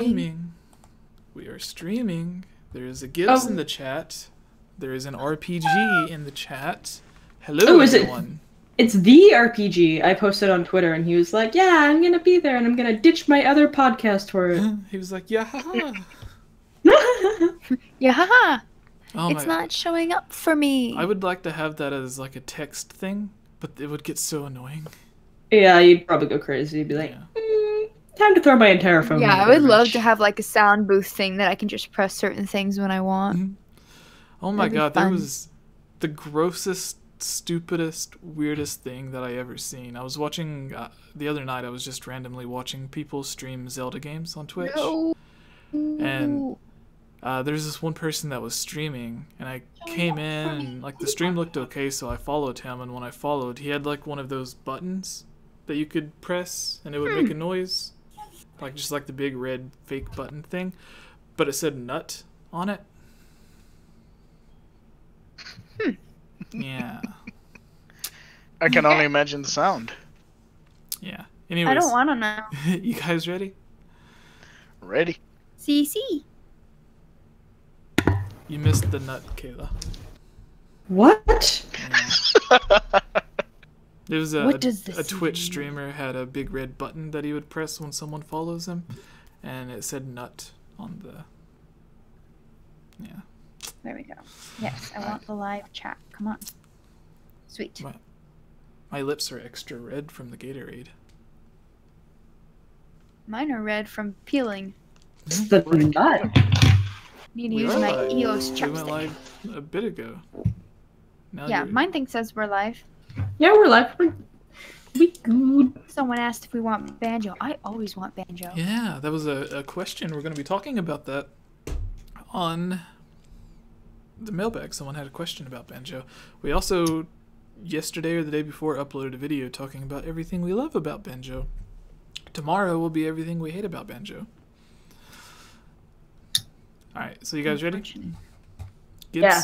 streaming. We are streaming. There is a Gibbs in the chat. There is an RPG in the chat. Hello, everyone. It's the RPG. I posted on Twitter, and he was like, "Yeah, I'm gonna be there, and I'm gonna ditch my other podcast for it." He was like, "Yeah, haha." Yeah, haha. Oh it's not showing up for me. I would like to have that as like a text thing, but it would get so annoying. Yeah, you'd probably go crazy. You'd be like, time to throw my entire phone. Yeah, I would love to have like a sound booth thing that I can just press certain things when I want. Oh my god, there was the grossest, stupidest, weirdest thing that I ever seen. I was watching the other night. I was just randomly watching people stream Zelda games on Twitch, and there's this one person that was streaming, and I came in, and like the stream looked okay, so I followed him. And when I followed, he had like one of those buttons that you could press, and it would make a noise, like just like the big red fake button thing, but it said "nut" on it. Yeah. I can only imagine the sound. Yeah. Anyways. I don't want to know. You guys ready? Ready. CC. You missed the nut, Kayla. What? Yeah. There was a Twitch mean? streamer had a big red button that he would press when someone follows him, and it said "nut" on the. Yeah. There we go. Yes, I want the live chat. Come on. Sweet. My lips are extra red from the Gatorade. Mine are red from peeling. It's the nut. Need to use my EOS chapstick. We went live a bit ago. Now yeah, mine thing says we're live. Yeah, we're live. We good. Someone asked if we want banjo. I always want banjo. Yeah, that was a question. We're going to be talking about that on the mailbag. Someone had a question about banjo. We also, yesterday or the day before, uploaded a video talking about everything we love about banjo. Tomorrow will be everything we hate about banjo. Alright, so you guys ready? Gibbs? Yeah.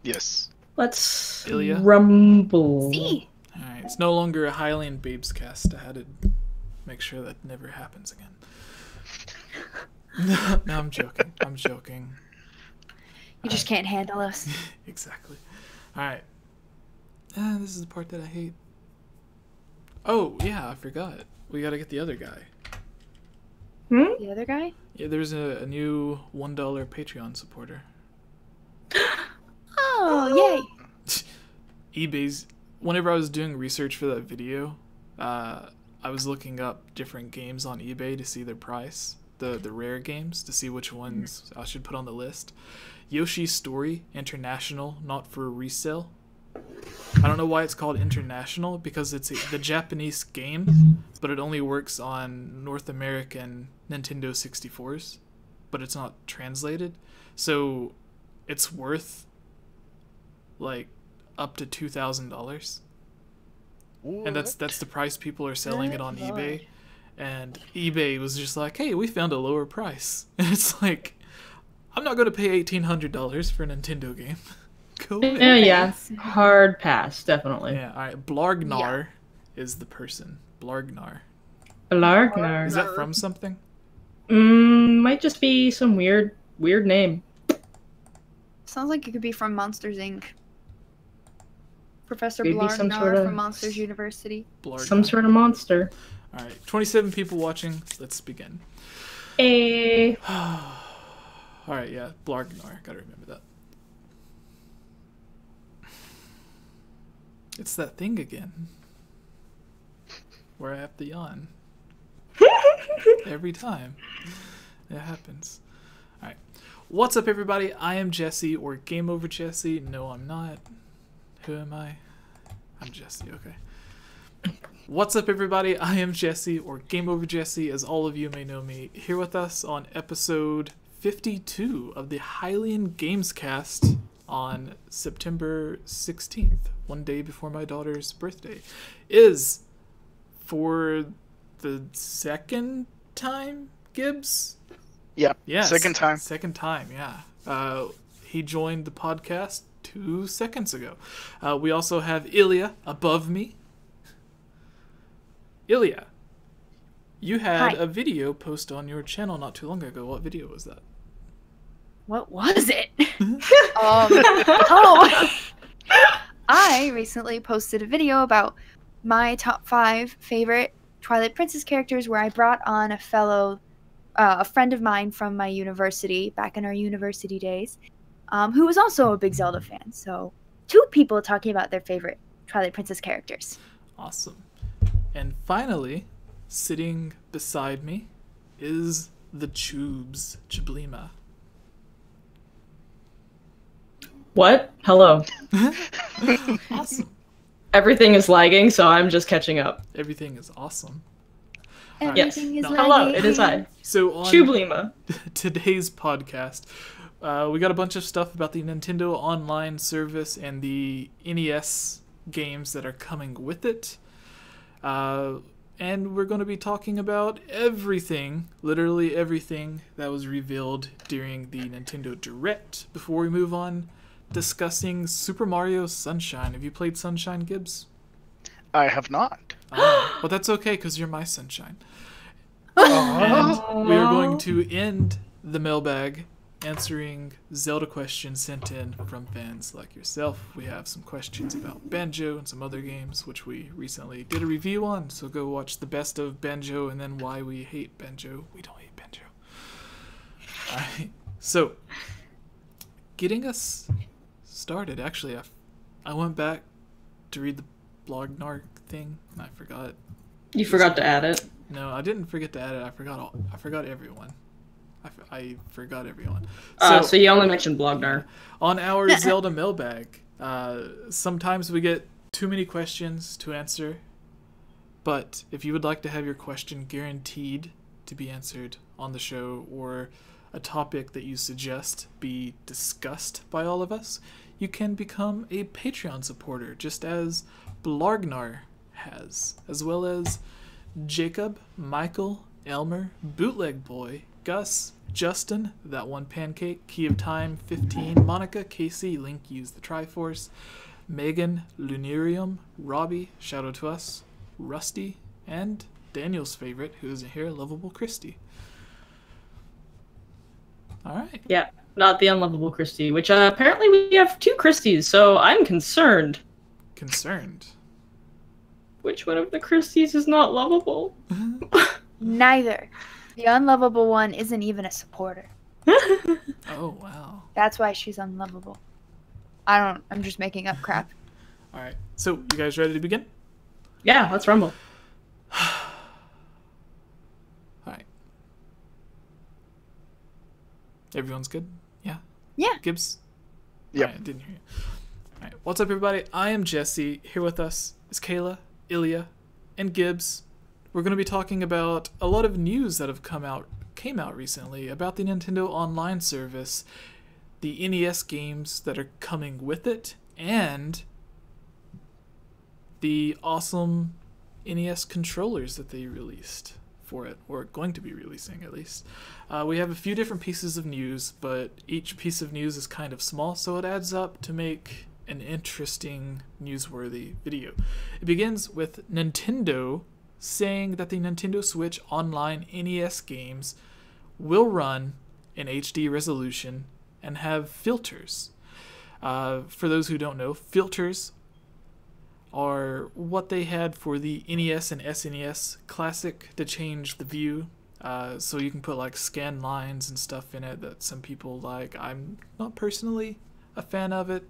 Yes. Let's Ilya? rumble. See? Alright, it's no longer a Hylian Babescast. I had to make sure that never happens again. No, I'm joking. I'm joking. You just can't handle us. Exactly. Alright. This is the part that I hate. Oh, yeah, I forgot. We gotta get the other guy. The other guy? Yeah, there's a new $1 Patreon supporter. Oh, yay. eBay's... Whenever I was doing research for that video, I was looking up different games on eBay to see their price. The rare games, to see which ones I should put on the list. Yoshi's Story International, not for resale. I don't know why it's called International, because it's the Japanese game, but it only works on North American Nintendo 64s, but it's not translated. So it's worth like up to $2,000. And that's the price people are selling it on eBay. And eBay was just like, hey, we found a lower price. And it's like, I'm not going to pay $1,800 for a Nintendo game. Go ahead. Yeah, hard pass, definitely. Yeah, alright. Blargnar is the person. Blargnar. Blargnar. Is that from something? Might just be some weird name. Sounds like it could be from Monsters, Inc. Professor Could be some Blargnar sort of- from Monsters University. Blargnar. Some sort of monster. Alright, 27 people watching. Let's begin. Hey. Alright, yeah. Blargnar. Gotta remember that. It's that thing again. Where I have to yawn. Every time. It happens. Alright. What's up, everybody? I am Jesse, or Game Over Jesse. No, I'm not. Who am I? I'm Jesse, okay. What's up, everybody? I am Jesse, or Game Over Jesse, as all of you may know me. Here with us on episode 52 of the Hylian Gamescast on September 16th, one day before my daughter's birthday, is, for the second time, Gibbs? Yeah. Yes. Second time. Second time, yeah. He joined the podcast 2 seconds ago. We also have Ilya above me. Ilya, You had Hi. a video post on your channel not too long ago. What video was that? What was it? Oh, I recently posted a video about my top 5 favorite Twilight Princess characters, where I brought on a friend of mine from my university back in our university days, who was also a big Zelda fan. So 2 people talking about their favorite Twilight Princess characters. Awesome. And finally, sitting beside me is the Chubes, Chiblima. What? Hello. Awesome. Everything is lagging, so I'm just catching up. Everything is awesome. Everything is Hello, it is I. So on Chublima. today's podcast, we got a bunch of stuff about the Nintendo Online service and the NES games that are coming with it. And we're going to be talking about everything, literally everything, that was revealed during the Nintendo Direct. Before we move on, discussing Super Mario Sunshine. Have you played Sunshine, Gibbs? I have not. Well, that's okay, because you're my sunshine. And we are going to end the mailbag answering Zelda questions sent in from fans like yourself. We have some questions about Banjo and some other games, which we recently did a review on, so go watch the best of Banjo and then why we hate Banjo. We don't hate Banjo. Alright, so getting us started, actually, I went back to read the Blognar thing, and I forgot. You forgot to add it. No, I didn't forget to add it. I forgot everyone. I forgot everyone. So you only mentioned Blognar. On our Zelda Mailbag, sometimes we get too many questions to answer, but if you would like to have your question guaranteed to be answered on the show, or a topic that you suggest be discussed by all of us, you can become a Patreon supporter, just as Blargnar has, as well as Jacob, Michael, Elmer, Bootleg Boy, Gus, Justin, That One Pancake, Key of Time, 15, Monica, Casey, Link Use the Triforce, Megan, Lunarium, Robbie, Shadow to Us, Rusty, and Daniel's favorite, who isn't here, Lovable Christy. Alright. Yeah, not the unlovable Christy, which apparently we have 2 Christies, so I'm concerned. Concerned. Which one of the Christies is not lovable? Neither. The unlovable one isn't even a supporter. Oh, wow. That's why she's unlovable. I'm just making up crap. Alright, so you guys ready to begin? Yeah, let's rumble. Alright. Everyone's good? Yeah? Yeah. Gibbs? Yep. Alright, didn't hear you. Alright, what's up everybody? I am Jesse. Here with us is Kayla, Ilya, and Gibbs. We're going to be talking about a lot of news that have came out recently about the Nintendo Online service, the NES games that are coming with it, and the awesome NES controllers that they released for it, or going to be releasing at least. We have a few different pieces of news, but each piece of news is kind of small, so it adds up to make an interesting, newsworthy video. It begins with Nintendo saying that the Nintendo Switch Online NES games will run in HD resolution and have filters. For those who don't know, filters are what they had for the NES and SNES Classic to change the view. So you can put like scan lines and stuff in it that some people like. I'm not personally a fan of it.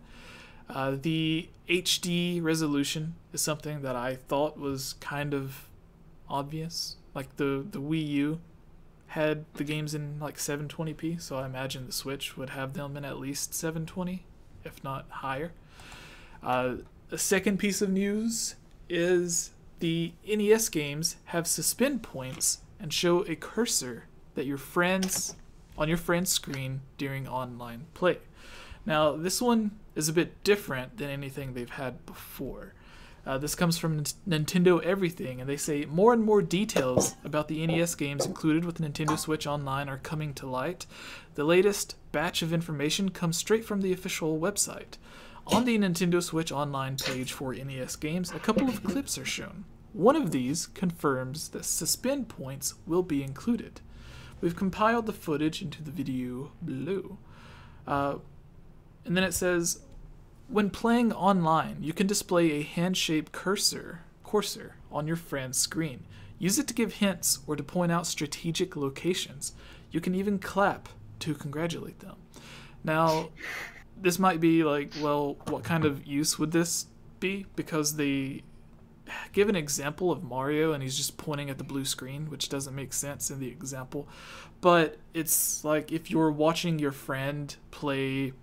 The HD resolution is something that I thought was kind of obvious. Like the Wii U had the games in like 720p, so I imagine the Switch would have them in at least 720, if not higher. A second piece of news is the NES games have suspend points and show a cursor that your friends on your friend's screen during online play. Now, this one is a bit different than anything they've had before. This comes from Nintendo Everything, and they say more and more details about the NES games included with Nintendo Switch Online are coming to light. The latest batch of information comes straight from the official website. On the Nintendo Switch Online page for NES games, a couple of clips are shown. One of these confirms that suspend points will be included. We've compiled the footage into the video below. And then it says, when playing online, you can display a hand-shaped cursor on your friend's screen. Use it to give hints or to point out strategic locations. You can even clap to congratulate them. Now, this might be like, well, what kind of use would this be? Because they give an example of Mario and he's just pointing at the blue screen, which doesn't make sense in the example. But it's like if you're watching your friend play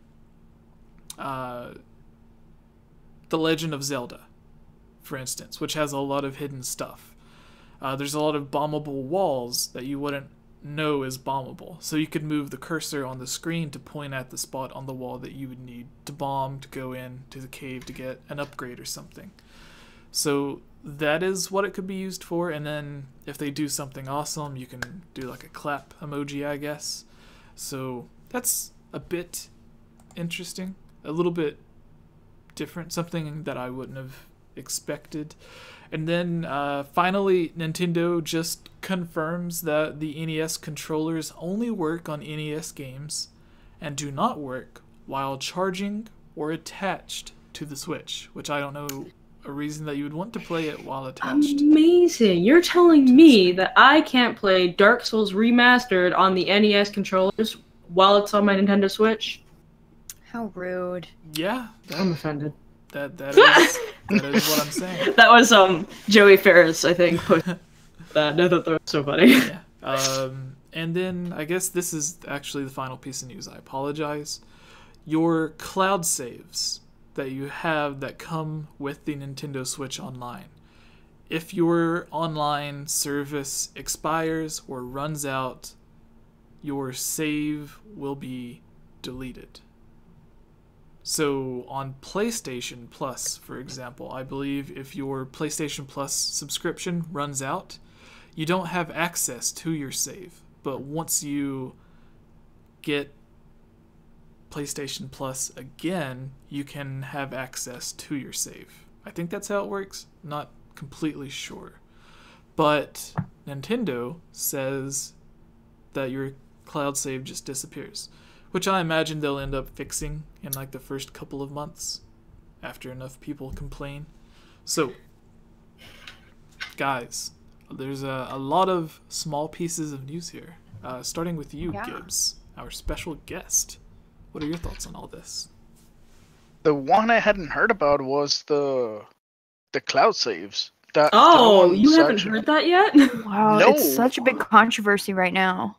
The Legend of Zelda, for instance, which has a lot of hidden stuff. There's a lot of bombable walls that you wouldn't know is bombable. So you could move the cursor on the screen to point at the spot on the wall that you would need to bomb to go in to the cave to get an upgrade or something. So that is what it could be used for. And then if they do something awesome, you can do like a clap emoji, I guess. So that's a bit interesting, a little bit different, something that I wouldn't have expected. And then finally, Nintendo just confirms that the NES controllers only work on NES games and do not work while charging or attached to the Switch, which I don't know a reason that you would want to play it while attached. Amazing. You're telling me that I can't play Dark Souls Remastered on the NES controllers while it's on my Nintendo Switch? How rude. Yeah. I'm offended. That is what I'm saying. That was Joey Ferris, I think, put that. I thought that was so funny. Yeah. And then I guess this is actually the final piece of news. I apologize. Your cloud saves that you have that come with the Nintendo Switch Online. If your online service expires or runs out, your save will be deleted. So on PlayStation Plus, for example, I believe if your PlayStation Plus subscription runs out, you don't have access to your save. But once you get PlayStation Plus again, you can have access to your save. I think that's how it works. Not completely sure. But Nintendo says that your cloud save just disappears, which I imagine they'll end up fixing in like the first couple of months after enough people complain. So, guys, there's a lot of small pieces of news here. Starting with you, Gibbs, our special guest. What are your thoughts on all this? The one I hadn't heard about was the cloud saves. Oh, you haven't heard that yet? Wow, No. It's such a big controversy right now.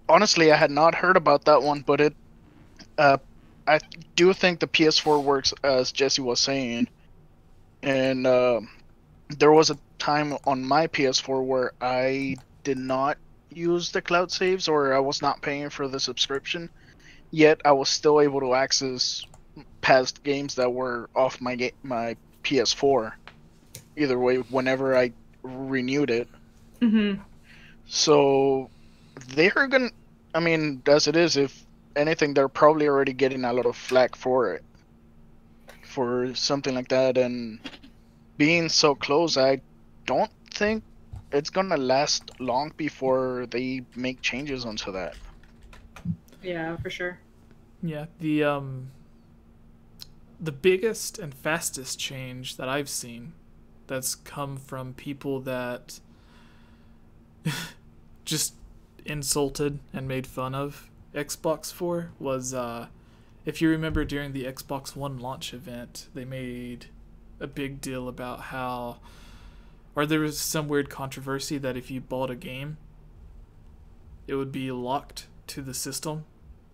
Honestly, I had not heard about that one, but I do think the PS4 works as Jesse was saying, and there was a time on my PS4 where I did not use the cloud saves, or I was not paying for the subscription, yet I was still able to access past games that were off my PS4. Either way, whenever I renewed it. Mm-hmm. So they're gonna, I mean, as it is, if anything, they're probably already getting a lot of flack for it, for something like that, and being so close, I don't think it's gonna last long before they make changes onto that. Yeah, for sure. Yeah, the biggest and fastest change that I've seen that's come from people that just insulted and made fun of Xbox for was, if you remember during the Xbox One launch event, they made a big deal about how, or there was some weird controversy that if you bought a game, it would be locked to the system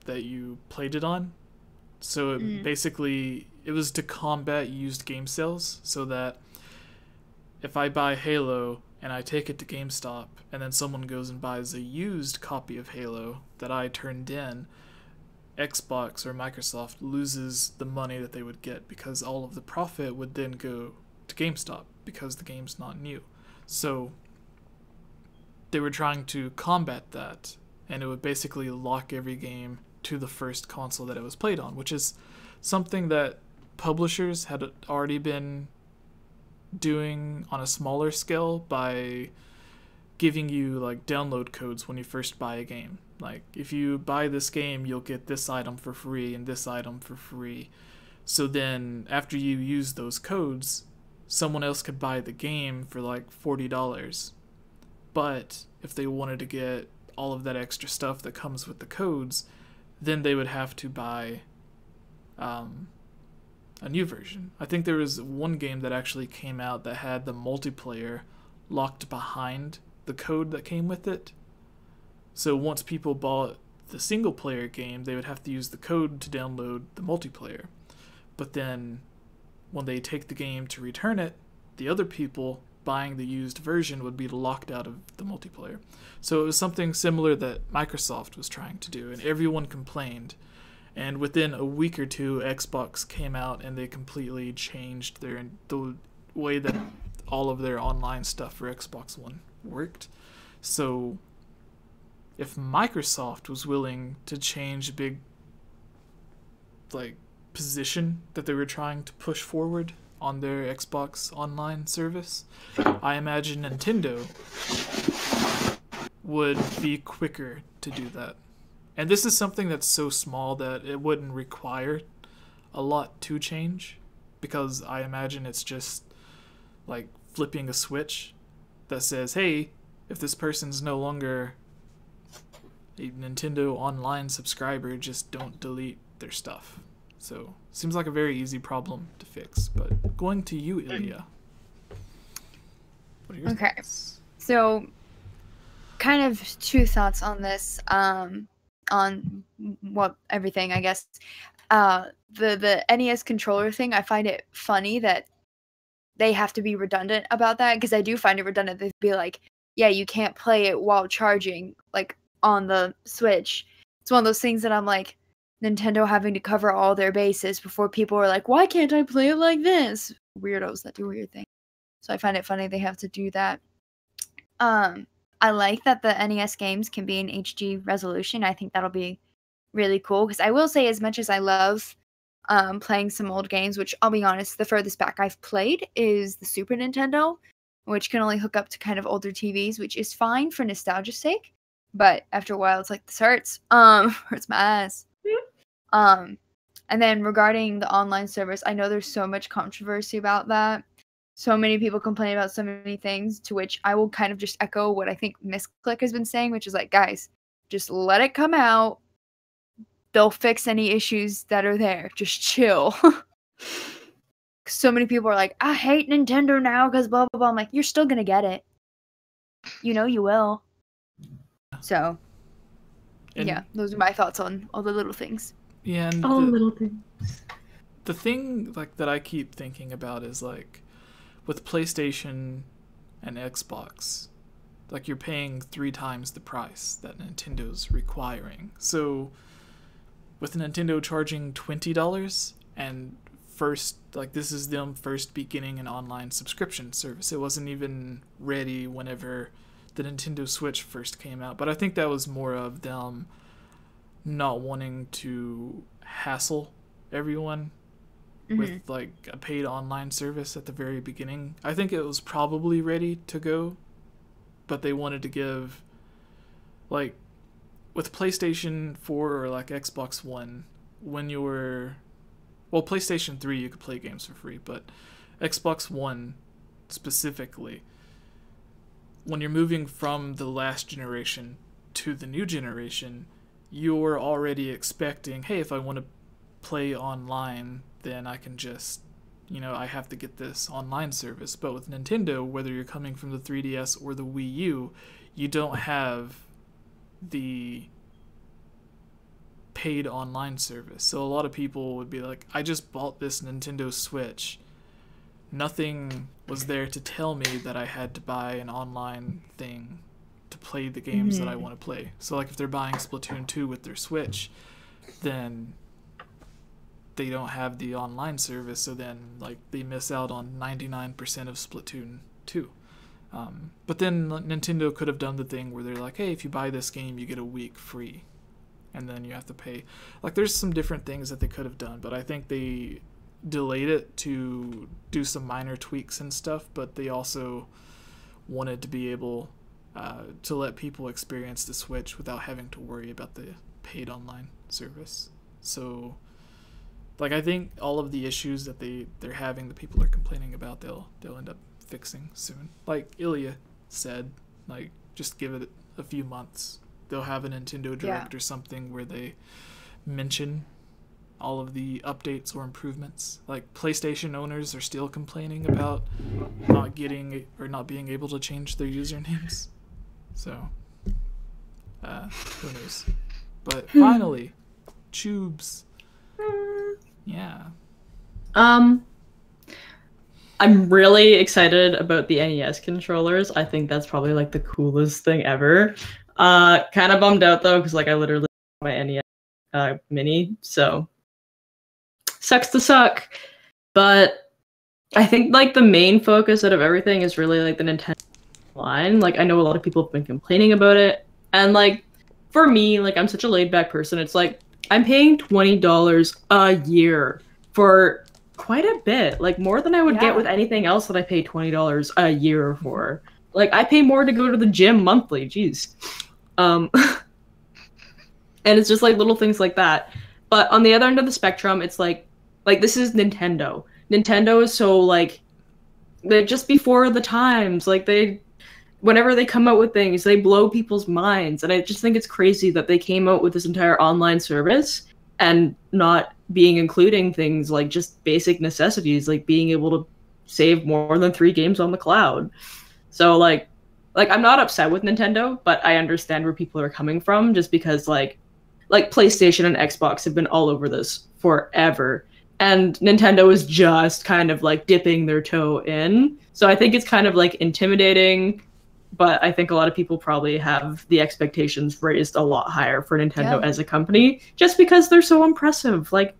that you played it on. So it basically, it was to combat used game sales, so that if I buy Halo and I take it to GameStop and then someone goes and buys a used copy of Halo that I turned in, Xbox or Microsoft loses the money that they would get because all of the profit would then go to GameStop because the game's not new. So they were trying to combat that, and it would basically lock every game to the first console that it was played on, which is something that publishers had already been doing on a smaller scale by giving you like download codes when you first buy a game. Like if you buy this game, you'll get this item for free and this item for free. So then after you use those codes, someone else could buy the game for like $40. But if they wanted to get all of that extra stuff that comes with the codes, then they would have to buy a new version. I think there was one game that actually came out that had the multiplayer locked behind the code that came with it. So once people bought the single player game, they would have to use the code to download the multiplayer. But then when they take the game to return it, the other people buying the used version would be locked out of the multiplayer. So it was something similar that Microsoft was trying to do, and everyone complained. And within a week or two, Xbox came out and they completely changed the way that all of their online stuff for Xbox One worked. So if Microsoft was willing to change a big position that they were trying to push forward on their Xbox Online service, I imagine Nintendo would be quicker to do that. And this is something that's so small that it wouldn't require a lot to change, because I imagine it's just like flipping a switch that says, hey, if this person's no longer a Nintendo Online subscriber, just don't delete their stuff. So, seems like a very easy problem to fix. But going to you, Ilya. What are your thoughts? So, kind of two thoughts on this. On what everything, I guess. The NES controller thing, I find it funny that they have to be redundant about that, because I do find it redundant. They'd be like, yeah, you can't play it while charging, like, on the Switch. It's one of those things that I'm like, Nintendo having to cover all their bases before people are like, why can't I play it like this? Weirdos that do weird things. So I find it funny they have to do that. I like that the NES games can be in HD resolution. I think that'll be really cool, because I will say, as much as I love playing some old games, which I'll be honest, the furthest back I've played is the Super Nintendo, which can only hook up to kind of older TVs, which is fine for nostalgia's sake. But after a while, it's like, this hurts. Hurts my ass. And then regarding the online service, I know there's so much controversy about that. So many people complain about so many things, to which I will kind of just echo what I think Miss Click has been saying, which is like, guys, just let it come out. They'll fix any issues that are there. Just chill. So many people are like, I hate Nintendo now because blah, blah, blah. I'm like, you're still going to get it. You know you will. So, yeah, those are my thoughts on all the little things. Yeah, and all little things. The thing that I keep thinking about is with PlayStation and Xbox, you're paying 3 times the price that Nintendo's requiring. So with Nintendo charging $20 and first, this is them first beginning an online subscription service. It wasn't even ready whenever the Nintendo Switch first came out, but I think that was more of them not wanting to hassle everyone with a paid online service at the very beginning. I think it was probably ready to go, but they wanted to give, with PlayStation 4 or Xbox One, when you were, PlayStation 3 you could play games for free, but Xbox One specifically, when you're moving from the last generation to the new generation, you're already expecting, hey, if I want to play online, then I can just, I have to get this online service. But with Nintendo, whether you're coming from the 3DS or the Wii U, you don't have the paid online service. So a lot of people would be like, I just bought this Nintendo Switch. Nothing was there to tell me that I had to buy an online thing to play the games that I want to play. So if they're buying Splatoon 2 with their Switch, then they don't have the online service, so then they miss out on 99% of Splatoon 2. But then Nintendo could have done the thing where they're like, hey, if you buy this game, you get a week free, and then you have to pay. There's some different things that they could have done, but I think they delayed it to do some minor tweaks and stuff, but they also wanted to be able to let people experience the Switch without having to worry about the paid online service. So, like, I think all of the issues that they're having, that people are complaining about, they'll end up fixing soon. Like Ilya said, like, just give it a few months. They'll have a Nintendo Direct or something where they mention all of the updates or improvements. Like, PlayStation owners are still complaining about not getting or not being able to change their usernames. So, who knows? But finally, Tubes. Yeah. I'm really excited about the NES controllers. I think that's probably like the coolest thing ever. Kind of bummed out though, because like I literally have my NES Mini, so sucks to suck. But I think like the main focus out of everything is really like the Nintendo line. Like I know a lot of people have been complaining about it, and like for me, like I'm such a laid back person. It's like I'm paying $20 a year for quite a bit, like more than I would get with anything else that I pay $20 a year for. Like I pay more to go to the gym monthly. Jeez. And it's just like little things like that. But on the other end of the spectrum, it's like this is Nintendo. Nintendo is so like they're just before the times. Like whenever they come out with things, they blow people's minds. And I just think it's crazy that they came out with this entire online service and not including things like just basic necessities, like being able to save more than 3 games on the cloud. So like I'm not upset with Nintendo, but I understand where people are coming from, just because like PlayStation and Xbox have been all over this forever. And Nintendo is just kind of like dipping their toe in. So I think it's kind of like intimidating, but I think a lot of people probably have the expectations raised a lot higher for Nintendo as a company, just because they're so impressive. Like,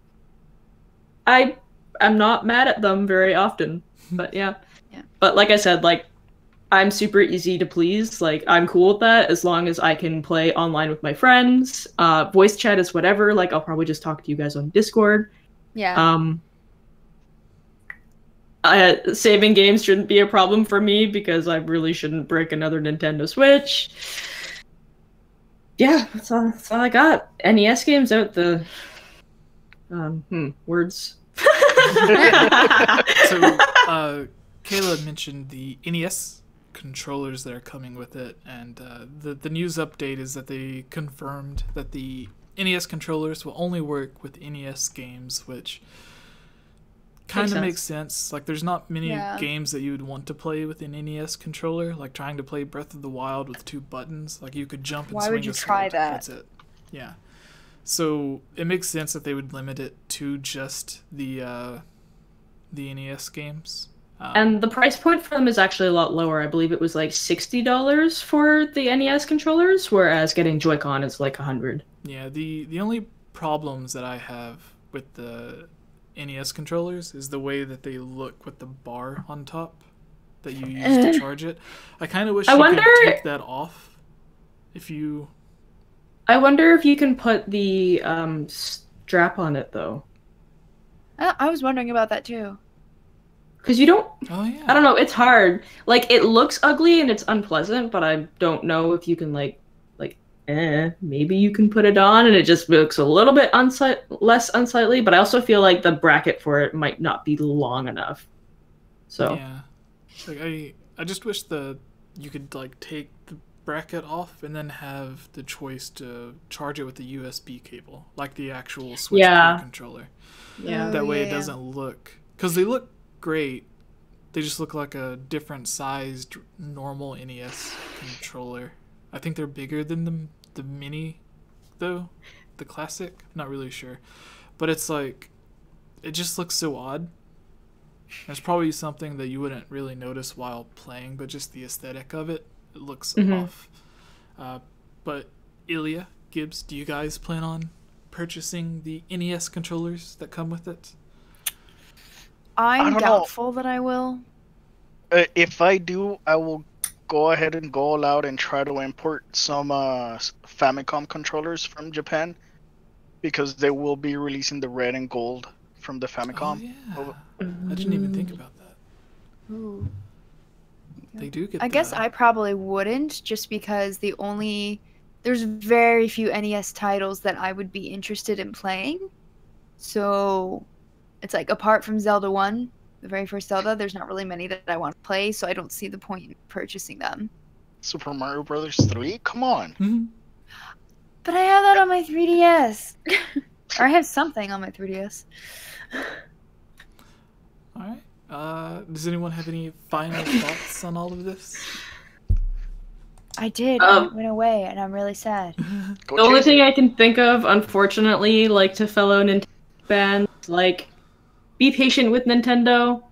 I'm not mad at them very often, but yeah. But like I said, like, I'm super easy to please. Like, I'm cool with that as long as I can play online with my friends. Voice chat is whatever. Like, I'll probably just talk to you guys on Discord. Yeah. Saving games shouldn't be a problem for me because I really shouldn't break another Nintendo Switch. Yeah, that's all I got. NES games out the words. So Kayla mentioned the NES controllers that are coming with it, and the news update is that they confirmed that the NES controllers will only work with NES games, which kind of makes sense. Like, there's not many games that you would want to play with an NES controller, like trying to play Breath of the Wild with 2 buttons. Like, you could jump and Why swing would you a sword. try that? That's it. Yeah. So it makes sense that they would limit it to just the NES games. And the price point for them is actually a lot lower. I believe it was like $60 for the NES controllers, whereas getting Joy-Con is like $100. Yeah, the only problems that I have with the NES controllers is the way that they look with the bar on top that you use to charge it. I kind of wish you could take that off. I wonder if you can put the strap on it though. I was wondering about that too. Because you don't... Oh, yeah. I don't know, it's hard. Like, it looks ugly and it's unpleasant, but I don't know if you can, maybe you can put it on and it just looks a little bit less unsightly, but I also feel like the bracket for it might not be long enough. So... Yeah. Like, I just wish you could, like, take the bracket off and then have the choice to charge it with the USB cable, like the actual Switch Pro controller. Yeah. That way it doesn't look... Because they look great, they just look like a different sized normal NES controller. I think they're bigger than the mini though, the classic. I'm not really sure, but it's like it just looks so odd. There's probably something that you wouldn't really notice while playing, but just the aesthetic of it looks off. But Ilya, Gibbs, do you guys plan on purchasing the NES controllers that come with it? I'm doubtful that I will. If I do, I will go ahead and go all out and try to import some Famicom controllers from Japan, because they will be releasing the red and gold from the Oh Famicom. yeah, I didn't even think about that. Ooh. They do get. I guess I probably wouldn't, just because there's very few NES titles that I would be interested in playing. So it's like, apart from Zelda 1, the very first Zelda, there's not really many that I want to play, so I don't see the point in purchasing them. Super Mario Brothers 3? Come on. Mhm. But I have that on my 3DS. Or I have something on my 3DS. All right. Does anyone have any final thoughts on all of this? I did, and it went away, and I'm really sad. Go The only chase thing it. I can think of, unfortunately, like to fellow Nintendo fans, like, be patient with Nintendo.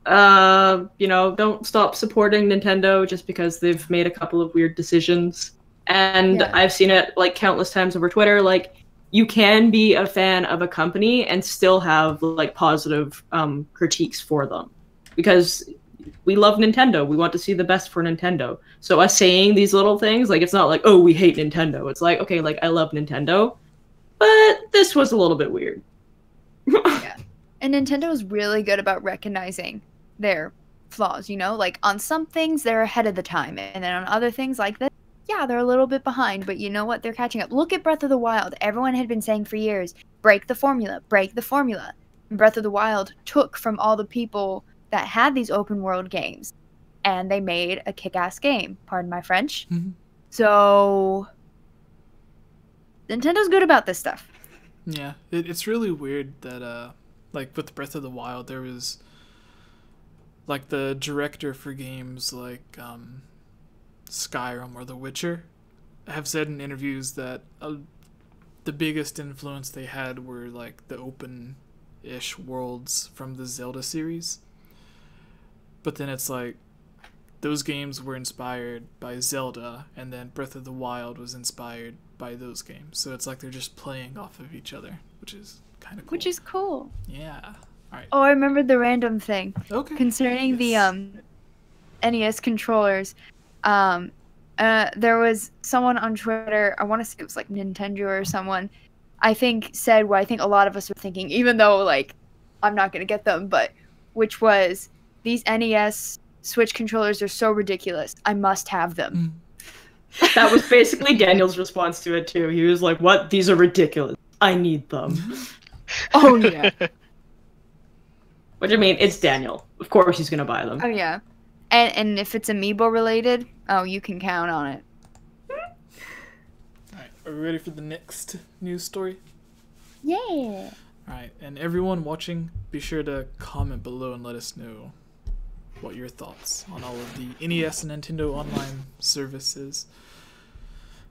Don't stop supporting Nintendo just because they've made a couple of weird decisions. And Yeah. I've seen it like countless times over Twitter. Like, you can be a fan of a company and still have like positive critiques for them, because we love Nintendo. We want to see the best for Nintendo. So us saying these little things, like, it's not like, oh, we hate Nintendo. It's like, okay, like, I love Nintendo, but this was a little bit weird. Yeah. And Nintendo is really good about recognizing their flaws, you know? Like, on some things, they're ahead of the time. And then on other things like this, yeah, they're a little bit behind. But you know what? They're catching up. Look at Breath of the Wild. Everyone had been saying for years, break the formula, break the formula. And Breath of the Wild took from all the people that had these open world games, and they made a kick-ass game. Pardon my French. Mhm. So, Nintendo's good about this stuff. Yeah, it's really weird that like with Breath of the Wild, there was like the director for games like Skyrim or The Witcher have said in interviews that the biggest influence they had were like the open-ish worlds from the Zelda series. But then it's like those games were inspired by Zelda, and then Breath of the Wild was inspired by those games. So it's like they're just playing off of each other, which is kind of cool. Which is cool. Yeah. All right. Oh, I remembered the random thing. Okay. Concerning Yes. the NES controllers, there was someone on Twitter, I want to say it was like Nintendo or someone, I think said what I think a lot of us were thinking, even though, like, I'm not going to get them, but which was, these NES Switch controllers are so ridiculous. I must have them. That was basically Daniel's response to it too. He was like, what? These are ridiculous. I need them. Oh, yeah. Which, I mean, it's Daniel. Of course he's gonna buy them. Oh, yeah. And if it's Amiibo related, oh, you can count on it. All right. Are we ready for the next news story? Yeah. All right. And everyone watching, be sure to comment below and let us know what your thoughts on all of the NES and Nintendo online services.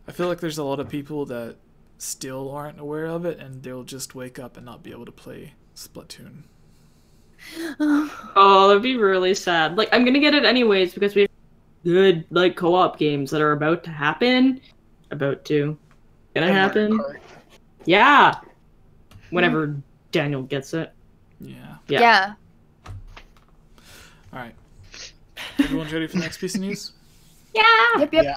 I feel like there's a lot of people that still aren't aware of it, and they'll just wake up and not be able to play Splatoon. Oh, that'd be really sad. Like, I'm gonna get it anyways because we have good, like, co-op games that are about to happen. Gonna And Mario happen. Kart. Yeah. Whenever Daniel gets it. Yeah. Yeah. All right. Everyone's ready for the next piece of news? Yeah. Yep. Yeah.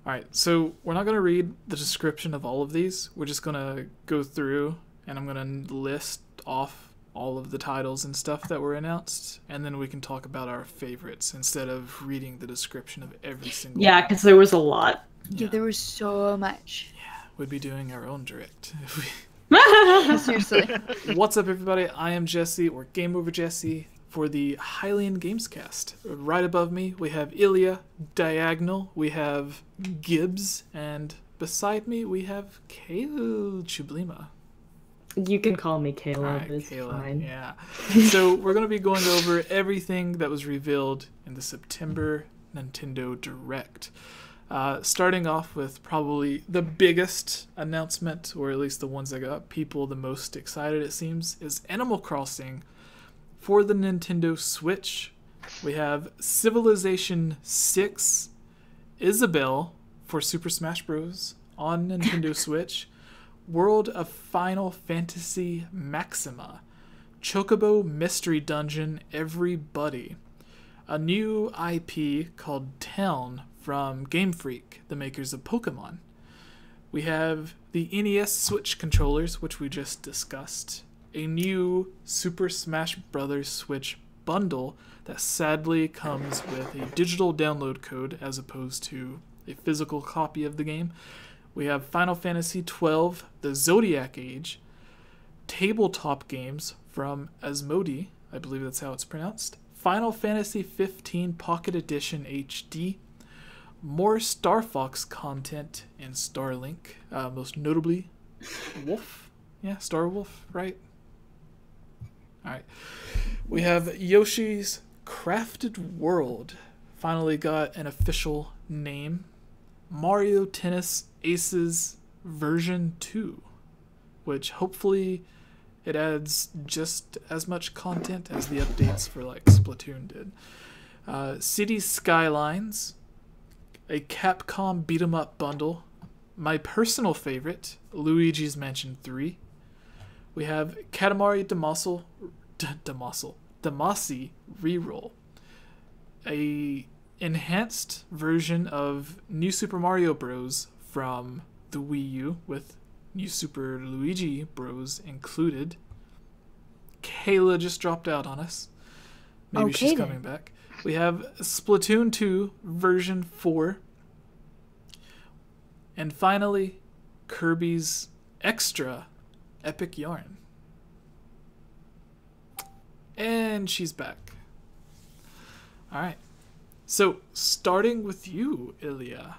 All right. So we're not going to read the description of all of these. We're just going to go through, and I'm going to list off all of the titles and stuff that were announced, and then we can talk about our favorites instead of reading the description of every single Yeah, one. because there was a lot. Yeah, there was so much. We'd be doing our own direct if we... Seriously. What's up, everybody? I am Jesse, or Game Over Jesse, for the Hylian Gamescast. Right above me, we have Ilya. Diagonal, we have Gibbs. And beside me, we have Kayla Chublima. You can call me Kayla. Alright, It's Kayla, fine. yeah. So we're going to be going over everything that was revealed in the September Nintendo Direct. Starting off with probably the biggest announcement, or at least the ones that got people the most excited, it seems, is Animal Crossing for the Nintendo Switch. We have Civilization 6, Isabelle for Super Smash Bros. On Nintendo Switch, World of Final Fantasy Maxima, Chocobo Mystery Dungeon Everybody, a new IP called Town from Game Freak, the makers of Pokemon, We have the NES Switch controllers, which we just discussed. A new Super Smash Bros. Switch bundle that sadly comes with a digital download code as opposed to a physical copy of the game. We have Final Fantasy XII, the Zodiac Age, tabletop games from Asmodee, I believe that's how it's pronounced, Final Fantasy XV Pocket Edition HD, more Star Fox content and Starlink, most notably Wolf. Yeah, Star Wolf, right? Alright. We have Yoshi's Crafted World. Finally got an official name. Mario Tennis Aces version 2, which hopefully it adds just as much content as the updates for like Splatoon did. Cities Skylines, a Capcom beat 'em up bundle. My personal favorite, Luigi's Mansion 3. We have Katamari Damacy Reroll, a enhanced version of New Super Mario Bros. From the Wii U with New Super Luigi Bros. Included. Kayla just dropped out on us. Maybe Okay, she's coming back. We have Splatoon 2 version 4. And finally, Kirby's Extra Epic Yarn. And she's back. Alright. So, starting with you, Ilya.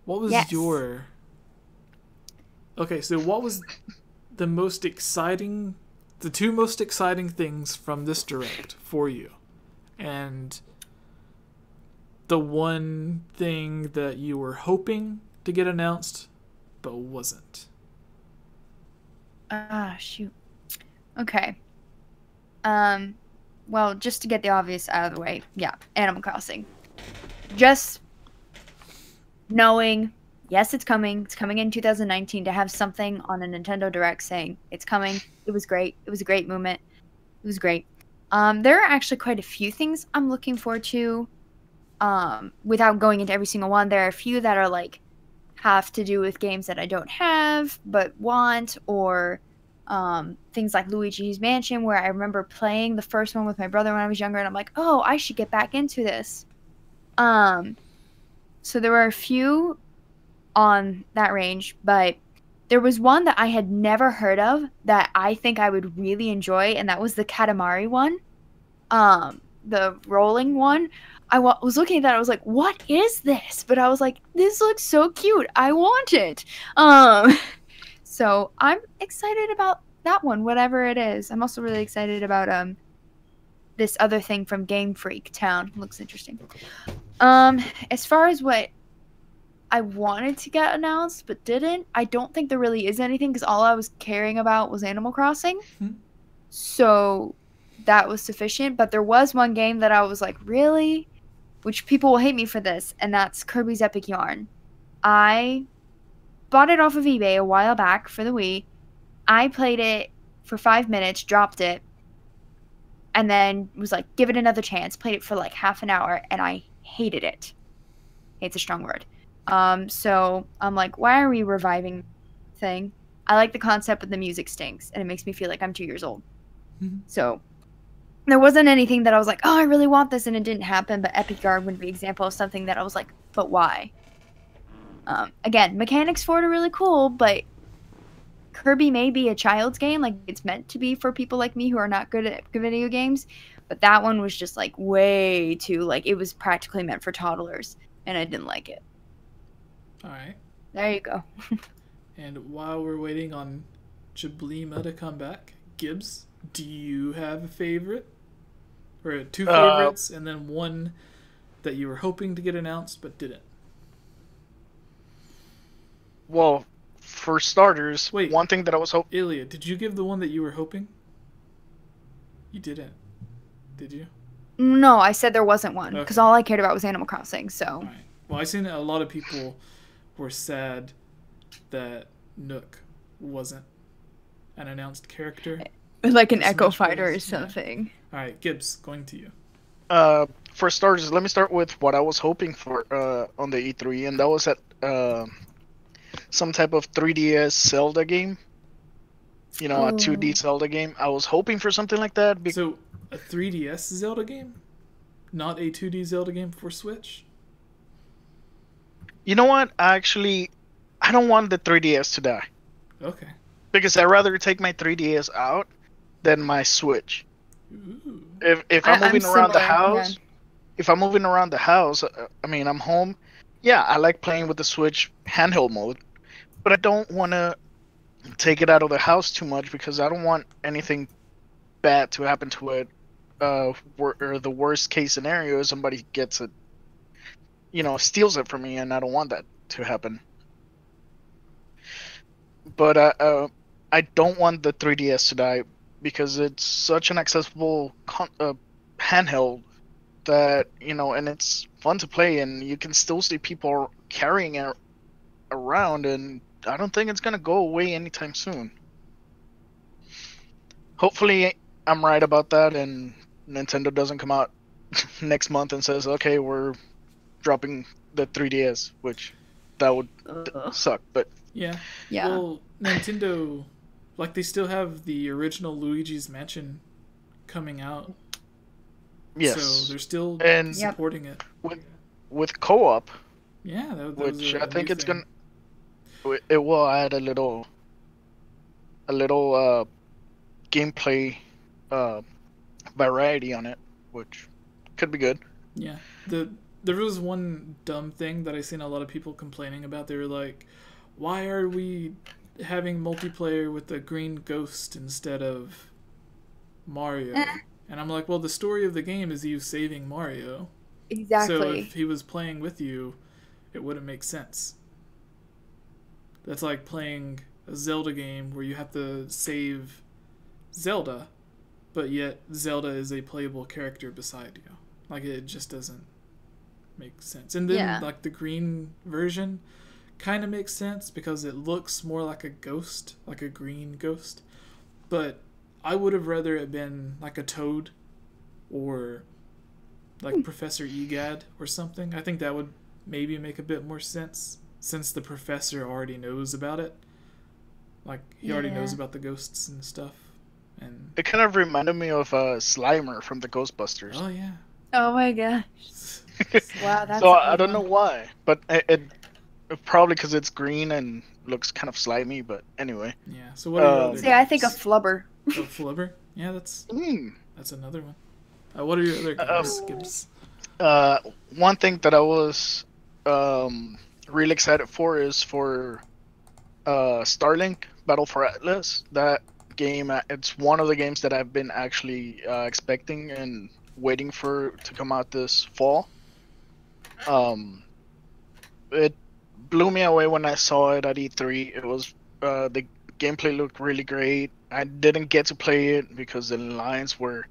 What was your... Okay, so what was the most exciting... The two most exciting things from this Direct for you? And the one thing that you were hoping to get announced, but wasn't. Shoot. Okay. Well, just to get the obvious out of the way, yeah, Animal Crossing. Just knowing, yes, it's coming in 2019, to have something on a Nintendo Direct saying it's coming. It was great. It was a great moment. It was great. There are actually quite a few things I'm looking forward to. Without going into every single one, there are a few that are like have to do with games that I don't have but want, or things like Luigi's Mansion, where I remember playing the first one with my brother when I was younger, and I'm like, oh, I should get back into this. So there were a few on that range, but there was one that I had never heard of that I think I would really enjoy, and that was the Katamari one. The rolling one. I was looking at that, I was like, what is this? But I was like, this looks so cute. I want it. So I'm excited about that one, whatever it is. I'm also really excited about this other thing from Game Freak Town. Looks interesting. As far as what I wanted to get announced but didn't, I don't think there really is anything, because all I was caring about was Animal Crossing. So that was sufficient. But there was one game that I was like, really? Which people will hate me for this, and that's Kirby's Epic Yarn. I bought it off of eBay a while back for the Wii. I played it for 5 minutes, dropped it, and then was like, give it another chance. Played it for like half an hour, and I hated it. Hate's a strong word. So I'm like, why are we reviving thing? I like the concept, but the music stinks, and it makes me feel like I'm 2 years old. So there wasn't anything that I was like, oh, I really want this, and it didn't happen. But Epic Yarn would be an example of something that I was like, but why? Again, mechanics for it are really cool, but Kirby may be a child's game. Like, it's meant to be for people like me who are not good at video games. But that one was just like way too, like, it was practically meant for toddlers, and I didn't like it. All right. There you go. And while we're waiting on Jablima to come back, Gibbs, do you have a favorite? Or two favorites, and then one that you were hoping to get announced but didn't? Well, for starters, wait, one thing that I was hoping... Ilya, did you give the one that you were hoping? You didn't. Did you? No, I said there wasn't one, because Okay. all I cared about was Animal Crossing, so... All right. Well, I've seen a lot of people were sad that Nook wasn't an announced character. Like an Smash Echo Fighter or Bros. something. All right, Gibbs, going to you. For starters, let me start with what I was hoping for on the E3, and that was that some type of 3DS Zelda game. You know, a 2D Zelda game. I was hoping for something like that. So, a 3DS Zelda game? Not a 2D Zelda game for Switch? You know what? I don't want the 3DS to die. Okay. Because I'd rather take my 3DS out than my Switch. Ooh. If I'm moving around the similar, house, yeah. if I'm moving around the house, I mean, I'm home. Yeah, I like playing with the Switch handheld mode, but I don't want to take it out of the house too much because I don't want anything bad to happen to it. Or the worst case scenario is somebody gets it, you know, steals it from me, and I don't want that to happen. But I don't want the 3DS to die because it's such an accessible handheld that, you know, and it's fun to play, and you can still see people carrying it around, and I don't think it's gonna go away anytime soon. Hopefully, I'm right about that, and Nintendo doesn't come out next month and says, "Okay, we're dropping the 3DS," which that would suck. But Yeah. Yeah. Well, Nintendo, like, they still have the original Luigi's Mansion coming out. yes, So they're still and supporting it. with co-op, Yeah, that was which a I think new it's thing. it will add a little gameplay variety on it, which could be good. Yeah. There was one dumb thing that I seen a lot of people complaining about. They were like, why are we having multiplayer with a green ghost instead of Mario? And I'm like, well, the story of the game is you saving Mario. Exactly. So if he was playing with you, it wouldn't make sense. That's like playing a Zelda game where you have to save Zelda, but yet Zelda is a playable character beside you. Like, it just doesn't make sense. And then, Yeah. like, the green version kind of makes sense because it looks more like a ghost, like a green ghost. But I would have rather it been like a Toad or like Professor Egad or something. I think that would maybe make a bit more sense since the professor already knows about it. Like, he already knows about the ghosts and stuff. And It kind of reminded me of Slimer from the Ghostbusters. oh yeah. Oh my gosh. Wow, that's So a I good don't know one. why, but it probably because it's green and looks kind of slimy. But anyway, Yeah. So what are your other See, I think a games? flubber. Oh, Flubber? Yeah, that's mm, another one. What are your other games, Gibbs? one thing that I was really excited for is for Starlink Battle for Atlas. That game, it's one of the games that I've been actually expecting and waiting for to come out this fall. It blew me away when I saw it at E3. It was the gameplay looked really great. I didn't get to play it because the lines were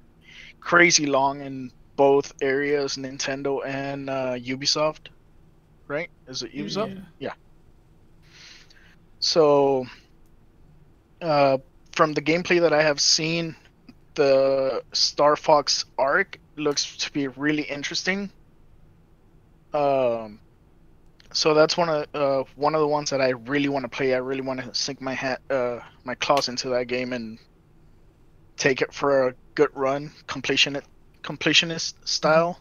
crazy long in both areas, Nintendo and Ubisoft. Right? Is it Ubisoft? Yeah. So, from the gameplay that I have seen, the Star Fox arc looks to be really interesting. So that's one of the ones that I really want to play. I really want to sink my claws into that game and take it for a good run, completionist style.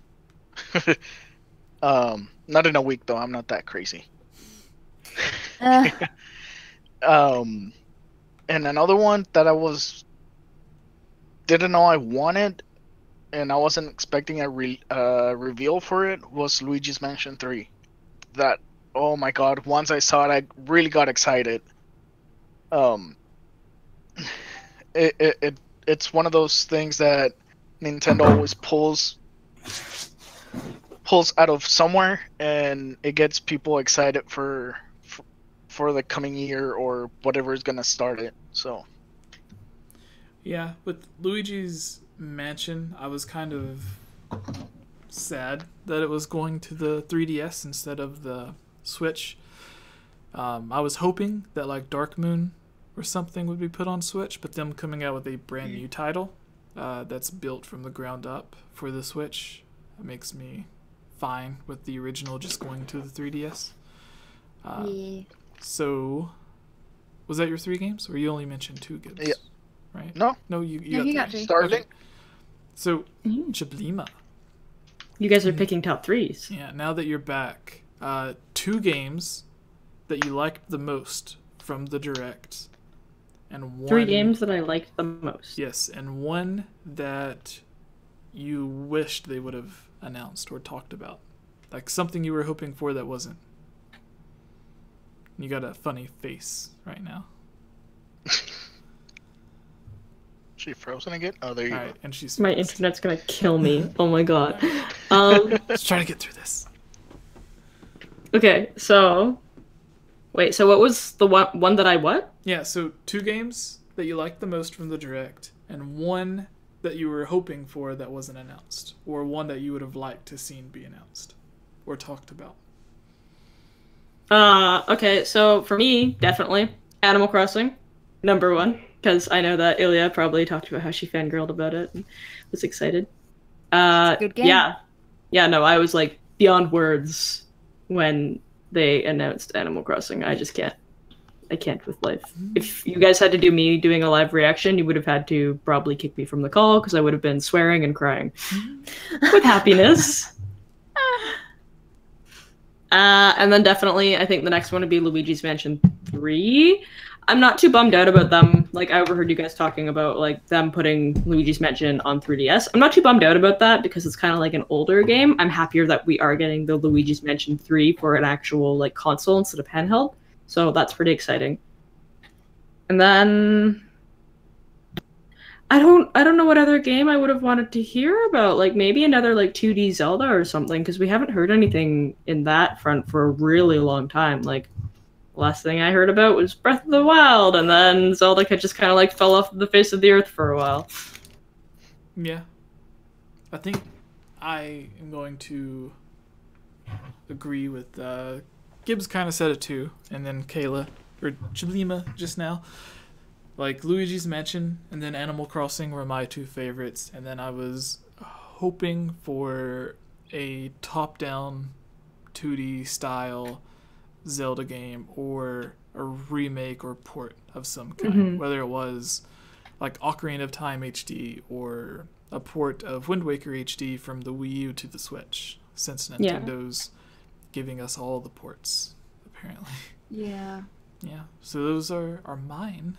Not in a week though. I'm not that crazy. And another one that I didn't know I wanted, and I wasn't expecting a reveal for it, was Luigi's Mansion 3. That, oh my god! Once I saw it, I really got excited. It's one of those things that Nintendo always pulls out of somewhere, and it gets people excited for the coming year or whatever is gonna start it. So Yeah, with Luigi's Mansion, I was kind of sad that it was going to the 3DS instead of the Switch. I was hoping that like Dark Moon or something would be put on Switch, but them coming out with a brand new title that's built from the ground up for the Switch makes me fine with the original just going to the 3DS. So, was that your 3 games, or you only mentioned 2 games? Yeah. Right? No. No, you he got got 3. 3. Starting. Okay. So, Chiblima. You guys are picking top 3s. Yeah, now that you're back, 2 games that you liked the most from the Direct, and 1... 3 games that I liked the most. Yes, and 1 that you wished they would have announced or talked about. Like something you were hoping for that wasn't. You got a funny face right now. She frozen again? Oh, there you go. Alright, and she's My fixed. internet's gonna kill me. Oh my god. Let's try to get through this. Okay, so... Wait, so what was the one that I what? Yeah, so 2 games that you liked the most from the Direct, and 1 that you were hoping for that wasn't announced, or 1 that you would have liked to seen be announced or talked about. Okay, so for me, definitely Animal Crossing, number 1, because I know that Ilya probably talked about how she fangirled about it and was excited. It's a good game. Yeah, no, I was like beyond words when they announced Animal Crossing. I just can't. I can't with life. If you guys had to do me doing a live reaction, you would have had to probably kick me from the call because I would have been swearing and crying with happiness. And then definitely, I think the next one would be Luigi's Mansion 3. I'm not too bummed out about them. Like, I overheard you guys talking about, like, them putting Luigi's Mansion on 3DS. I'm not too bummed out about that because it's kind of like an older game. I'm happier that we are getting the Luigi's Mansion 3 for an actual, like, console instead of handheld. So that's pretty exciting. And then... I don't know what other game I would have wanted to hear about. Like, maybe another, like, 2D Zelda or something, because we haven't heard anything in that front for a really long time. Like, last thing I heard about was Breath of the Wild, and then Zelda just kind of, like, fell off the face of the earth for a while. Yeah. I think I am going to agree with... Gibbs kind of said it too, and then Kayla, or Chiblima just now. Like, Luigi's Mansion and then Animal Crossing were my 2 favorites, and then I was hoping for a top-down 2D style Zelda game or a remake or port of some kind, whether it was like Ocarina of Time HD or a port of Wind Waker HD from the Wii U to the Switch, since Nintendo's giving us all the ports, apparently. Yeah. Yeah, so those are mine.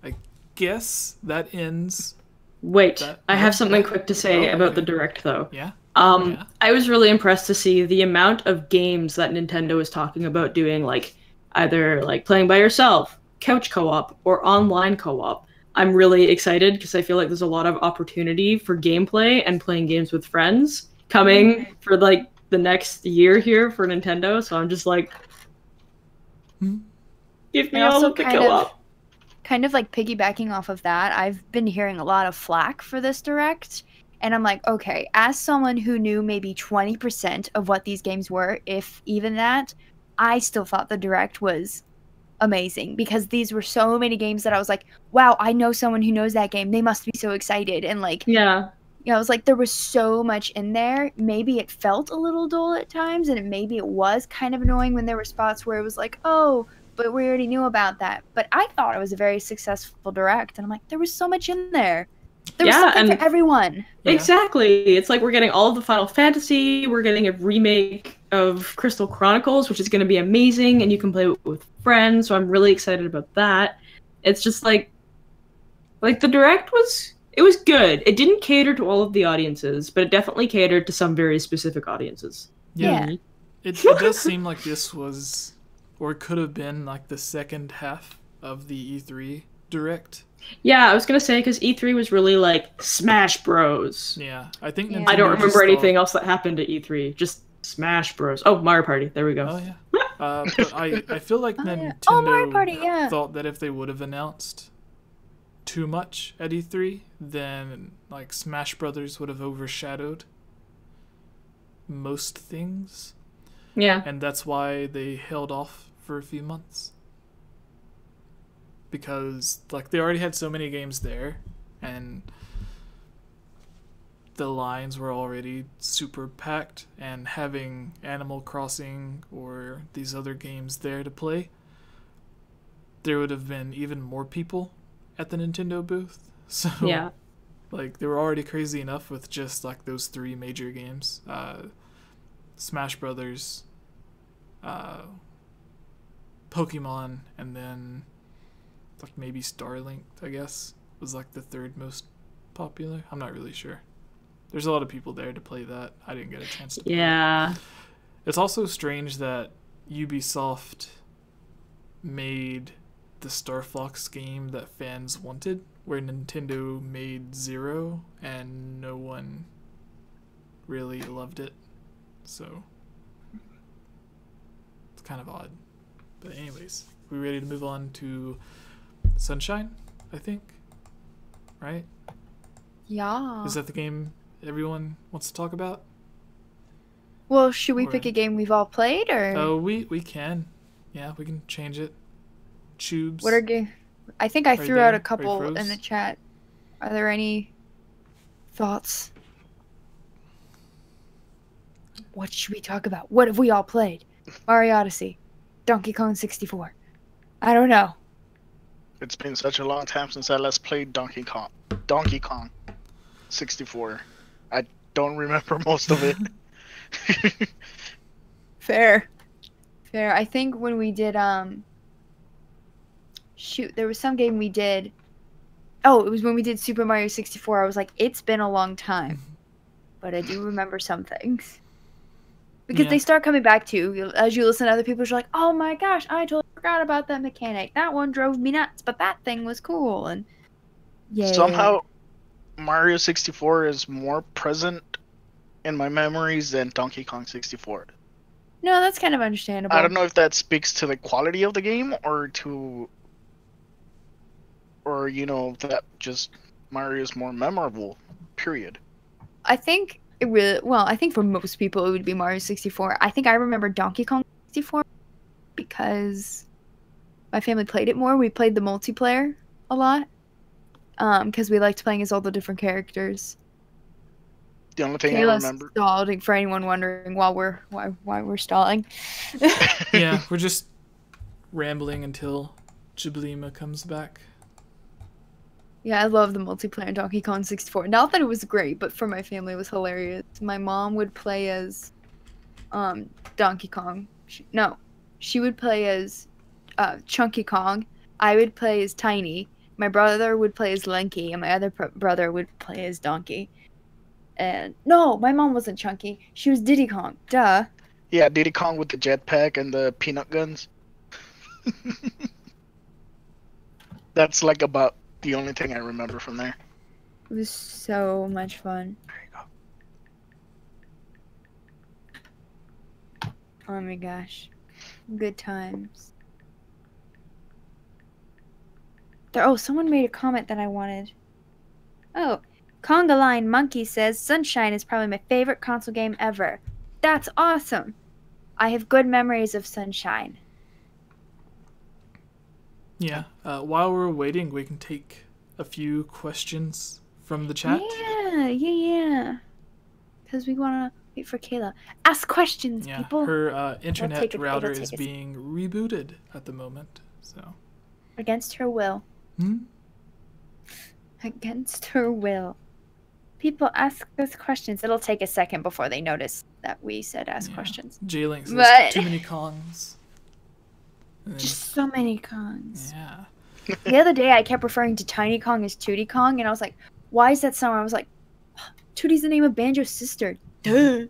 I guess that ends. Wait, I have something quick to say about the Direct, though. Yeah? I was really impressed to see the amount of games that Nintendo is talking about doing, like, either, like, playing by yourself, couch co-op, or online co-op. I'm really excited because I feel like there's a lot of opportunity for gameplay and playing games with friends coming for, like, the next year here for Nintendo, so I'm just like... Give me all of the co-op. Kind of like piggybacking off of that, I've been hearing a lot of flack for this Direct, and I'm like, okay, as someone who knew maybe 20% of what these games were, if even that, I still thought the Direct was amazing, because these were so many games that I was like, wow, I know someone who knows that game, they must be so excited, and like, yeah, you know, I was like, there was so much in there. Maybe it felt a little dull at times, and maybe it was kind of annoying when there were spots where it was like, oh, but we already knew about that. But I thought it was a very successful Direct, and I'm like, there was so much in there. There was something for everyone. Exactly. It's like we're getting all of the Final Fantasy, we're getting a remake of Crystal Chronicles, which is going to be amazing, and you can play with friends, so I'm really excited about that. It's just like the Direct was good. It didn't cater to all of the audiences, but it definitely catered to some very specific audiences. Yeah. It does seem like this was... or could have been like the second half of the E3 Direct. Yeah, I was gonna say, because E3 was really like Smash Bros. Yeah, I think I don't remember anything else that happened at E3. Just Smash Bros. Oh, Mario Party. There we go. Oh yeah. But I feel like Nintendo Mario Party, thought that if they would have announced too much at E3, then like Smash Brothers would have overshadowed most things. Yeah. And that's why they held off for a few months. Because like they already had so many games there, and the lines were already super packed, and having Animal Crossing or these other games there to play, there would have been even more people at the Nintendo booth. So Yeah. like they were already crazy enough with just like those 3 major games, Smash Brothers, Pokemon, and then like maybe Starlink, I guess, was like the 3rd most popular. I'm not really sure. There's a lot of people there to play that. I didn't get a chance to play Yeah. it. It's also strange that Ubisoft made the Star Fox game that fans wanted, where Nintendo made 0 and no one really loved it. So it's kind of odd. But anyways, we ready to move on to Sunshine, I think? Right? Yeah. Is that the game everyone wants to talk about? Well, should we Or- pick a game we've all played, or Oh, we can. Yeah, we can change it. Tubes. what are game? I think I Are you threw out there? a couple Are you in froze? the chat. Are there any thoughts? What should we talk about? What have we all played? Mario Odyssey, Donkey Kong 64. I don't know. It's been such a long time since I last played Donkey Kong. Donkey Kong 64. I don't remember most of it. Fair. I think when we did shoot, there was some game we did. Oh, it was when we did Super Mario 64. I was like, it's been a long time, but I do remember some things because Yeah. they start coming back to you as you listen to other people. You're like, oh my gosh, I totally forgot about that mechanic. That one drove me nuts, but that thing was cool. And yeah, Somehow, Mario 64 is more present in my memories than Donkey Kong 64. no, that's kind of understandable. I don't know if that speaks to the quality of the game or that just Mario's more memorable, period. I think it really well. I think for most people it would be Mario 64. I think I remember Donkey Kong 64 because my family played it more. We played the multiplayer a lot because we liked playing as all the different characters. The only thing I Kayla's remember. stalling for anyone wondering why we're stalling. Yeah, we're just rambling until Jiblima comes back. Yeah, I love the multiplayer in Donkey Kong 64. Not that it was great, but for my family it was hilarious. My mom would play as Donkey Kong. She would play as Chunky Kong. I would play as Tiny. My brother would play as Lenky, and my other brother would play as Donkey. And no, my mom wasn't Chunky. She was Diddy Kong. Duh. Yeah, Diddy Kong with the jetpack and the peanut guns. That's like about the only thing I remember from there. It was so much fun. There you go. Oh my gosh. Good times. Someone made a comment that I wanted. Oh, Conga Line Monkey says Sunshine is probably my favorite console game ever. That's awesome. I have good memories of Sunshine. Yeah. While we're waiting, we can take a few questions from the chat. Yeah. Because we want to wait for Kayla. Ask questions, Yeah, people. her internet take it- router it'll is take us- being rebooted at the moment. So. Against her will. Hmm? Against her will. People ask us questions. It'll take a second before they notice that we said ask Yeah. questions. J-Link says But- too many Kongs. And then- Just so many Kongs. yeah. The other day, I kept referring to Tiny Kong as Tootie Kong, and I was like, why is that somewhere? I was like, Tootie's the name of Banjo's sister. Duh.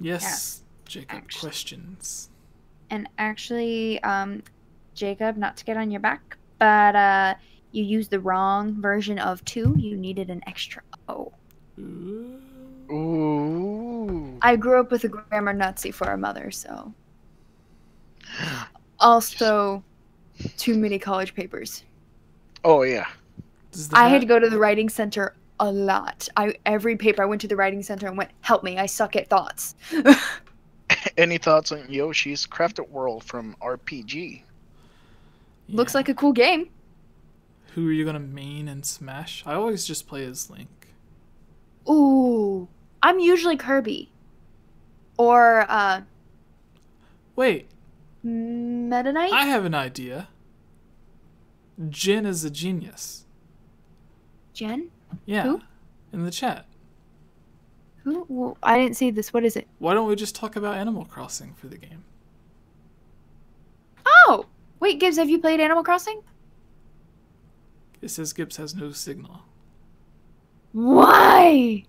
Yes, Jacob, Actually. questions. And actually, Jacob, not to get on your back, but you used the wrong version of 2. You needed an extra O. Ooh. Ooh. I grew up with a grammar Nazi for a mother, so. Also, too many college papers. Oh yeah. Does the I had hat- to go to the writing center a lot. Every paper I went to the writing center and went, help me, I suck at thoughts. Any thoughts on Yoshi's Crafted World from RPG? Looks Yeah. like a cool game. Who are you gonna main and Smash? I always just play as Link. Ooh. I'm usually Kirby. Or, Wait, Meta Knight? I have an idea. Jen is a genius. Jen? Yeah. Who? In the chat. Who? Well, I didn't see this. What is it? Why don't we just talk about Animal Crossing for the game? Oh! Wait, Gibbs, have you played Animal Crossing? It says Gibbs has no signal. Why?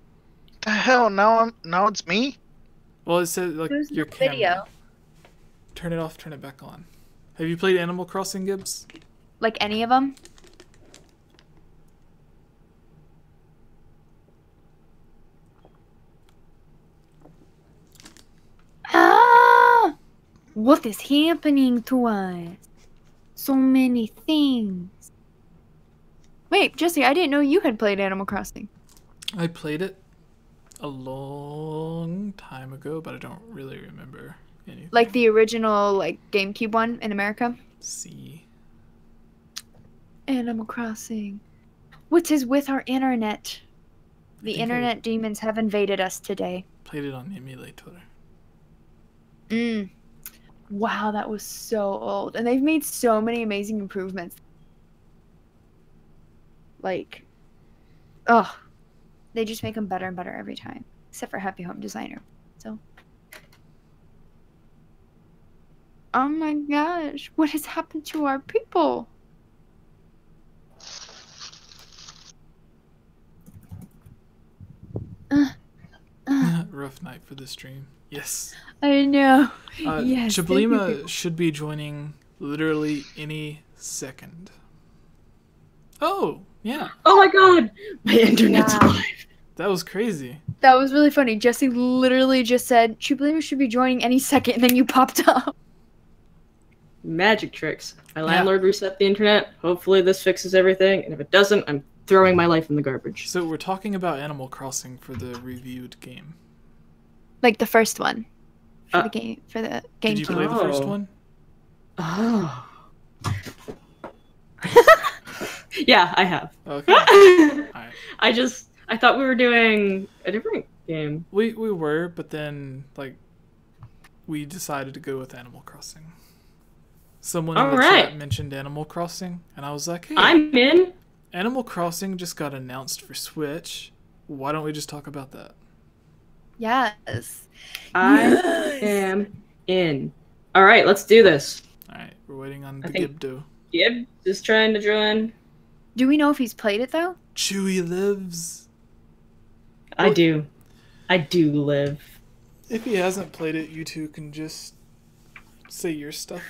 The hell? Now it's me. Well, it says like There's your no camera. video. Turn it off. Turn it back on. Have you played Animal Crossing, Gibbs? Like any of them? Ah! What is happening to us? So many things. Wait, Jesse, I didn't know you had played Animal Crossing. I played it a long time ago, but I don't really remember anything. Like the original, like, GameCube one in America? See. Animal Crossing. What is with our internet? The think internet demons have invaded us today. Played it on emulator. Wow, that was so old. And they've made so many amazing improvements. Like, oh, they just make them better and better every time. Except for Happy Home Designer. So. Oh my gosh, what has happened to our people? Rough night for the stream. Yes. I know. Yes. thank you, Chablima people. should be joining literally any second. Oh, yeah. Oh my god! My internet's Wow. alive. That was crazy. That was really funny. Jesse literally just said, Chublima should be joining any second, and then you popped up. Magic tricks. My landlord reset the internet. Hopefully this fixes everything, and if it doesn't, I'm throwing my life in the garbage. So we're talking about Animal Crossing for the reviewed game. Like the first one. For the game. For the Did you play GameCube. the first Oh. one? Oh. Yeah, I have. Okay. Alright. I thought we were doing a different game. We were, but then like we decided to go with Animal Crossing. Someone in the Alright. chat mentioned Animal Crossing, and I was like, hey, I'm in. Animal Crossing just got announced for Switch. Why don't we just talk about that? Yes. I Yes. am in. Alright, let's do this. Alright, we're waiting on I the think- Gibdo. Yep, just trying to join. Do we know if he's played it, though? Chewy lives. I do. I do live. If he hasn't played it, you two can just say your stuff.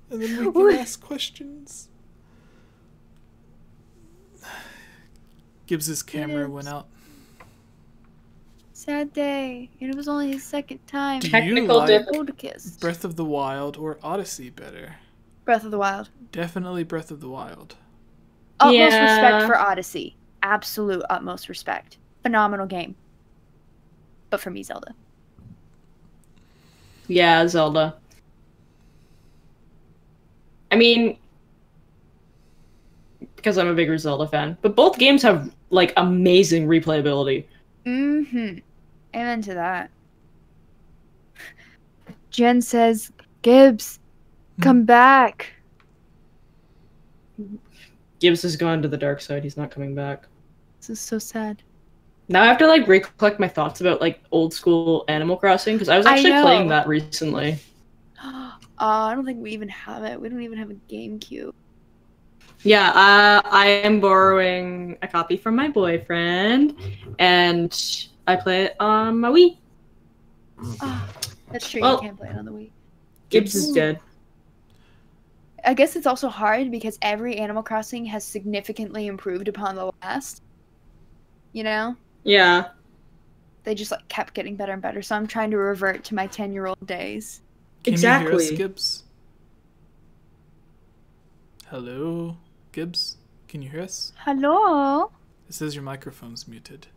And then we can ask questions. Gibbs' camera went out. Sad day. And it was only his second time. Do you Technical like dip. Oldicus. Breath of the Wild or Odyssey better? Breath of the Wild. Definitely Breath of the Wild. Utmost Yeah. respect for Odyssey. Absolute utmost respect. Phenomenal game. But for me, Zelda. Yeah, Zelda. I mean, because I'm a bigger Zelda fan. But both games have, like, amazing replayability. Mm-hmm. Amen to that. Jen says, Gibbs, come back. Gibbs has gone to the dark side. He's not coming back. This is so sad. Now I have to, like, recollect my thoughts about, like, old school Animal Crossing, because I was I actually know. playing that recently. I don't think we even have it. We don't even have a GameCube. Yeah, I am borrowing a copy from my boyfriend, and I play it on my Wii. That's true. Well- You can't play it on the Wii. Gibbs is dead. I guess it's also hard because every Animal Crossing has significantly improved upon the last. You know? Yeah. They just like kept getting better and better. So I'm trying to revert to my 10-year-old days. Can you hear us, Exactly. Gibbs? Hello, Gibbs? Can you hear us? Hello? It says your microphone's muted.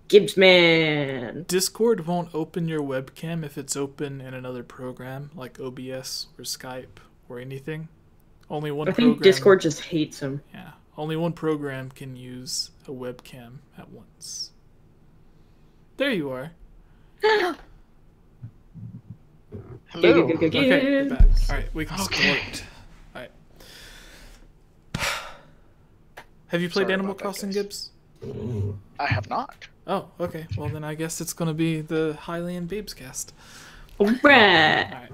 Gibbs man. Discord won't open your webcam if it's open in another program like OBS or Skype or anything. Only one I think program. Discord just hates him. Yeah, only one program can use a webcam at once. There you are. Hello. Okay, we're back. All right, we can start. All right. Have you played Sorry Animal about that, Crossing, guys. Gibbs? I have not. Oh, okay. Well, then I guess it's gonna be the Hylian Babescast. Alright. All right.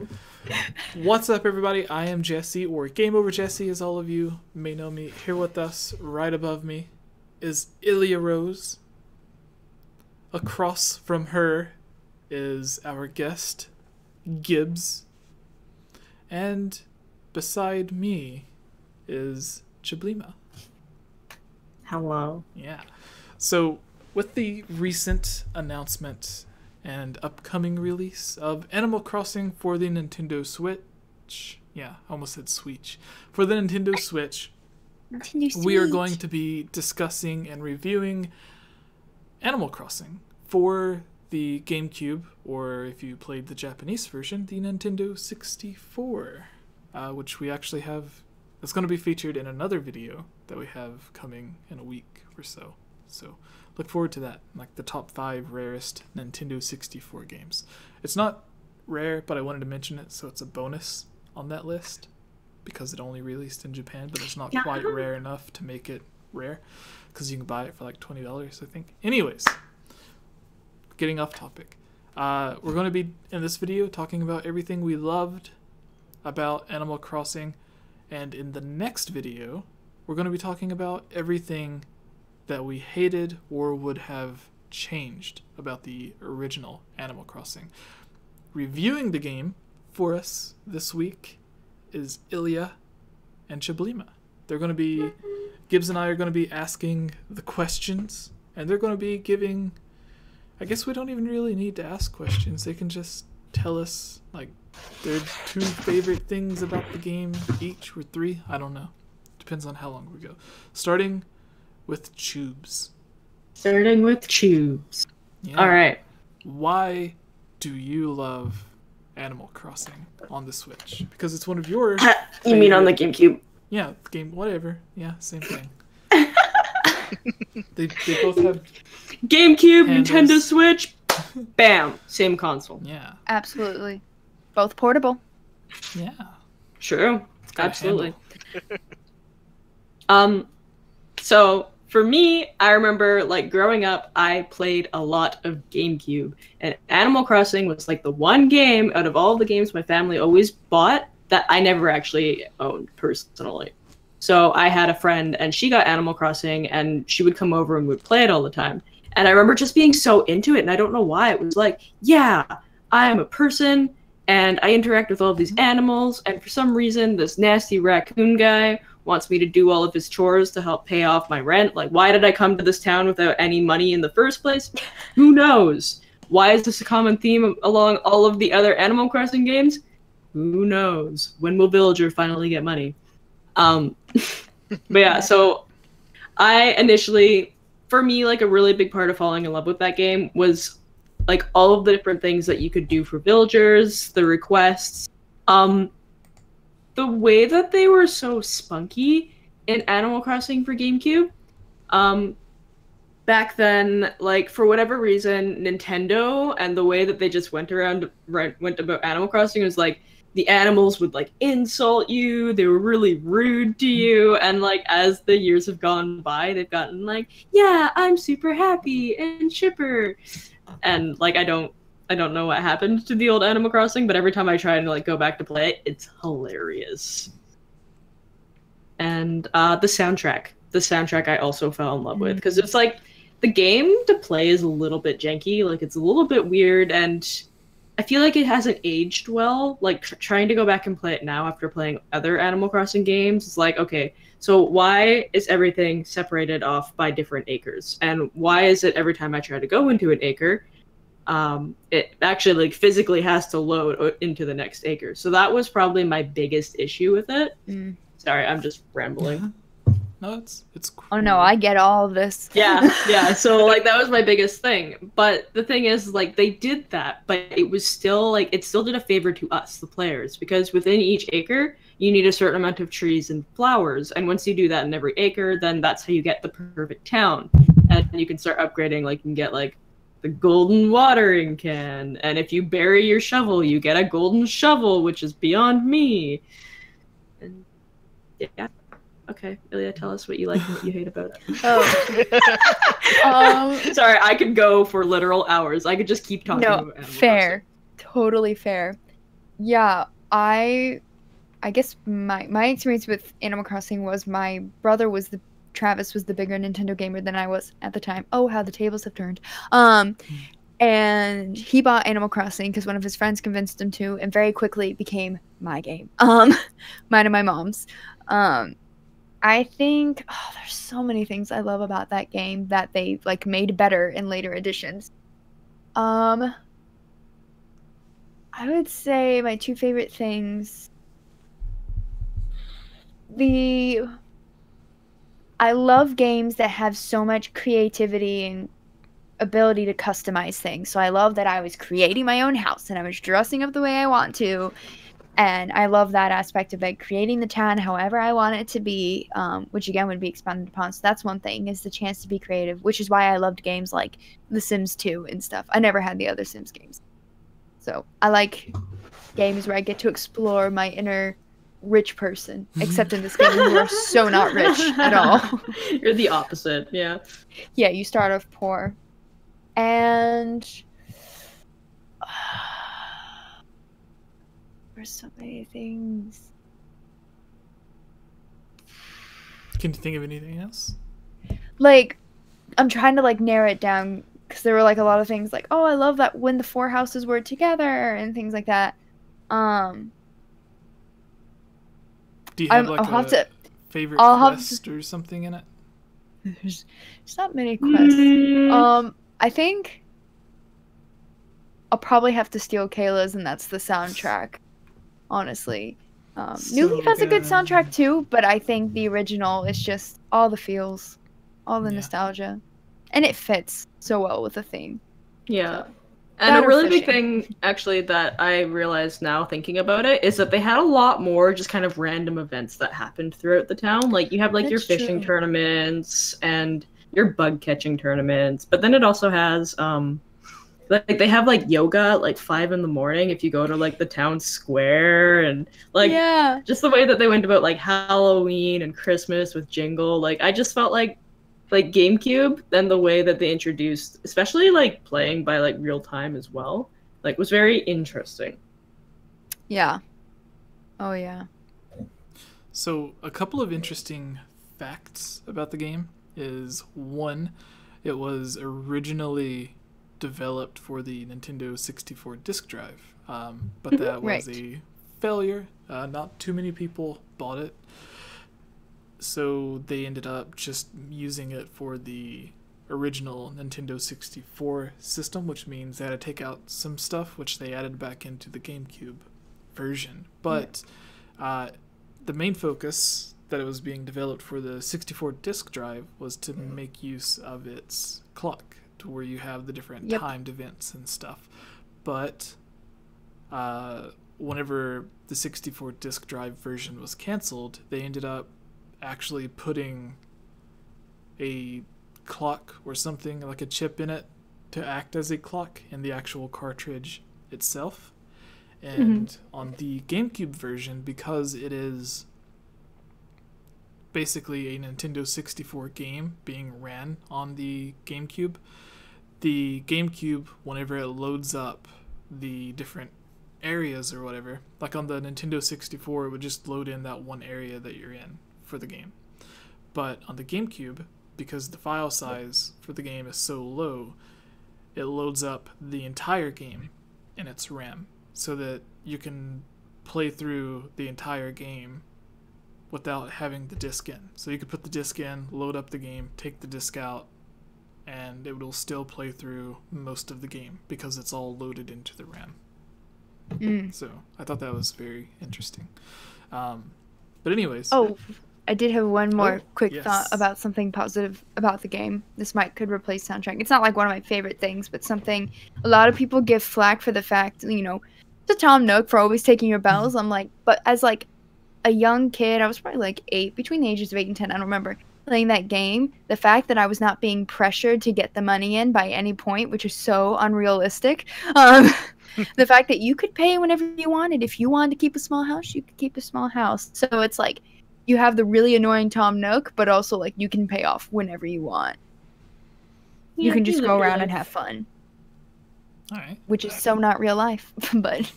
What's up, everybody? I am Jesse, or Game Over Jesse, as all of you may know me. Here with us, right above me, is Ilya Rose. Across from her is our guest, Gibbs. And beside me is Chablima. Hello. Yeah. So, with the recent announcement and upcoming release of Animal Crossing for the Nintendo Switch, yeah, I almost said Switch, for the Nintendo Switch, we are going to be discussing and reviewing Animal Crossing for the Gamecube, or if you played the Japanese version, the Nintendo 64, which we actually have. It's going to be featured in another video that we have coming in a week or so. So look forward to that, like the top 5 rarest Nintendo 64 games. It's not rare, but I wanted to mention it, so it's a bonus on that list because it only released in Japan, but it's not quite rare enough to make it rare because you can buy it for like $20, I think. Anyways, getting off topic. We're going to be, in this video, talking about everything we loved about Animal Crossing. And in the next video, we're going to be talking about everything that we hated or would have changed about the original Animal Crossing. Reviewing the game for us this week is Ilya and Chablima. They're going to be, Gibbs and I are going to be asking the questions, and they're going to be giving, I guess we don't even really need to ask questions. They can just tell us, like, their 2 favorite things about the game each, or 3, I don't know. Depends on how long we go. Starting with Tubes. Starting with Tubes. Yeah. Alright. Why do you love Animal Crossing on the Switch? Because it's one of your You mean on the GameCube? Yeah, the game, whatever. Yeah, same thing. they both have GameCube, handles. Nintendo Switch, bam, same console. Yeah. Absolutely. Both portable. Yeah. True. got a Absolutely. So for me, I remember like growing up, I played a lot of GameCube, and Animal Crossing was like the one game out of all the games my family always bought that I never actually owned personally. So I had a friend, and she got Animal Crossing, and she would come over and would play it all the time. And I remember just being so into it, and I don't know why. It was like, yeah, I am a person, and I interact with all of these animals, and for some reason, this nasty raccoon guy wants me to do all of his chores to help pay off my rent. Like, why did I come to this town without any money in the first place? Who knows? Why is this a common theme along all of the other Animal Crossing games? Who knows? When will Villager finally get money? But yeah, so I initially, for me, like a really big part of falling in love with that game was like all of the different things that you could do for villagers, the requests, the way that they were so spunky in Animal Crossing for GameCube. Back then, like for whatever reason, Nintendo and the way that they just went about Animal Crossing was like the animals would like insult you, they were really rude to you, and like as the years have gone by, they've gotten like, yeah, I'm super happy and chipper. And like I don't know what happened to the old Animal Crossing, but every time I try to like go back to play it, it's hilarious. And the soundtrack I also fell in love with, because it's like the game to play is a little bit janky, like it's a little bit weird, and I feel like it hasn't aged well. Like trying to go back and play it now after playing other Animal Crossing games, it's like, okay, so why is everything separated off by different acres? And why is it every time I try to go into an acre, it actually like physically has to load into the next acre? So that was probably my biggest issue with it. Sorry, I'm just rambling. Yeah. No, it's cool. Oh no, I get all of this. Yeah. So like that was my biggest thing. But the thing is, like they did that, but it was still like it still did a favor to us, the players, because within each acre you need a certain amount of trees and flowers, and once you do that in every acre, then that's how you get the perfect town, and you can start upgrading. Like you can get like the golden watering can, and if you bury your shovel, you get a golden shovel, which is beyond me. And yeah. Okay, Ilya, tell us what you like and what you hate about it. Sorry, I could go for literal hours. I could just keep talking about Animal fair. Totally fair. Yeah, I guess my experience with Animal Crossing was my brother Travis was the bigger Nintendo gamer than I was at the time. Oh, how the tables have turned. And he bought Animal Crossing because one of his friends convinced him to, and very quickly it became my game. Mine and my mom's. I think there's so many things I love about that game that they like made better in later editions. I would say my two favorite things. I love games that have so much creativity and ability to customize things. So I love that I was creating my own house and I was dressing up the way I want to. And I love that aspect of it, creating the town however I want it to be, which again would be expanded upon. So that's one thing, is the chance to be creative, which is why I loved games like The Sims 2 and stuff. I never had the other Sims games. So I like games where I get to explore my inner rich person, except in this game you are so not rich at all. You're the opposite, yeah. Yeah, you start off poor. And there's so many things. Can you think of anything else? Like, I'm trying to like narrow it down because there were like a lot of things like, oh, I love that when the four houses were together and things like that. Do you have like a favorite quest or something in it? There's not many quests. I think I'll probably have to steal Kayla's, and that's the soundtrack. Honestly, New Leaf has a good soundtrack too, but I think the original is just all the feels, all the nostalgia, and it fits so well with the theme. Yeah. And a really big thing, actually, that I realized now thinking about it is that they had a lot more just kind of random events that happened throughout the town. Like, you have, like, your fishing tournaments and your bug-catching tournaments. But then it also has, like, they have, like, yoga at, like, 5 in the morning if you go to, like, the town square. And, like, just the way that they went about, like, Halloween and Christmas with Jingle. Like, I just felt like Gamecube, and the way that they introduced, especially like playing by like real time as well, like was very interesting. Yeah. Oh yeah. So a couple of interesting facts about the game is, one, it was originally developed for the Nintendo 64 disk drive, but that was a failure. Not too many people bought it. So they ended up just using it for the original Nintendo 64 system, which means they had to take out some stuff, which they added back into the GameCube version. But the main focus that it was being developed for the 64 disk drive was to make use of its clock, to where you have the different timed events and stuff. But whenever the 64 disk drive version was canceled, they ended up actually putting a clock or something like a chip in it to act as a clock in the actual cartridge itself. And on the GameCube version, because it is basically a Nintendo 64 game being ran on the GameCube, whenever it loads up the different areas or whatever, like on the Nintendo 64, it would just load in that one area that you're in for the game. But on the GameCube, because the file size for the game is so low, it loads up the entire game in its RAM, so that you can play through the entire game without having the disc in. So you could put the disc in, load up the game, take the disc out, and it will still play through most of the game because it's all loaded into the RAM. So I thought that was very interesting. But anyways. Oh, I did have one more quick thought about something positive about the game. This could replace soundtrack. It's not like one of my favorite things, but something a lot of people give flack for the fact, to Tom Nook for always taking your bells. I'm like, but as like a young kid, I was probably like 8, between the ages of 8 and 10, I don't remember. playing that game, the fact that I was not being pressured to get the money in by any point, which is so unrealistic. The fact that you could pay whenever you wanted. If you wanted to keep a small house, you could keep a small house. So it's like you have the really annoying Tom Nook, but also like you can pay off whenever you want. Yeah, You can just go around life. and have fun. All right. Which is so not real life, but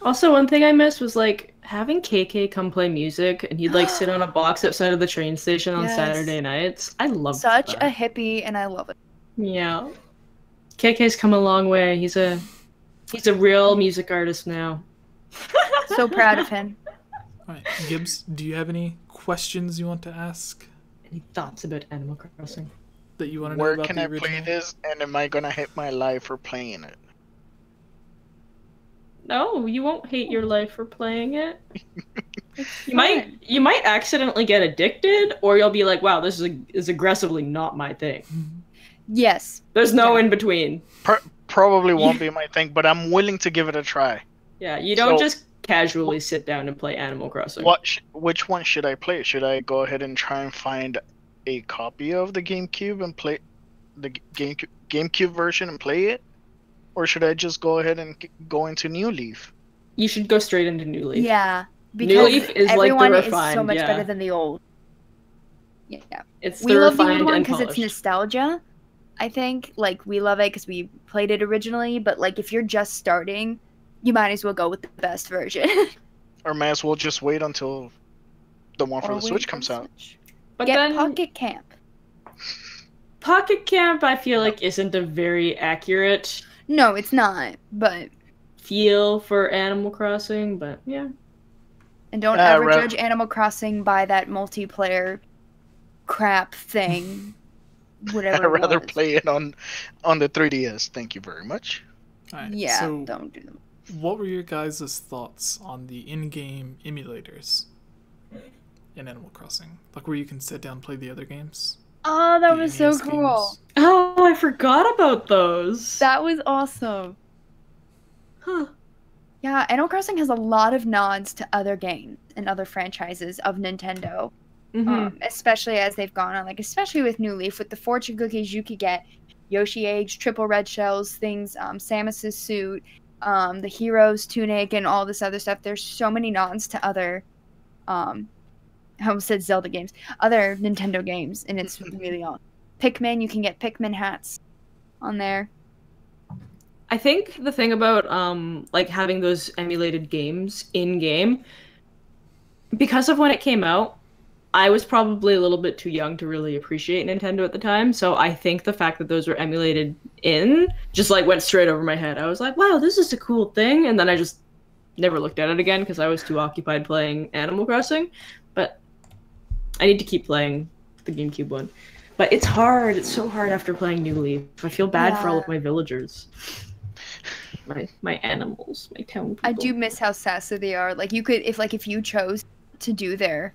Also, one thing I missed was like having KK come play music, and he'd like sit on a box outside of the train station on Yes. Saturday nights. I love such that. a hippie, and I love it. Yeah. KK's come a long way. He's a real music artist now. So proud of him. All right, Gibbs, do you have any questions you want to ask Any thoughts about Animal Crossing? that you want to know Where about can the I original? play this, and am I gonna hate my life for playing it? No, you won't hate your life for playing it. It's You fun. might accidentally get addicted, or you'll be like, wow, this is aggressively not my thing. Yes. There's no Yeah. in between. Probably won't be my thing, but I'm willing to give it a try. Yeah, you don't So- just casually sit down and play Animal Crossing. Which one should I play? Should I go ahead and try and find a copy of the GameCube and play the GameCube version and play it, or should I just go ahead and go into New Leaf? You should go straight into New Leaf. Yeah. New Because Leaf is like the everyone is so refined, much yeah. better than the old. Yeah. It's We the love the refined old one and because it's polished. nostalgia. I think like we love it because we played it originally, but like if you're just starting, you might as well go with the best version. Or may as well just wait until the one for Or the wait Switch for comes the out. Switch. But Get then Pocket Camp. Pocket Camp, I feel like, isn't a very accurate No, it's not. But feel for Animal Crossing, but yeah. and don't ever right. judge Animal Crossing by that multiplayer crap thing. Whatever. I'd rather it was. play it on the 3DS. Thank you very much. All right, Yeah, so don't do them. what were your guys' thoughts on the in-game emulators in Animal Crossing? Like where you can sit down and play the other games? Oh, that The was so NES cool. games? Oh, I forgot about those. That was awesome. Huh. Yeah, Animal Crossing has a lot of nods to other games and other franchises of Nintendo. Mhm. Especially as they've gone on, like especially with New Leaf, with the fortune cookies you could get, Yoshi Eggs, triple red shells, things, Samus's suit, the hero's tunic, and all this other stuff. There's so many nods to other, I almost said Zelda games, other Nintendo games, and it's really awesome. Pikmin, you can get Pikmin hats on there. I think the thing about like having those emulated games in game, because of when it came out, I was probably a little bit too young to really appreciate Nintendo at the time. So I think the fact that those were emulated in just like went straight over my head. I was like, wow, this is a cool thing, and then I just never looked at it again because I was too occupied playing Animal Crossing. But I need to keep playing the GameCube one. But it's hard. It's so hard after playing New Leaf. I feel bad for all of my villagers. My animals, my town people. I do miss how sassy they are. Like you could, if you chose to do their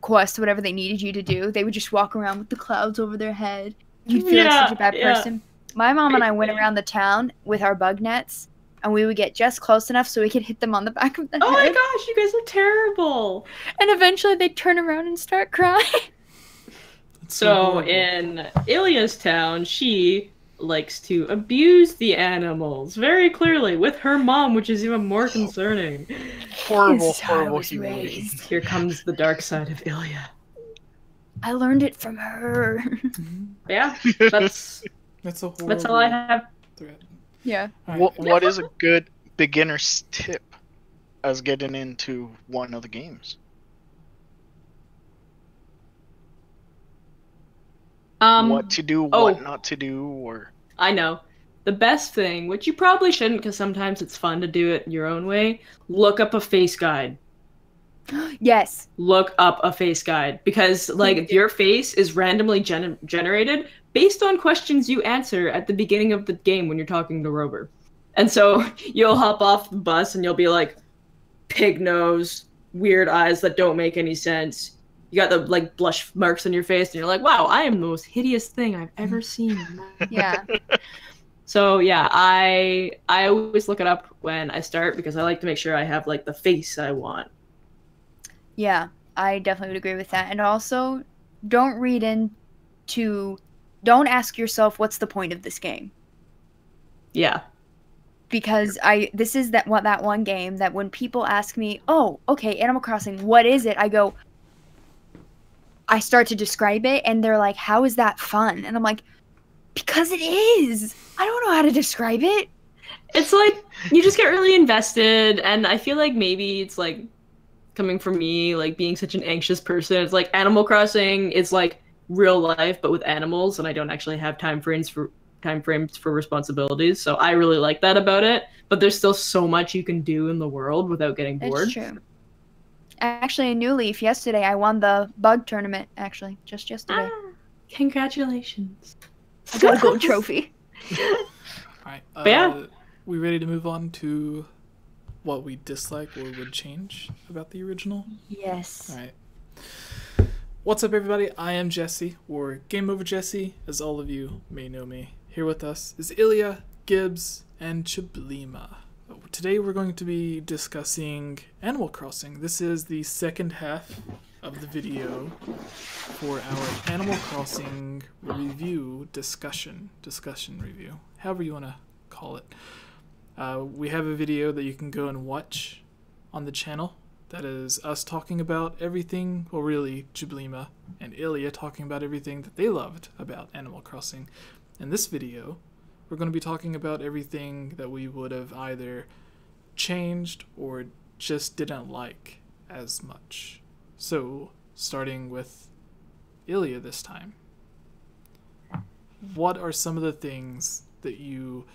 quest, whatever they needed you to do, they would just walk around with the clouds over their head. You'd feel like such a bad person. My mom and I went around the town with our bug nets, and we would get just close enough so we could hit them on the back of the Oh my head. gosh, you guys are terrible. And eventually they'd turn around and start crying. That's So horrible. in Ilya's town, she likes to abuse the animals very clearly with her mom, which is even more concerning. Horrible, This is how I horrible was human being. raised. Here comes the dark side of Ilya. I learned it from her. Mhm. Yeah, that's That's a horrible that's all I have. thread. Yeah. All right. What is a good beginner's tip as getting into one of the games? What to do, what not to do, or I know. The best thing, which you probably shouldn't because sometimes it's fun to do it your own way, look up a face guide. Yes. Look up a face guide because like your face is randomly generated based on questions you answer at the beginning of the game when you're talking to Rover. And so you'll hop off the bus and you'll be like, pig nose, weird eyes that don't make any sense. You got the like blush marks on your face and you're like, wow, I am the most hideous thing I've ever seen. Yeah. So yeah, I always look it up when I start because I like to make sure I have like the face I want. Yeah, I definitely would agree with that. And also, don't read into, don't ask yourself what's the point of this game. Yeah. Because this is that one game that when people ask me, oh, okay, Animal Crossing, what is it? I start to describe it, and they're like, how is that fun? And I'm like, because it is. I don't know how to describe it. It's like, you just get really invested, and I feel like maybe it's like, coming from me, like being such an anxious person, it's like Animal Crossing is like real life, but with animals, and I don't actually have time frames for responsibilities, so I really like that about it, but there's still so much you can do in the world without getting bored. It's true. Actually, in New Leaf yesterday, I won the bug tournament, actually, just yesterday. Congratulations. I got a gold trophy. Alright, yeah. we ready to move on to what we dislike or would change about the original? Yes. Alright. What's up, everybody? I am Jesse, or Game Over Jesse, as all of you may know me. Here with us is Ilya, Gibbs, and Chiblima. Today we're going to be discussing Animal Crossing. This is the second half of the video for our Animal Crossing review discussion review, however you want to call it. We have a video that you can go and watch on the channel. That is us talking about everything, well really Chiblima and Ilya talking about everything that they loved about Animal Crossing. In this video, we're going to be talking about everything that we would have either changed or just didn't like as much. So, starting with Ilya this time. What are some of the things that you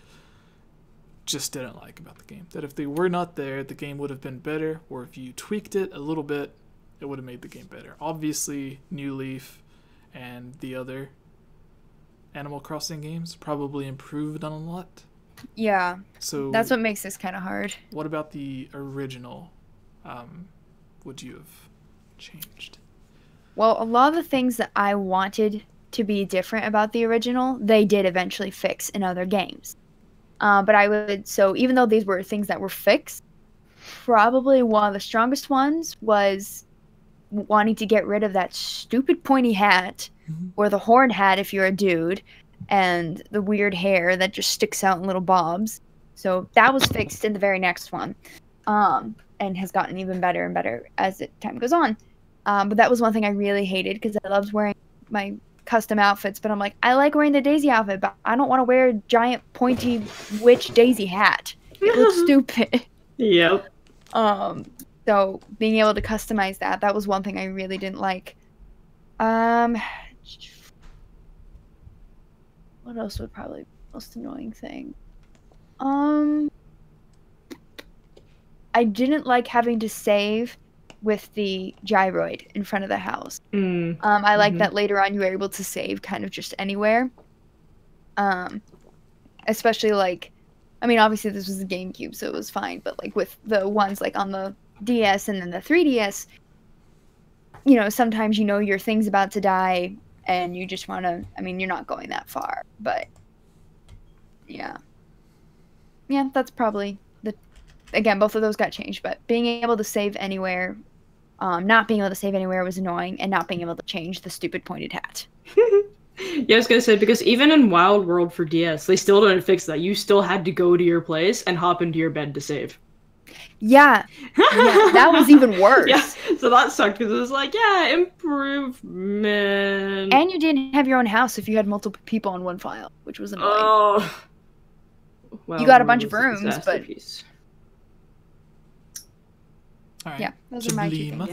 just didn't like about the game? That if they were not there, the game would have been better, or if you tweaked it a little bit, it would have made the game better. Obviously, New Leaf and the other Animal Crossing games probably improved on a lot. Yeah. So that's what makes this kind of hard. What about the original would you have changed? Well, a lot of the things that I wanted to be different about the original, they did eventually fix in other games. So even though these were things that were fixed, probably one of the strongest ones was wanting to get rid of that stupid pointy hat, or the horn hat if you're a dude, and the weird hair that just sticks out in little bobs. So that was fixed in the very next one, and has gotten even better and better as time goes on. But that was one thing I really hated, because I loved wearing my custom outfits, but I'm like, I like wearing the Daisy outfit, but I don't want to wear a giant pointy witch Daisy hat. It looks stupid. Yep. So being able to customize that was one thing I really didn't like. What else would probably be the most annoying thing? I didn't like having to save with the gyroid in front of the house. I like that later on you were able to save kind of just anywhere. Especially like, I mean, obviously this was the GameCube, so it was fine, but like with the ones like on the DS and then the 3DS, you know, sometimes you know your thing's about to die and you just want to, I mean, you're not going that far, but yeah. Yeah, that's probably again, both of those got changed, but being able to save anywhere, not being able to save anywhere was annoying, and not being able to change the stupid pointed hat. Yeah, I was gonna say, because even in Wild World for DS, they still didn't fix that. You still had to go to your place and hop into your bed to save. Yeah, that was even worse. Yeah, so that sucked, because it was like, yeah, improvement. And you didn't have your own house if you had multiple people on one file, which was annoying. Oh. Well, you got a bunch of rooms, but... All right. Yeah, those are my two things.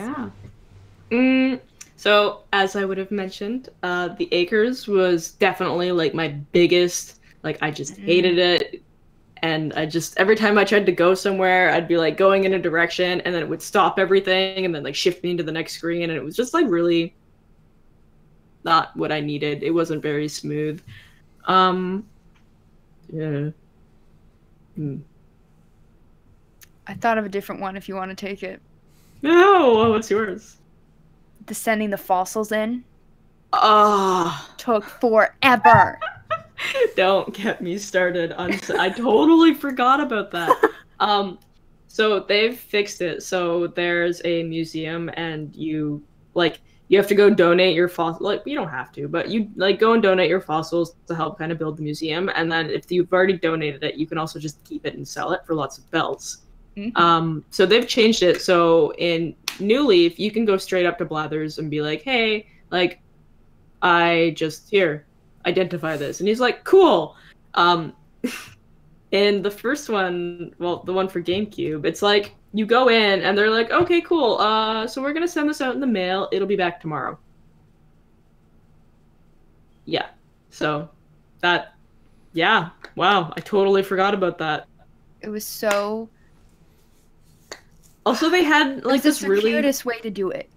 Yeah. So, as I would have mentioned, the Acres was definitely, like, my biggest, like, I just hated it, and I just, every time I tried to go somewhere, I'd be, like, going in a direction, and then it would stop everything, and then, like, shift me into the next screen, and it was just, like, really not what I needed. It wasn't very smooth. Yeah. I thought of a different one if you want to take it. No, what's yours? Sending the fossils in. Took forever. Don't get me started on. I totally forgot about that. So they've fixed it. So there's a museum, and you like you have to go donate your fossils. Like, you don't have to, but you like go and donate your fossils to help kind of build the museum. And then if you've already donated it, you can also just keep it and sell it for lots of bells. So they've changed it. So in New Leaf, you can go straight up to Blathers and be like, hey, like, I just here identify this, and he's like, cool. In the first one, well, the one for GameCube, it's like you go in and they're like, okay, cool. So we're gonna send this out in the mail. It'll be back tomorrow. Yeah. So that, yeah. Wow, I totally forgot about that. It was so. Also, they had like this this really circuitous way to do it.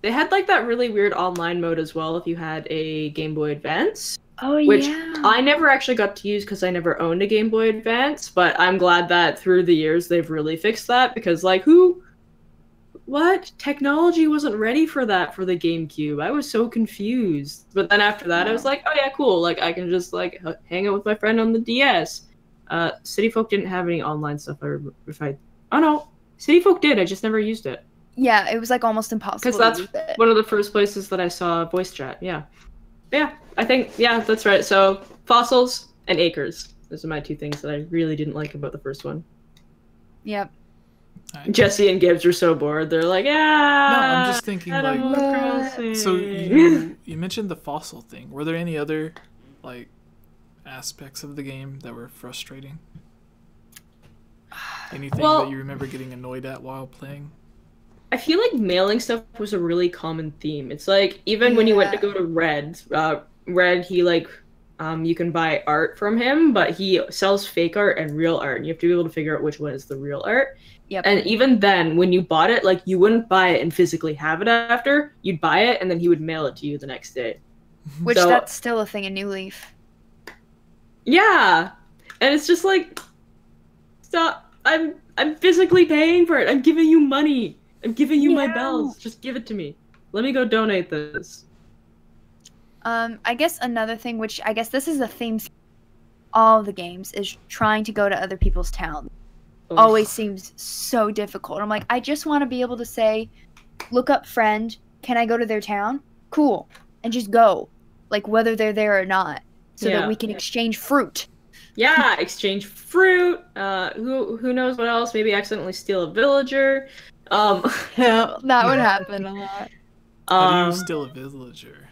They had like that really weird online mode as well if you had a Game Boy Advance. Oh, Which yeah. I never actually got to use because I never owned a Game Boy Advance, but I'm glad that through the years they've really fixed that because, like, what? Technology wasn't ready for that for the GameCube. I was so confused. But then after that, I was like, oh yeah, cool. Like, I can just, like, hang out with my friend on the DS. City Folk didn't have any online stuff. Oh no, City Folk did. I just never used it. Yeah, it was, like, almost impossible Because to use that's it. one of the first places that I saw voice chat, yeah. Yeah, I think, yeah, that's right. So, fossils and acres. Those are my two things that I really didn't like about the first one. Yep. Jesse and Gibbs are so bored. They're like, yeah. No, I'm just thinking, Animal like, Crossing. so you mentioned the fossil thing. Were there any other, like, aspects of the game that were frustrating? Anything that you remember getting annoyed at while playing? I feel like mailing stuff was a really common theme. It's like, even when you went to go to Red, he, like, you can buy art from him, but he sells fake art and real art, and you have to be able to figure out which one is the real art. Yep. And even then, when you bought it, like, you wouldn't buy it and physically have it after. You'd buy it, and then he would mail it to you the next day. Which, that's still a thing in New Leaf. Yeah! And it's just like, stop. I'm physically paying for it. I'm giving you money. I'm giving you my bells. Just give it to me. Let me go donate this. I guess another thing, which I guess this is a theme all the games, is trying to go to other people's towns. Always seems so difficult. I'm like, I just want to be able to say, look up friend, can I go to their town? Cool. And just go. Like, whether they're there or not. So that we can exchange fruit. Yeah, exchange fruit. Who knows what else? Maybe accidentally steal a villager. Yeah, that would happen a lot. How do you steal a villager?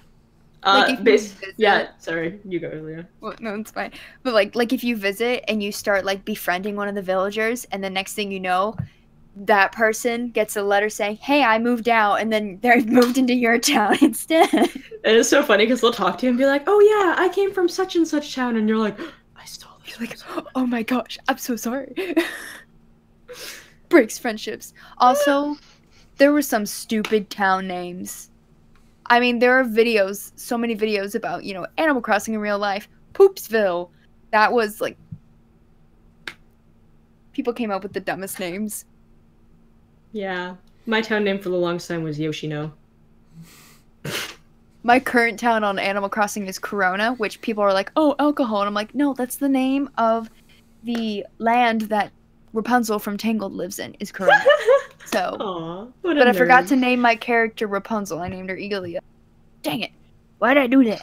Like if you visit, yeah, sorry, you go earlier. Well, no, it's fine. But like if you visit and you start like befriending one of the villagers, and the next thing you know, that person gets a letter saying, "Hey, I moved out," and then they're moved into your town instead. And it's so funny because they'll talk to you and be like, "Oh yeah, I came from such and such town," and you're like, "I stole this." You're like, "Oh my gosh, I'm so sorry." Breaks friendships. Also, there were some stupid town names. I mean, there are videos, so many videos about, you know, Animal Crossing in real life. Poopsville. That was, like... People came up with the dumbest names. Yeah. My town name for the longest time was Yoshino. My current town on Animal Crossing is Corona, which people are like, oh, alcohol. And I'm like, no, that's the name of the land that Rapunzel from Tangled lives in, is Corona. So, aww, but I forgot to name my character Rapunzel. I named her Eagleia. Dang it. Why did I do that?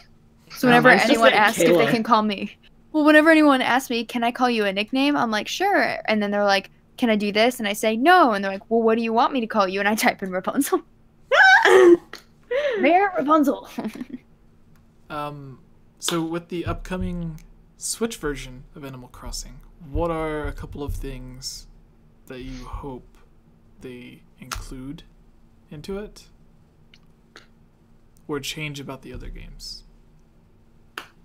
So whenever anyone asks if they can call me, whenever anyone asks me, can I call you a nickname? I'm like, sure. And then they're like, can I do this? And I say, no. And they're like, well, what do you want me to call you? And I type in Rapunzel. There, Rapunzel. So with the upcoming Switch version of Animal Crossing, what are a couple of things that you hope they include into it or change about the other games?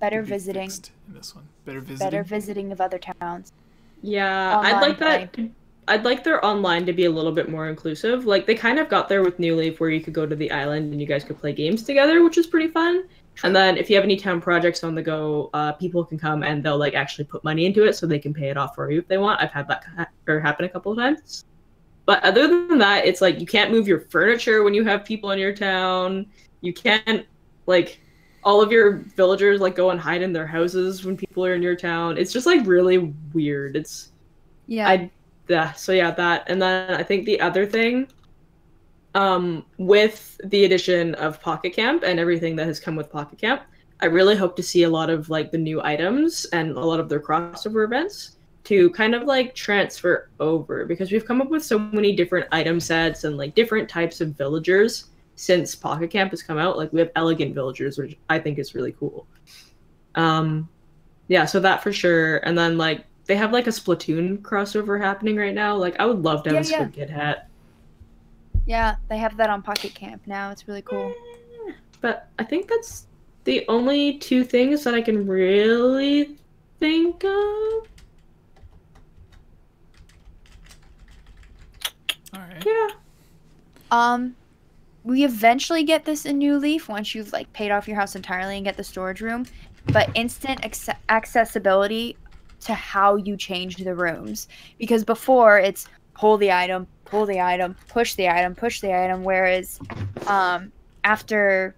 Better visiting. In this one, better visiting of other towns. Yeah, I'd like their online to be a little bit more inclusive. Like, they kind of got there with New Leaf, where you could go to the island and you guys could play games together, which is pretty fun. And then if you have any town projects on the go, people can come and they'll like actually put money into it so they can pay it off for you if they want. I've had that happen a couple of times. But other than that, it's like you can't move your furniture when you have people in your town. You can't, like, all of your villagers like go and hide in their houses when people are in your town. It's just like really weird. So yeah, that. And then I think the other thing with the addition of Pocket Camp and everything that has come with Pocket Camp, I really hope to see a lot of like the new items and a lot of their crossover events to kind of like transfer over, because we've come up with so many different item sets and like different types of villagers since Pocket Camp has come out. Like we have elegant villagers, which I think is really cool. Yeah, so that for sure. And then like they have like a Splatoon crossover happening right now. Like I would love to have a Squid Kid hat. Yeah, they have that on Pocket Camp now. It's really cool. But I think that's the only two things that I can really think of. Alright. Yeah. We eventually get this in New Leaf once you've like paid off your house entirely and get the storage room, but instant accessibility to how you change the rooms, because before it's pull the item, push the item, whereas after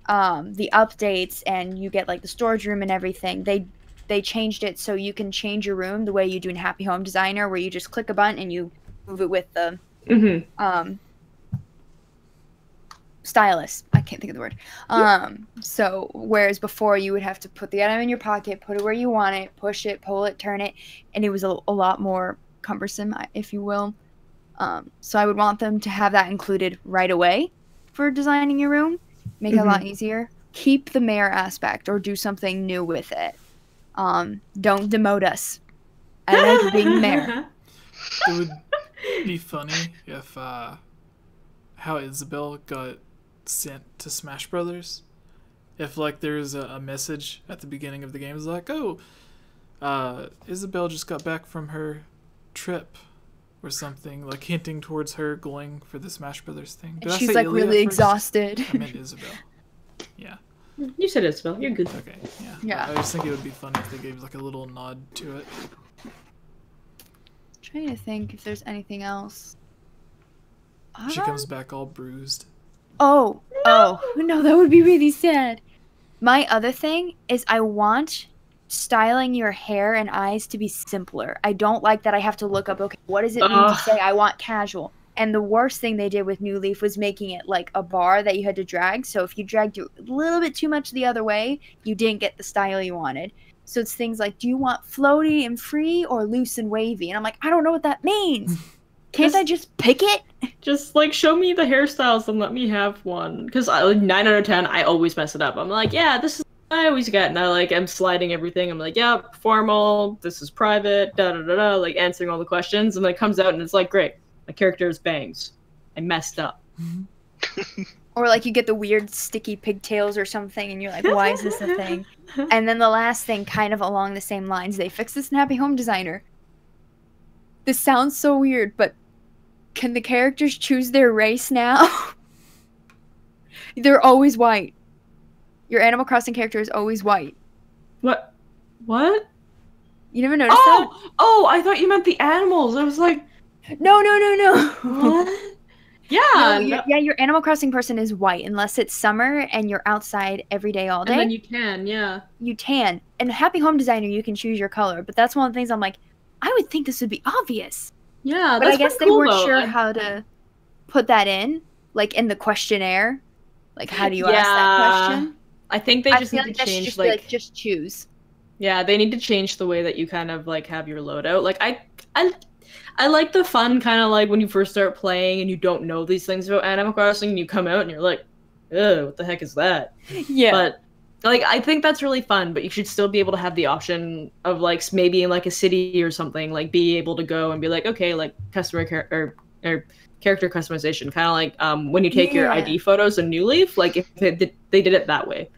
the updates and you get like the storage room and everything, they changed it so you can change your room the way you do in Happy Home Designer, where you just click a button and you move it with the stylus. I can't think of the word. So whereas before you would have to put the item in your pocket, put it where you want it, push it, pull it, turn it, and it was a lot more cumbersome, if you will. So I would want them to have that included right away for designing your room, make it a lot easier. Keep the mayor aspect or do something new with it. Don't demote us. I like being mayor. It would be funny if how Isabelle got sent to Smash Brothers. If like there's a message at the beginning of the game is like, oh, Isabelle just got back from her trip or something, like hinting towards her going for the Smash Brothers thing. And she's like really exhausted. I meant Isabelle. Yeah. You said Isabelle. You're good. Okay. Yeah. Yeah. I just think it would be funny if they gave like a little nod to it. Trying to think if there's anything else. She comes back all bruised. Oh, no, that would be really sad. My other thing is I want styling your hair and eyes to be simpler. I don't like that I have to look up, okay, what does it mean to say I want casual? And the worst thing they did with New Leaf was making it like a bar that you had to drag. So if you dragged it a little bit too much the other way, you didn't get the style you wanted. So it's things like, do you want floaty and free or loose and wavy? And I'm like, I don't know what that means. Can't I just pick it? Just like show me the hairstyles and let me have one. Because 9 out of 10, I always mess it up. I'm like, yeah, this is what I always get. And I like am sliding everything. I'm like, yeah, formal, this is private, da-da-da-da, like answering all the questions. And then it comes out and it's like, great, my character is bangs. I messed up. Or like you get the weird sticky pigtails or something and you're like, why is this a thing? And then the last thing, kind of along the same lines, they fixed this in Happy Home Designer. This sounds so weird, but can the characters choose their race now? They're always white. Your Animal Crossing character is always white. What? What? You never noticed that? Oh, I thought you meant the animals. I was like, no. what? Yeah. Your Animal Crossing person is white unless it's summer and you're outside every day all day. And then you tan, yeah. You tan. And Happy Home Designer, you can choose your color, but that's one of the things I'm like, I would think this would be obvious. Yeah, but I guess they weren't sure though. how to put that in, like in the questionnaire. Like, how do you ask that question? I think they just need to change, just like just choose. Yeah, they need to change the way that you kind of like have your loadout. Like I like the fun kind of like when you first start playing and you don't know these things about Animal Crossing and you come out and you're like, ugh, what the heck is that? Yeah. But like, I think that's really fun, but you should still be able to have the option of like maybe in like a city or something, like be able to go and be like, okay, like or character customization, kind of like when you take your ID photos in New Leaf, like if they did it that way.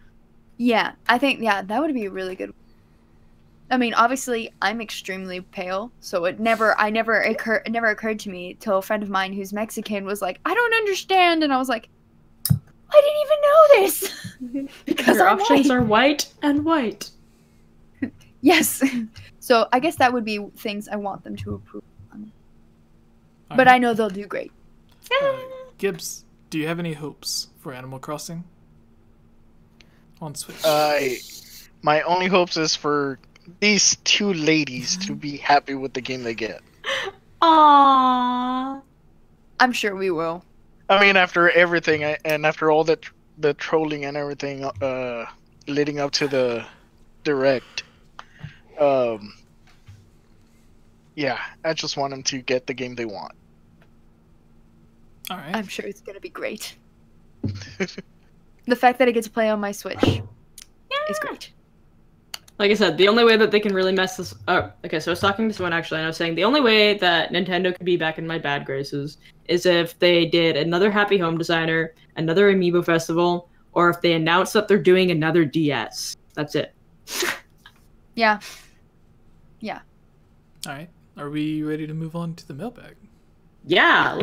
Yeah, I think that would be really good. I mean, obviously, I'm extremely pale, so it never occurred to me till a friend of mine who's Mexican was like, I don't understand, and I was like, I didn't even know this. Because your options are white and white. Yes. So I guess that would be things I want them to improve on. But right. I know they'll do great. Gibbs, do you have any hopes for Animal Crossing on Switch? My only hopes is for these two ladies to be happy with the game they get. Aww. I'm sure we will. I mean, after everything and after all the trolling and everything leading up to the direct, yeah, I just want them to get the game they want. All right. I'm sure it's gonna be great. The fact that I get to play on my Switch is great. Like I said, the only way that they can really mess this up. Okay, so I was talking to someone actually, and I was saying the only way that Nintendo could be back in my bad graces is if they did another Happy Home Designer, another Amiibo Festival, or if they announced that they're doing another DS. That's it. Yeah. All right. Are we ready to move on to the mailbag? Yeah,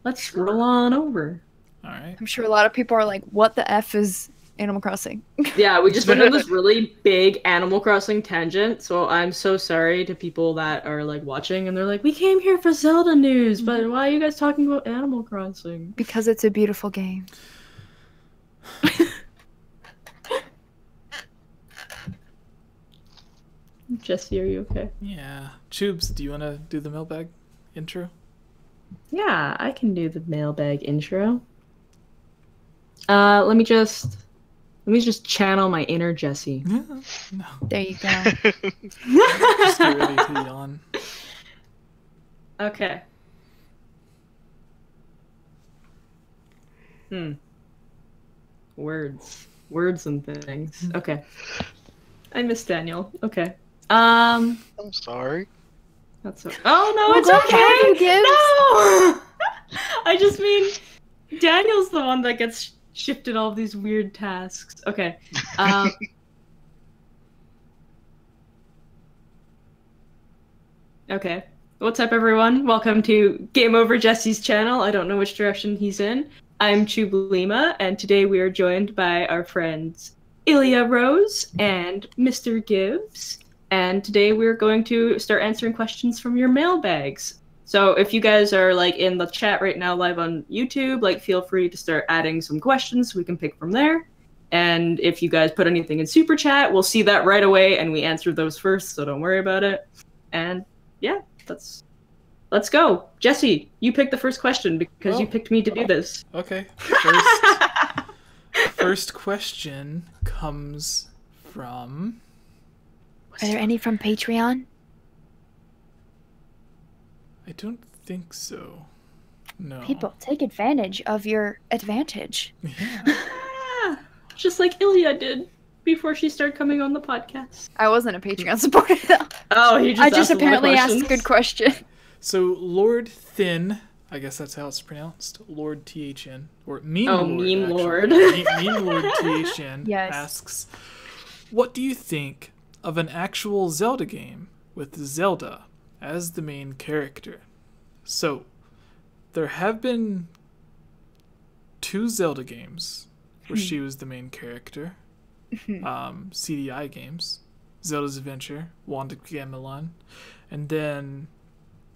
let's scroll on over. All right. I'm sure a lot of people are like, what the F is Animal Crossing? Yeah, we just went on this really big Animal Crossing tangent, so I'm so sorry to people that are like watching and they're like, we came here for Zelda news, but why are you guys talking about Animal Crossing? Because it's a beautiful game. Jesse, are you okay? Yeah. Tubes, do you want to do the mailbag intro? Yeah, I can do the mailbag intro. Let me just channel my inner Jesse. No. There you go. Just get ready to yawn. Okay. Words and things. Okay. I miss Daniel. Okay. I'm sorry. That's okay. Oh no, We're it's glad to have okay. you, Gibbs. No. I just mean Daniel's the one that gets shifted all these weird tasks. Okay. Okay. What's up, everyone? Welcome to Game Over Jesse's channel. I don't know which direction he's in. I'm Chubalima, and today we are joined by our friends Ilya Rose and Mr. Gibbs. And today we're going to start answering questions from your mailbags. So if you guys are like in the chat right now live on YouTube, like feel free to start adding some questions so we can pick from there. And if you guys put anything in super chat, we'll see that right away and we answer those first, so don't worry about it. And yeah, let's go. Jesse, you pick the first question because you picked me to do this. Okay. First question comes from... Are there any from Patreon? I don't think so. No. People, take advantage of your advantage. Yeah. Just like Ilya did before she started coming on the podcast. I wasn't a Patreon supporter though. Oh, he just I just asked a lot of apparently asked a questions. good question. So Lord Thin, I guess that's how it's pronounced, Lord THN, or Meme Lord. Meme actually. Lord. Meme Lord THN Yes. asks, what do you think of an actual Zelda game with Zelda as the main character? So, there have been 2 Zelda games where she was the main character. CDI games, Zelda's Adventure, Wand of Gamelon, and then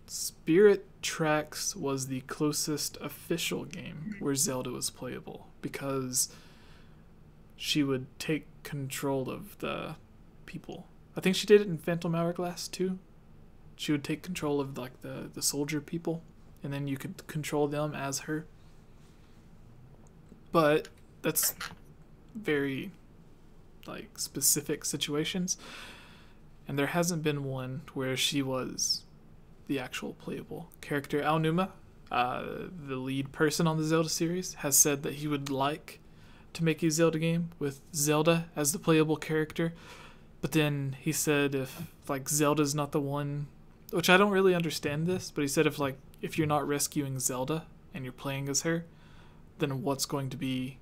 Spirit Tracks was the closest official game where Zelda was playable because she would take control of the people. I think she did it in Phantom Hourglass too. She would take control of like the soldier people, and then you could control them as her. But that's very like specific situations, and there hasn't been one where she was the actual playable character. Aonuma, the lead person on the Zelda series, has said that he would like to make a Zelda game with Zelda as the playable character, but then he said if like Zelda's not the one, which I don't really understand this, but he said if you're not rescuing Zelda and you're playing as her, then what's going to be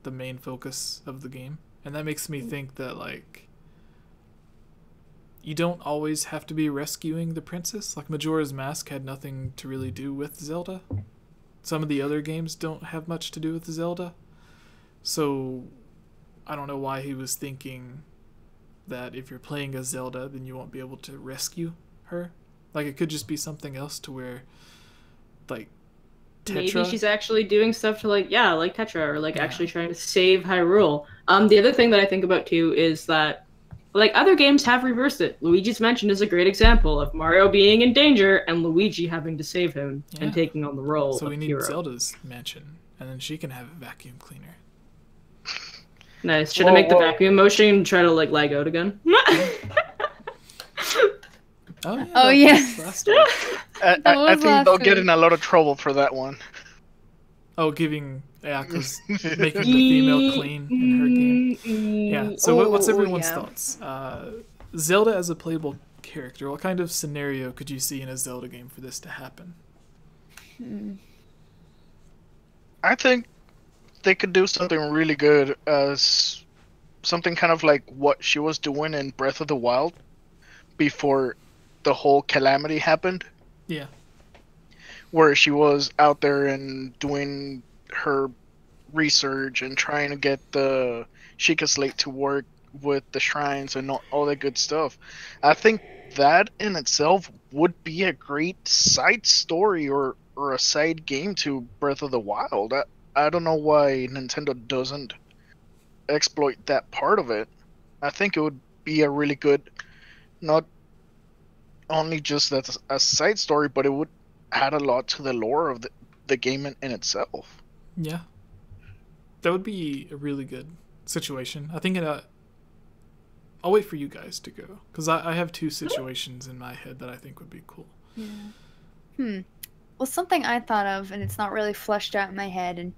the main focus of the game? And that makes me think that like you don't always have to be rescuing the princess. Like Majora's Mask had nothing to really do with Zelda. Some of the other games don't have much to do with Zelda. So I don't know why he was thinking that if you're playing as Zelda, then you won't be able to rescue her. Like it could just be something else to where like Tetra. Maybe she's actually doing stuff to like Tetra, or like actually trying to save Hyrule. The other thing that I think about too is that like other games have reversed it. Luigi's Mansion is a great example of Mario being in danger and Luigi having to save him and taking on the role So of we need hero. Zelda's mansion, and then she can have a vacuum cleaner. Nice. Should I make the vacuum motion and try to like lag out again? Oh yeah. Oh, yeah. Last one. I think they'll get in a lot of trouble for that one. Oh, because making the female clean in her game. Yeah. So what's everyone's thoughts? Zelda as a playable character. What kind of scenario could you see in a Zelda game for this to happen? I think they could do something really good as something kind of like what she was doing in Breath of the Wild before the whole calamity happened. Yeah. Where she was out there and doing her research and trying to get the Sheikah Slate to work with the shrines and all that good stuff. I think that in itself would be a great side story or a side game to Breath of the Wild. I don't know why Nintendo doesn't exploit that part of it. I think it would be a really good, not only just as a side story, but it would add a lot to the lore of the game in itself. Yeah. That would be a really good situation. I think I'll wait for you guys to go, because I have two situations in my head that I think would be cool. Yeah. Well, something I thought of, and it's not really fleshed out in my head, and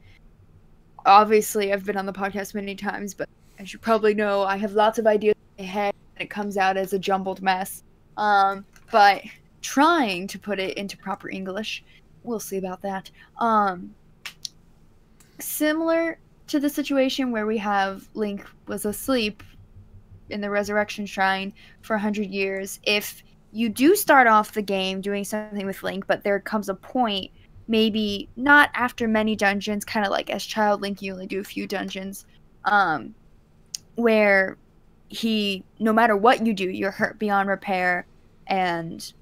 obviously I've been on the podcast many times, but as you probably know, I have lots of ideas in my head, and it comes out as a jumbled mess. But trying to put it into proper English, we'll see about that. Similar to the situation where we have Link was asleep in the Resurrection Shrine for 100 years. If you do start off the game doing something with Link, but there comes a point, maybe not after many dungeons, kind of like as Child Link, you only do a few dungeons, where no matter what you do, you're hurt beyond repair, and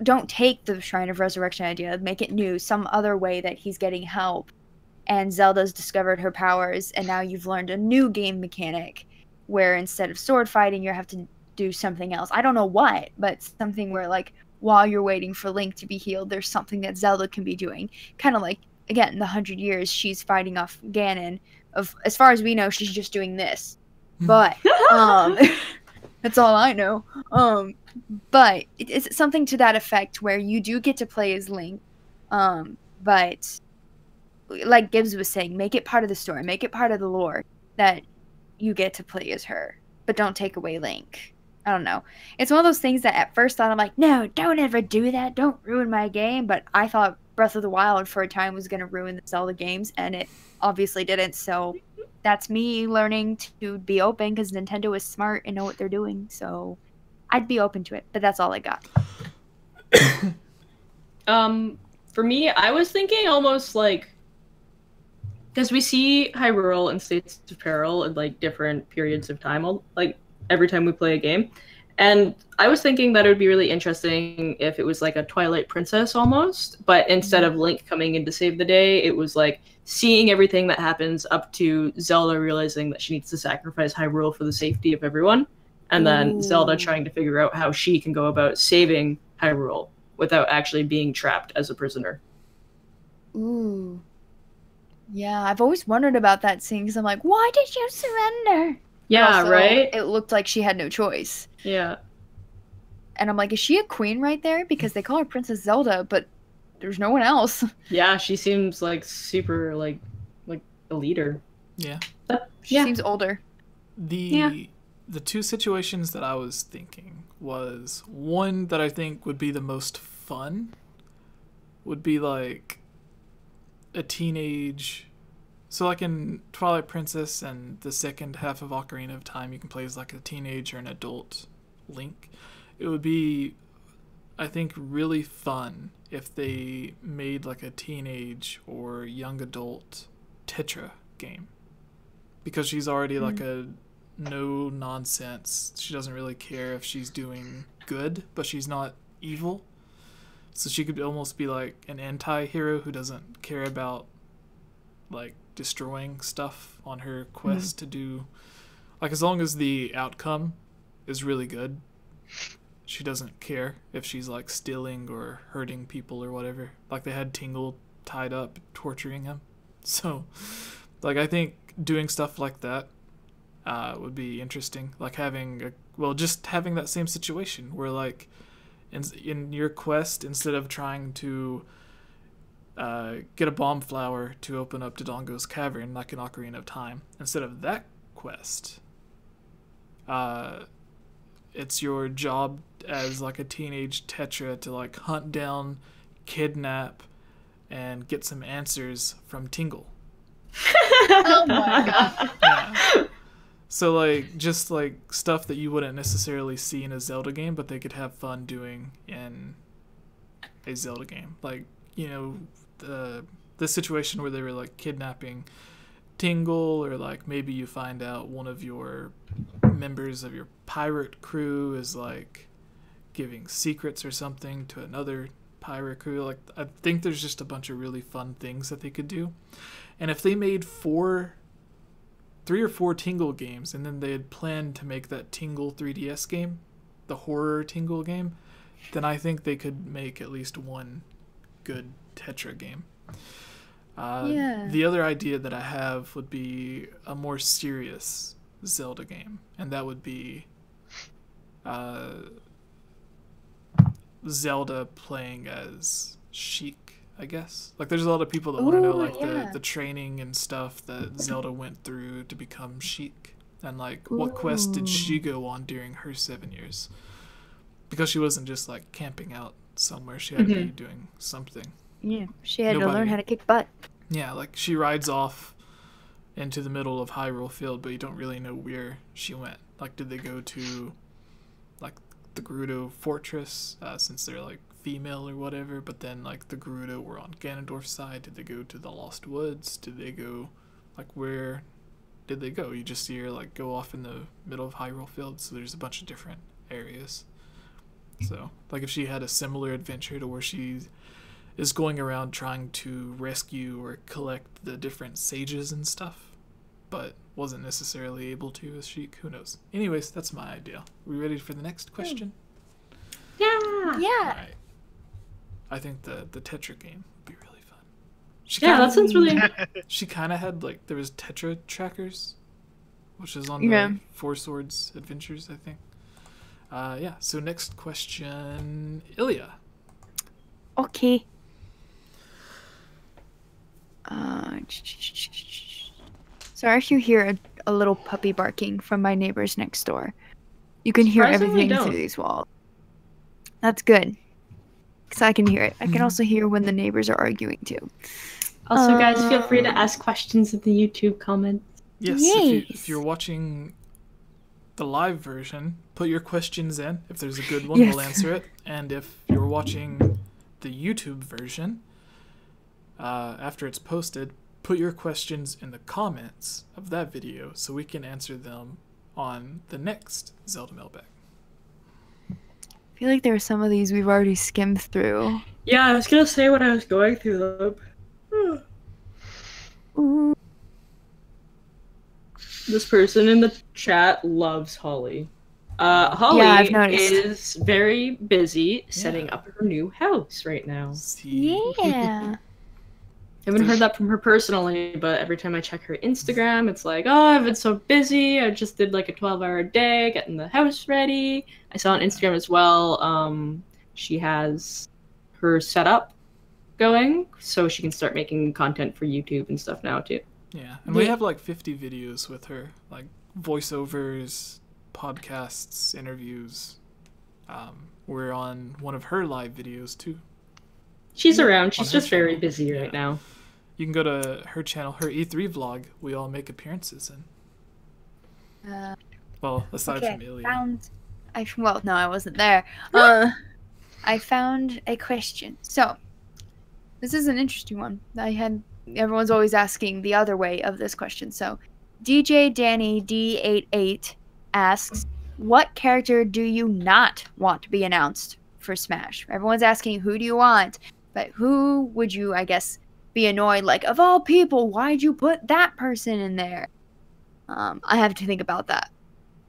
don't take the Shrine of Resurrection idea, make it new, some other way that he's getting help, and Zelda's discovered her powers, and now you've learned a new game mechanic where instead of sword fighting, you have to do something else. I don't know what, but something where, like, while you're waiting for Link to be healed, there's something that Zelda can be doing. Kind of like, again, in the 100 years, she's fighting off Ganon. As far as we know, she's just doing this. But, that's all I know. But it's something to that effect where you do get to play as Link. But, like Gibbs was saying, make it part of the story. Make it part of the lore that you get to play as her. But don't take away Link. I don't know. It's one of those things that at first thought I'm like, no, don't ever do that. Don't ruin my game. But I thought Breath of the Wild for a time was going to ruin the Zelda games, and it obviously didn't. So that's me learning to be open, because Nintendo is smart and know what they're doing. So I'd be open to it. But that's all I got. For me, I was thinking almost like, because we see Hyrule in states of peril in like different periods of time, like every time we play a game. And I was thinking that it would be really interesting if it was like a Twilight Princess almost, but instead of Link coming in to save the day, it was like seeing everything that happens up to Zelda realizing that she needs to sacrifice Hyrule for the safety of everyone. And then Zelda trying to figure out how she can go about saving Hyrule without actually being trapped as a prisoner. Ooh. Yeah, I've always wondered about that scene, because I'm like, why did you surrender? Yeah, Also, right? It looked like she had no choice. Yeah. And I'm like, is she a queen right there? Because they call her Princess Zelda, but there's no one else. Yeah, she seems like super like a leader. Yeah. She seems older. The two situations that I was thinking was, one that I think would be the most fun would be like a teenage, so like in Twilight Princess and the second half of Ocarina of Time, you can play as like a teenage or an adult Link. It would be, I think, really fun if they made like a teenage or young adult Tetra game, because she's already like a no nonsense. She doesn't really care if she's doing good, but she's not evil. So she could almost be like an anti-hero who doesn't care about like destroying stuff on her quest to do, like, as long as the outcome is really good. She doesn't care if she's like stealing or hurting people or whatever. Like they had Tingle tied up, torturing him. So, like I think doing stuff like that would be interesting. Like just having that same situation where like in your quest, instead of trying to get a bomb flower to open up Dodongo's cavern like an Ocarina of Time, instead of that quest, it's your job as like a teenage Tetra to like hunt down, kidnap, and get some answers from Tingle. Oh my god. Yeah. So like just like stuff that you wouldn't necessarily see in a Zelda game, but they could have fun doing in a Zelda game. Like, you know, the situation where they were like kidnapping Tingle, or like maybe you find out one of your members of your pirate crew is like giving secrets or something to another pirate crew. Like I think there's just a bunch of really fun things that they could do. And if they made 3 or 4 Tingle games, and then they had planned to make that Tingle 3DS game, the horror Tingle game, then I think they could make at least one good Tetra game. The other idea that I have would be a more serious Zelda game, and that would be Zelda playing as Sheik, I guess. Like there's a lot of people that want to know like the training and stuff that Zelda went through to become Sheik, and like what quest did she go on during her 7 years, because she wasn't just like camping out somewhere, she had to be doing something. Yeah, she had to learn how to kick butt. Yeah, like she rides off into the middle of Hyrule Field, but you don't really know where she went. Like, did they go to like the Gerudo Fortress, since they're like female or whatever? But then like the Gerudo were on Ganondorf's side. Did they go to the Lost Woods? Did they go like where did they go? You just see her like go off in the middle of Hyrule Field, so there's a bunch of different areas. So like if she had a similar adventure to where she is going around trying to rescue or collect the different sages and stuff, but wasn't necessarily able to as Sheik. Who knows? Anyways, that's my idea. We ready for the next question? Yeah. Alright. I think the Tetra game would be really fun. That sounds really... She kind of had, like, there was Tetra trackers, which is on the Four Swords Adventures, I think. So next question, Ilya. Okay. Sorry if you hear a little puppy barking from my neighbors next door. You can hear everything through these walls. That's good, because I can hear it. I can also hear when the neighbors are arguing too. Also, guys, feel free to ask questions in the YouTube comments. Yes, if you're watching the live version, put your questions in. If there's a good one, we'll answer it. And if you're watching the YouTube version, after it's posted, put your questions in the comments of that video so we can answer them on the next Zelda Mailbag. I feel like there are some of these we've already skimmed through. Yeah, I was gonna say when I was going through them. Ooh. This person in the chat loves Holly. Holly is very busy setting up her new house right now. Yeah. I haven't heard that from her personally, but every time I check her Instagram, it's like, oh, I've been so busy. I just did like a 12-hour day getting the house ready. I saw on Instagram as well, she has her setup going, so she can start making content for YouTube and stuff now too. Yeah, and we have like 50 videos with her, like voiceovers, podcasts, interviews. We're on one of her live videos too. She's around. She's just very busy right now. You can go to her channel, her E3 vlog. We all make appearances in. Well, aside from Ilya. Well, no, I wasn't there. I found a question. So, this is an interesting one. Everyone's always asking the other way of this question. So, DJ Danny D88 asks, what character do you not want to be announced for Smash? Everyone's asking, who do you want? But who would you, I guess, be annoyed? Like, of all people, why'd you put that person in there? I have to think about that.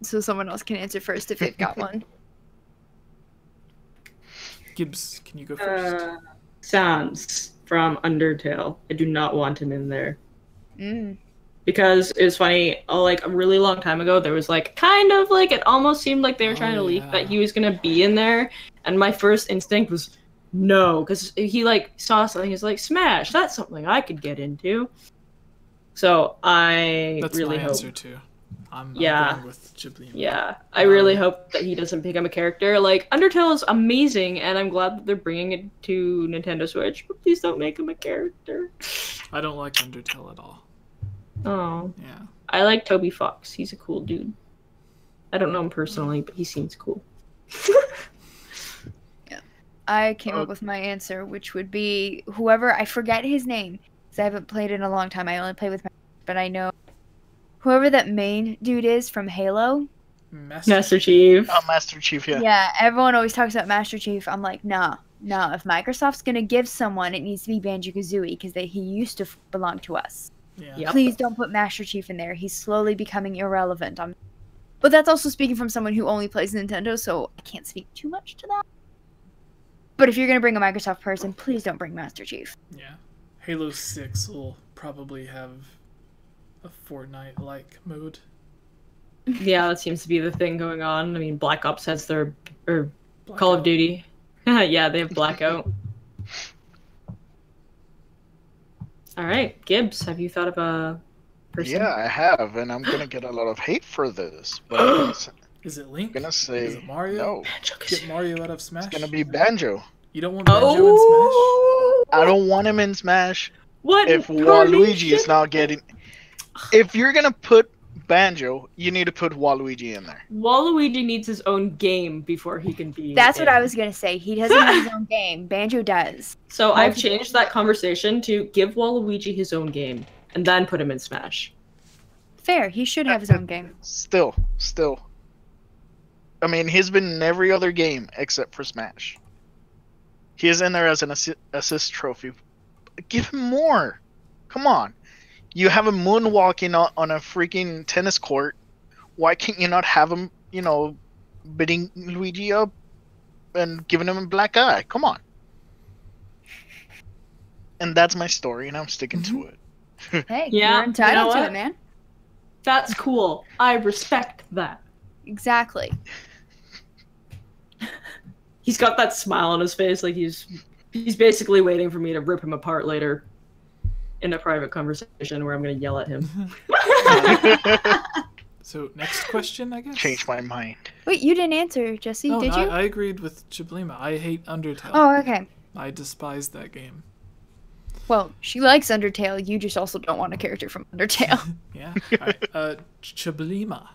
so someone else can answer first if they've got one. Gibbs, can you go first? Sans from Undertale. I do not want him in there. Mm. Because it was funny, like a really long time ago, there was like kind of like it almost seemed like they were trying to leak that he was gonna be in there, and my first instinct was no, because he like saw something, he's like, Smash, that's something I could get into. So That's really my hope. answer too. I'm going with Ghibli. Yeah, I really hope that he doesn't become a character. Like, Undertale is amazing, and I'm glad that they're bringing it to Nintendo Switch, but please don't make him a character. I don't like Undertale at all. Oh. Yeah. I like Toby Fox. He's a cool dude. I don't know him personally, but he seems cool. Yeah. I came up with my answer, which would be whoever, I forget his name, because I haven't played in a long time. I only play with but I know whoever that main dude is from Halo. Master Chief. Oh, Master Chief, yeah. Yeah, everyone always talks about Master Chief. I'm like, nah. If Microsoft's gonna give someone, it needs to be Banjo-Kazooie, because he used to belong to us. Yeah. Yep. Please don't put Master Chief in there. He's slowly becoming irrelevant. But that's also speaking from someone who only plays Nintendo, so I can't speak too much to that. But if you're gonna bring a Microsoft person, please don't bring Master Chief. Yeah. Halo 6 will probably have a Fortnite-like mode. Yeah, that seems to be the thing going on. I mean, Black Ops has their Call Blackout. of Duty. Yeah, they have Blackout. All right, Gibbs, have you thought of a person? Yeah, I have, and I'm gonna get a lot of hate for this, but Is it Link? I'm gonna say Is it Mario? no. Get Mario out of Smash. It's gonna be Banjo. You don't want Banjo in I don't want him in Smash. What? If Waluigi is not getting, if you're gonna put Banjo, you need to put Waluigi in there. Waluigi needs his own game before he can be. That's what I was gonna say. He doesn't have his own game. Banjo does. So I've changed that conversation to give Waluigi his own game and then put him in Smash. Fair. He should have his own game. Still. I mean, he's been in every other game except for Smash. He is in there as an assist trophy. Give him more. Come on. You have him moonwalking on a freaking tennis court. Why can't you not have him, beating Luigi up and giving him a black eye? Come on. And that's my story, and I'm sticking to it. Hey, Yeah, you're entitled you know to what? it, man. That's cool. I respect that. Exactly. He's got that smile on his face, like he's basically waiting for me to rip him apart later in a private conversation where I'm gonna yell at him. So next question, I guess. Change my mind. Wait, you didn't answer, Jesse, No, did you? I agreed with Chiblima. I hate Undertale. Oh, okay. I despise that game. Well, she likes Undertale. You just also don't want a character from Undertale. Yeah. Alright. Chiblima.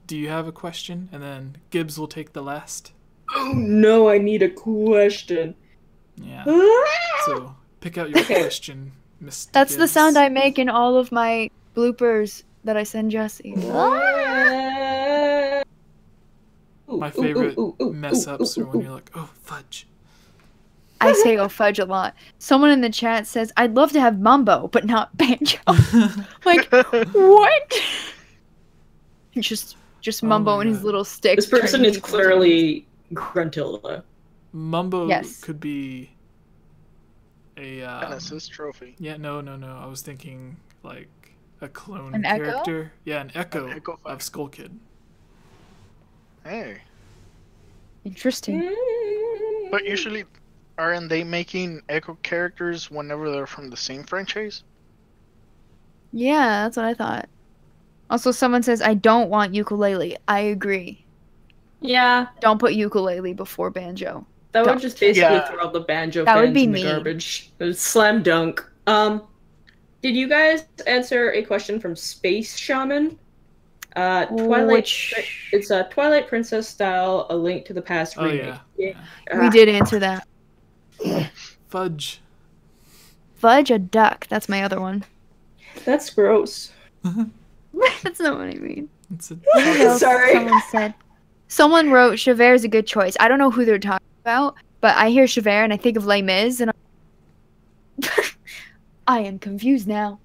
Do you have a question? And then Gibbs will take the last. Oh no, I need a question. Yeah. So pick out your question, Mr. That's the Gibbs. sound I make in all of my bloopers that I send Jesse. My favorite mess ups are when you're like, oh, fudge. I say oh fudge a lot. Someone in the chat says, I'd love to have Mumbo, but not Banjo. Like, what? Just Mumbo my and his God. little sticks. This person trying to is eat clearly Gruntilda. Mumbo Yes. could be a An assist trophy. yeah, no. I was thinking like a clone An Echo? character. Yeah, an echo Echo of Fighter. Skull Kid. Hey. Interesting. But usually, aren't they making Echo characters whenever they're from the same franchise? Yeah, that's what I thought. Also, someone says, I don't want ukulele. I agree. Yeah, Don't put ukulele before banjo. that would just basically Yeah. throw the banjo That would fans be in the mean. garbage. It was slam dunk. Did you guys answer a question from Space Shaman? It's a Twilight Princess style, A Link to the Past Oh remake. yeah. We did answer that. Fudge. Fudge a duck. That's my other one. That's gross. That's not what I mean. It's a What else Sorry. Someone said. Someone wrote Javert is a good choice. I don't know who they're talking about, but I hear Javert and I think of Les Mis, and I am confused now.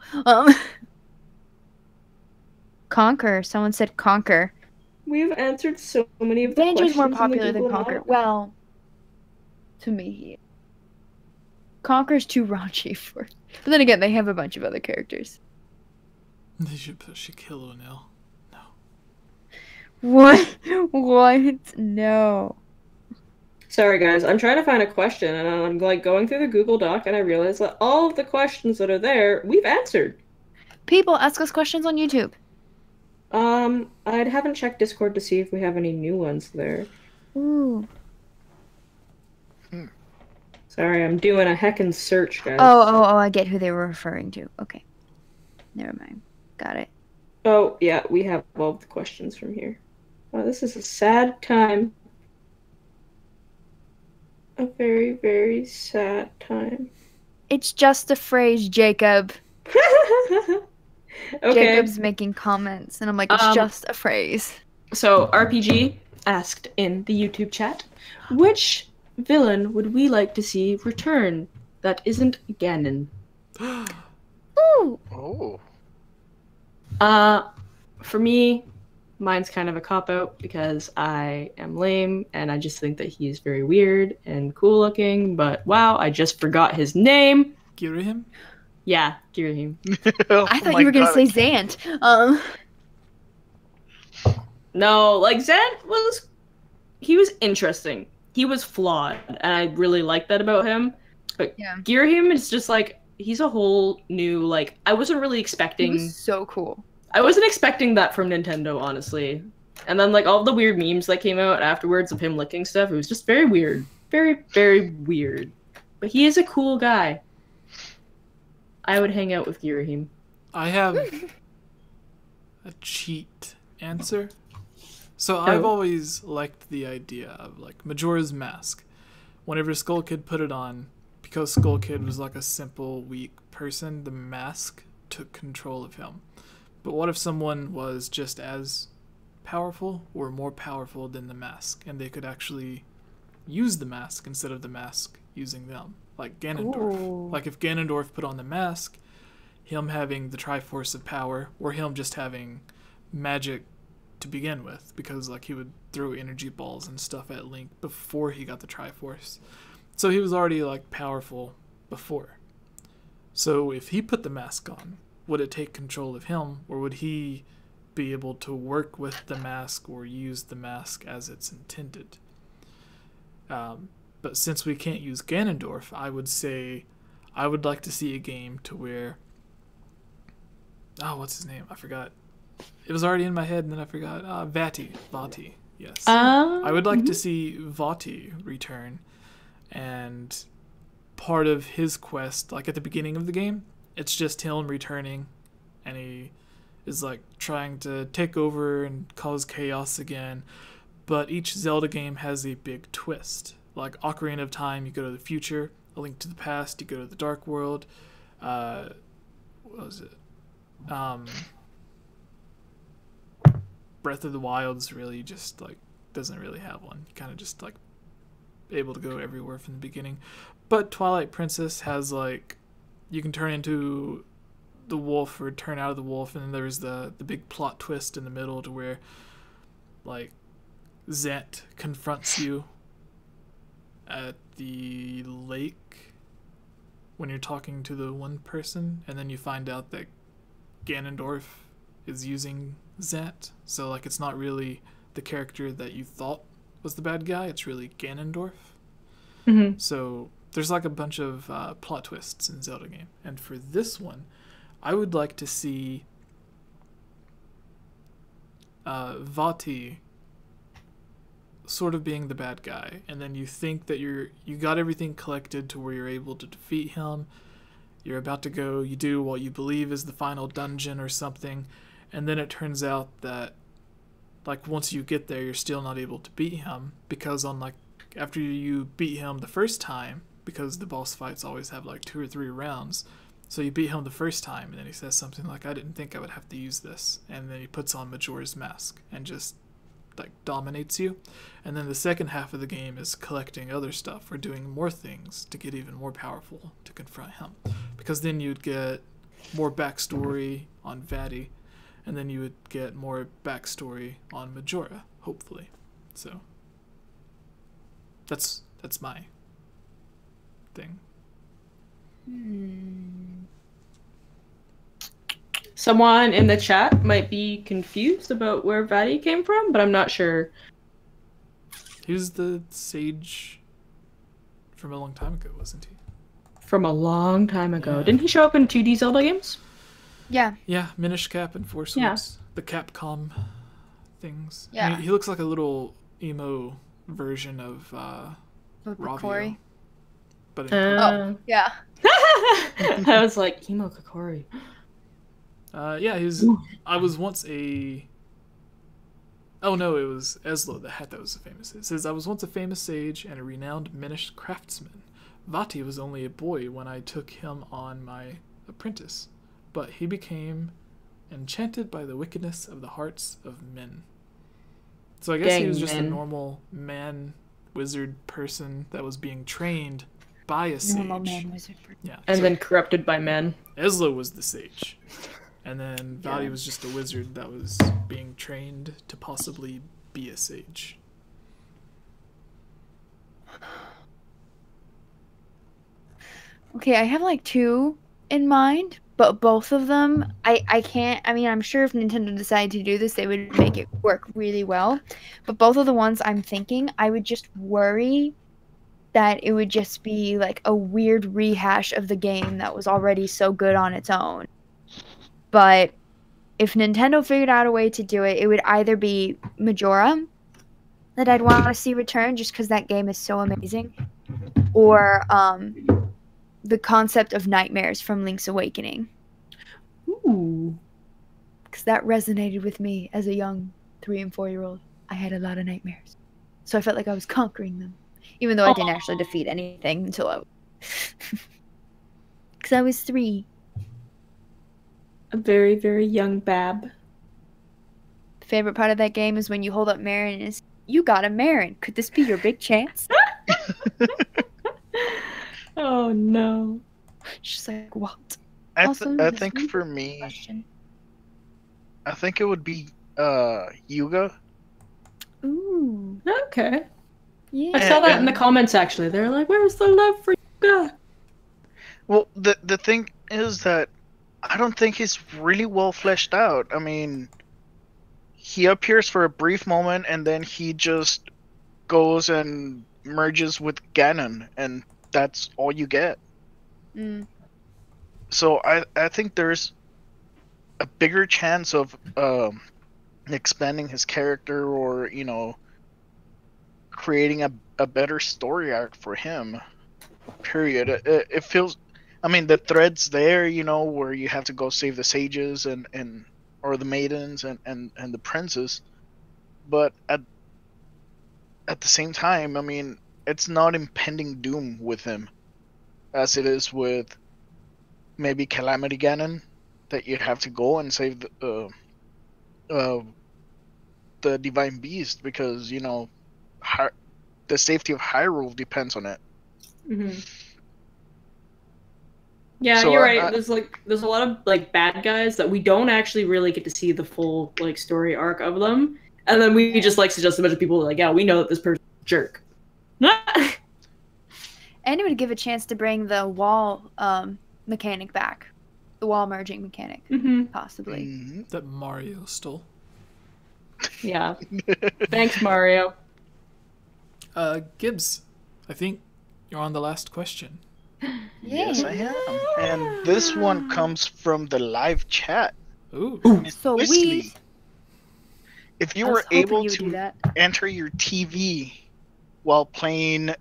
Conquer. Someone said Conquer. We've answered so many of the Banjo's questions. more in the popular than Google Conker. Doc. Well, to me, he is. Conker's too raunchy for. But then again, they have a bunch of other characters. They should put Shaquille O'Neal. No. What? What? No. Sorry guys, I'm trying to find a question and I'm like going through the Google Doc and I realize that all of the questions that are there, we've answered. People, ask us questions on YouTube. I haven't checked Discord to see if we have any new ones there. Ooh. Sorry, I'm doing a heckin' search, guys. Oh, I get who they were referring to. Okay. Never mind. Got it. Oh, yeah, we have all of the questions from here. Wow, this is a sad time. A very, very sad time. It's just a phrase, Jacob. Okay. Jacob's making comments, and I'm like, it's just a phrase. So, RPG asked in the YouTube chat, which villain would we like to see return that isn't Ganon? Ooh. Oh. For me, mine's kind of a cop-out because I am lame and I just think that he's very weird and cool looking, but wow, I just forgot his name. Girahim? Yeah, Girahim. I thought you were gonna say Zant. No, like Zant he was interesting. He was flawed, and I really liked that about him. But Yeah. Girahim is just like, he's a whole new, like, I wasn't really expecting... He was so cool. I wasn't expecting that from Nintendo, honestly. And then, like, all the weird memes that came out afterwards of him licking stuff, it was just very weird. Very, very weird. But he is a cool guy. I would hang out with Girahim. I have a cheat answer. So I've always liked the idea of like Majora's Mask. Whenever Skull Kid put it on, because Skull Kid was like a simple, weak person, the mask took control of him. But what if someone was just as powerful or more powerful than the mask, and they could actually use the mask instead of the mask using them? Like Ganondorf. Ooh. Like if Ganondorf put on the mask, him having the Triforce of Power, or him just having magic to begin with, because like he would throw energy balls and stuff at Link before he got the Triforce. So he was already like powerful before. So if he put the mask on, would it take control of him, or would he be able to work with the mask or use the mask as it's intended? But since we can't use Ganondorf, I would say I would like to see a game to where... Oh, what's his name? I forgot. It was already in my head and then I forgot. Vati, yes. I would like to see Vati return, and part of his quest, like at the beginning of the game, it's just him returning, and he is like trying to take over and cause chaos again. But each Zelda game has a big twist. Like Ocarina of Time, you go to the future. A Link to the Past, you go to the Dark World. What was it? Breath of the Wild is really just like doesn't really have one. You kind of just like able to go everywhere from the beginning. But Twilight Princess has like you can turn into the wolf or turn out of the wolf, and then there's the big plot twist in the middle to where like Zant confronts you at the lake when you're talking to the one person, and then you find out that Ganondorf is using Zant. So like it's not really the character that you thought was the bad guy, it's really Ganondorf. Mm-hmm. So there's like a bunch of plot twists in Zelda game. And for this one, I would like to see Vati sort of being the bad guy, and then you think that you got everything collected to where you're able to defeat him. You're about to go, you do what you believe is the final dungeon or something, and then it turns out that like once you get there you're still not able to beat him, because on like after you beat him the first time, because the boss fights always have like 2 or 3 rounds, so you beat him the first time and then he says something like, I didn't think I would have to use this, and then he puts on Majora's Mask and just like dominates you. And then the second half of the game is collecting other stuff or doing more things to get even more powerful to confront him, because then you'd get more backstory on Vati, and then you would get more backstory on Majora, hopefully. So that's my thing. Someone in the chat might be confused about where Vaati came from, but I'm not sure. He was the sage from a long time ago, wasn't he? From a long time ago. Yeah. Didn't he show up in 2D Zelda games? Yeah. Yeah, Minish Cap and Four Swords. The Capcom things. Yeah. He looks like a little emo version of Ravio. Kokori. But in Oh, yeah. I was like, emo Kokori. yeah, I was once a... Oh no, it was Eslo, the hat that was famous. It says, I was once a famous sage and a renowned Minish craftsman. Vaati was only a boy when I took him on my apprentice, but he became enchanted by the wickedness of the hearts of men. So I guess he was just a normal man, wizard person that was being trained by a sage. Normal man wizard. Yeah. And so then corrupted by men. Eslo was the sage. And then Vaati was just a wizard that was being trained to possibly be a sage. Okay, I have like two in mind, but both of them, I can't, I mean, I'm sure if Nintendo decided to do this, they would make it work really well. But both of the ones I'm thinking, I would just worry that it would just be like a weird rehash of the game that was already so good on its own. But if Nintendo figured out a way to do it, it would either be Majora, that I'd want to see return just because that game is so amazing, or the concept of nightmares from Link's Awakening. Ooh. Because that resonated with me as a young 3 and 4-year-old. I had a lot of nightmares. So I felt like I was conquering them. Even though I didn't actually defeat anything until I was... Because I was 3. A very, very young Bab. The favorite part of that game is when you hold up Marin and it's, you got a Marin. Could this be your big chance? Oh no. She's like, what? I Also, think this for me, question. I think it would be Yuga. Ooh. Okay. Yeah. I saw that in the comments actually. They're like, where's the love for Yuga? Well, the thing is that I don't think he's really well fleshed out. I mean, he appears for a brief moment and then he just goes and merges with Ganon, and that's all you get. Mm. So I think there's a bigger chance of expanding his character, or creating a better story arc for him. Period. It feels, I mean, the thread's there, where you have to go save the sages and or the maidens and the princes, but at the same time, I mean, it's not impending doom with him as it is with maybe Calamity Ganon, that you have to go and save the Divine Beast, because the safety of Hyrule depends on it. Mm-hmm. Yeah, So you're right. There's a lot of bad guys that we don't actually really get to see the full story arc of them, and then we just suggest a bunch of people yeah, we know that this person's a jerk. And it would give a chance to bring the wall mechanic back. The wall merging mechanic, possibly. Mm-hmm. That Mario stole. Yeah. Thanks, Mario. Gibbs, I think you're on the last question. Yes, I am. And this one comes from the live chat. Ooh. So Whistly, if you were able do to that. enter your TV while playing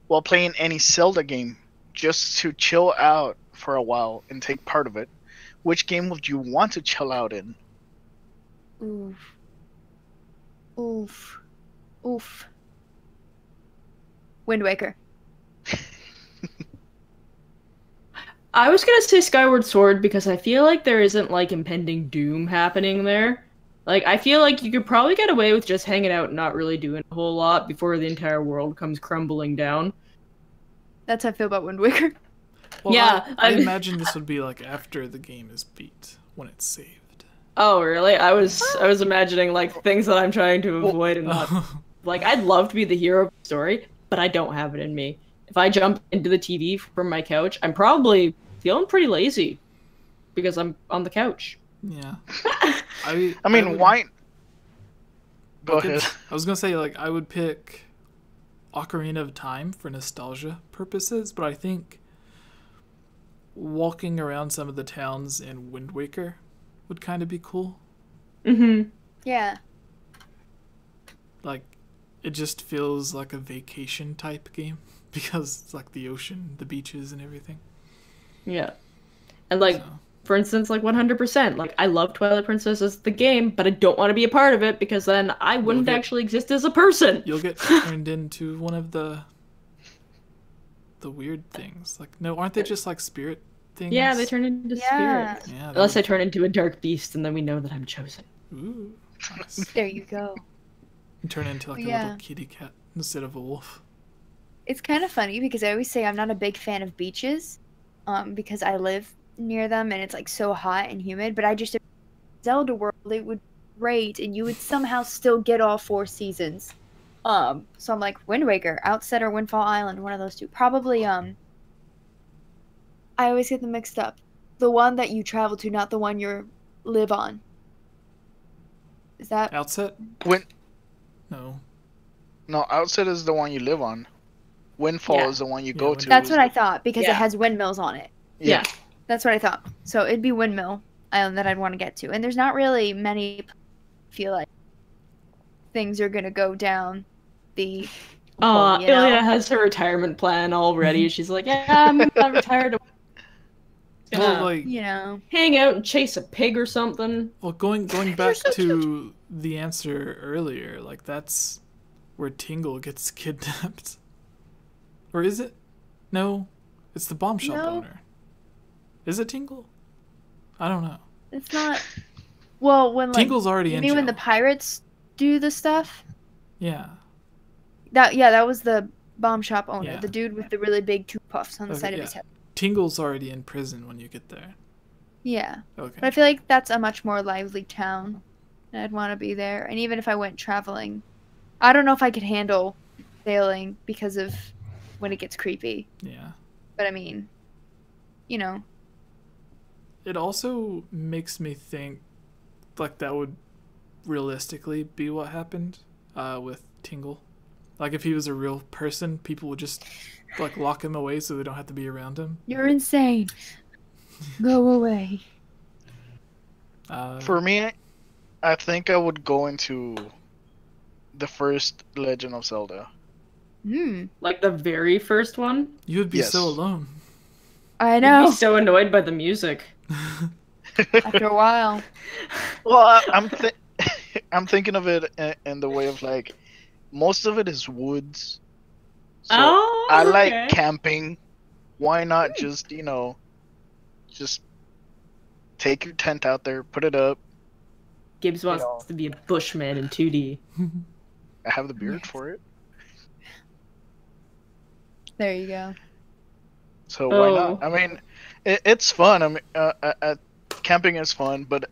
any Zelda game, just to chill out for a while and take part of it, which game would you want to chill out in? Oof. Oof. Oof. Wind Waker. I was gonna say Skyward Sword because I feel like there isn't impending doom happening there. I feel like you could probably get away with just hanging out and not really doing a whole lot before the entire world comes crumbling down. That's how I feel about Wind Waker. Well, Yeah, I imagine this would be after the game is beat, when it's saved. Oh, really? I was imagining like things that I'm trying to avoid and not. Like, I'd love to be the hero of the story, but I don't have it in me. If I jump into the TV from my couch, I'm probably feeling pretty lazy because I'm on the couch. Yeah. I mean, why? Go ahead. I was gonna say, like, I would pick Ocarina of Time for nostalgia purposes, but I think walking around some of the towns in Wind Waker would kind of be cool. Mm-hmm. Yeah. Like, it just feels like a vacation type game because it's like the ocean, the beaches, and everything. Yeah. And like, for instance, like 100%. Like, I love Twilight Princess as the game, but I don't want to be a part of it because then I wouldn't actually exist as a person. You'll get turned into one of the weird things. Like, no, aren't they just like spirit things? Yeah, they turn into spirits. Yeah, Unless I turn into a dark beast, and then we know that I'm chosen. Ooh, nice. There you go. You turn into like a little kitty cat instead of a wolf. It's kind of funny because I always say I'm not a big fan of beaches, because I live near them and it's like so hot and humid. But I just Zelda World, it would be great, and you would somehow still get all 4 seasons. So I'm like Wind Waker, Outset, or Windfall Island, one of those two. Probably I always get them mixed up. The one that you travel to, not the one you live on. Is that Outset? No. No, Outset is the one you live on. Windfall is the one you go to. That's what I thought, because it has windmills on it. Yeah. That's what I thought. So it'd be Windmill Island that I'd want to get to. And there's not really many, feel like, things are going to go down the... Ilya has her retirement plan already. She's like, yeah, I'm not retired. Well, like, you know, hang out and chase a pig or something. Well, going back to the answer earlier, like, that's where Tingle gets kidnapped. Or is it? No, it's the bomb shop owner. Is it Tingle? I don't know. It's not. Well, when like Tingle's already in jail. when the pirates do the stuff? Yeah. That was the bomb shop owner, Yeah. the dude with the really big two puffs on the side of his head. Tingle's already in prison when you get there. Yeah. Okay. But I feel like that's a much more lively town, and I'd want to be there. And even if I went traveling, I don't know if I could handle sailing because of when it gets creepy. Yeah. But I mean, you know. It also makes me think, like, that would realistically be what happened with Tingle. Like, if he was a real person, people would just, like, lock him away so they don't have to be around him. You're insane. Go away. For me, I think I would go into the first Legend of Zelda. Like the very first one? You would be so alone. I know. You'd be so annoyed by the music. After a while. Well, I'm thinking of it in the way of, like, most of it is woods. So I like camping. Why not just, just take your tent out there, put it up. Gibbs wants to be a bushman in 2D. I have the beard for it. There you go. So why not? I mean, it's fun. I mean, camping is fun, but,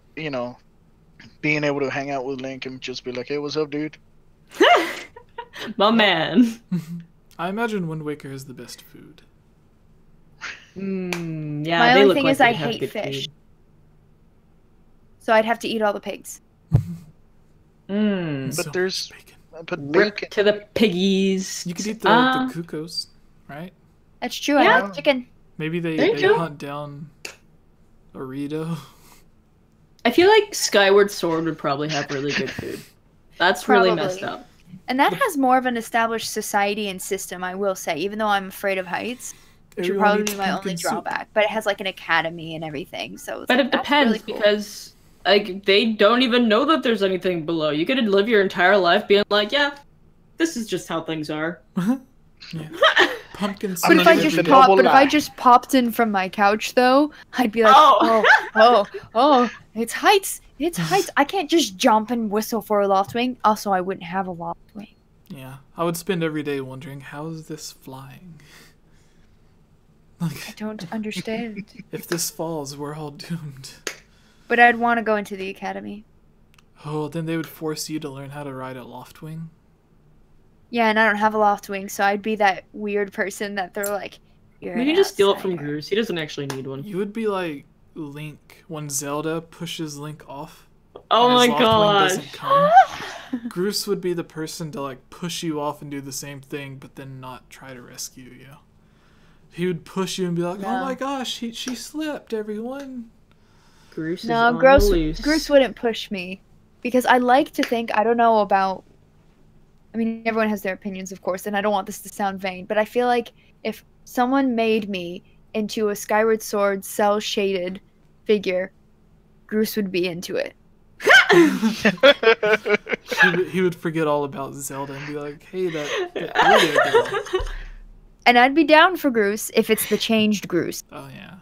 being able to hang out with Link and just be like, hey, what's up, dude? My man. I imagine Wind Waker has the best food. Yeah, My they only look thing like is they I have hate good fish. food. So I'd have to eat all the pigs. But there's... bacon. But Rip bacon. to the piggies. You could eat the cuckoos, right? That's true. I like chicken. Maybe they hunt down Orito. I feel like Skyward Sword would probably have really good food. That's really messed up. And that has more of an established society and system, I will say, even though I'm afraid of heights. Which would probably be my only drawback. But it has like an academy and everything. So But it depends because like they don't even know that there's anything below. You could live your entire life being like, yeah, this is just how things are. Pumpkin But if I just popped in from my couch though, I'd be like, oh, it's heights. It's heights. I can't just jump and whistle for a Loftwing. Also, I wouldn't have a Loftwing. Yeah, I would spend every day wondering, how is this flying? Like, I don't understand. If this falls, we're all doomed. But I'd want to go into the academy. Oh, then they would force you to learn how to ride a Loftwing. Yeah, and I don't have a Loftwing, so I'd be that weird person that they're like, you're You an can just steal it from outsider. Groose. He doesn't actually need one. You would be like Link when Zelda pushes Link off. Oh and my his Loftwing gosh. doesn't come. Groose would be the person to like push you off and do the same thing, but then not try to rescue you. He would push you and be like, No. "Oh my gosh, she slipped, everyone." Groose is No, on the Groose loose. wouldn't push me. Because I like to think, I don't know about... I mean, everyone has their opinions, of course, and I don't want this to sound vain, but I feel like if someone made me into a Skyward Sword cel-shaded figure, Groose would be into it. He would forget all about Zelda and be like, "Hey, that Ilya girl." And I'd be down for Groose if it's the changed Groose. Oh yeah.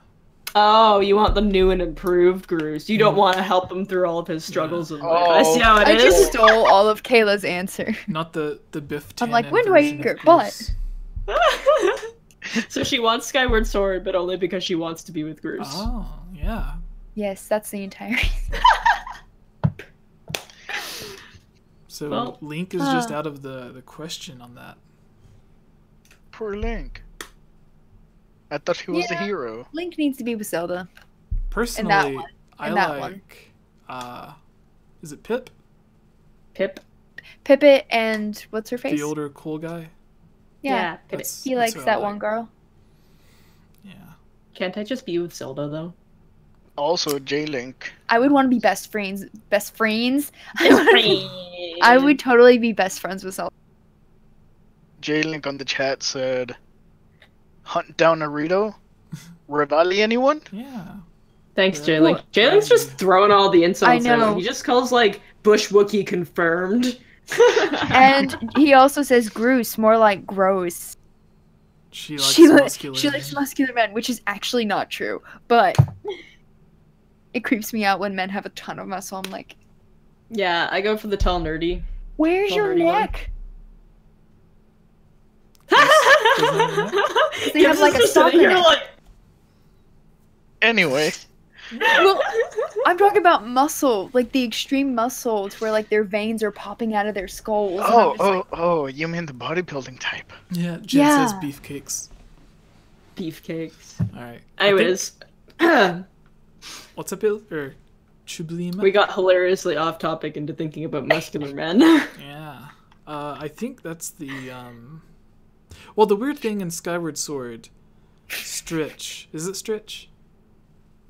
Oh, you want the new and improved Groose. You don't want to help him through all of his struggles in life. I see how it I is. just stole all of Kayla's answer. Not the Biff I'm Tannen like, Wind version of Waker, Groose. So she wants Skyward Sword, but only because she wants to be with Groose. Oh yeah. Yes, that's the entire reason. So Well, Link is just out of the question on that. Poor Link. I thought he was the Yeah. hero. Link needs to be with Zelda. Personally, one. I In that one. like is it Pip? Pip. Pippet and what's her face? The older cool guy? Yeah. Pip. That's- He that's likes who I that one like. girl. Yeah. Can't I just be with Zelda, though? Also, J-Link. I would want to be best friends. Best friends? I would totally be best friends with Zelda. J-Link on the chat said, "Hunt down Naruto? Rivali anyone?" Yeah. Thanks, Yeah. J-Link. Well, J-Link's just throwing all the insults I know. out. He just calls, like, Bush Wookiee confirmed. And he also says Groose, more like gross. She likes She muscular. likes muscular men, which is actually not true. But it creeps me out when men have a ton of muscle. I'm like, Yeah, I go for the tall nerdy. where's Tall your nerdy one. neck? They They have, like, a soccer neck. Anyway, Well, I'm talking about muscle, like the extreme muscles where like their veins are popping out of their skulls. and I'm just like, you mean the bodybuilding type? Yeah, Jen Yeah. says beefcakes. Beefcakes. All right. Anyways, What's up, or Chublima? we got hilariously off topic into thinking about muscular men. Yeah. I think that's the well, the weird thing in Skyward Sword, Stritch. Is it Stritch?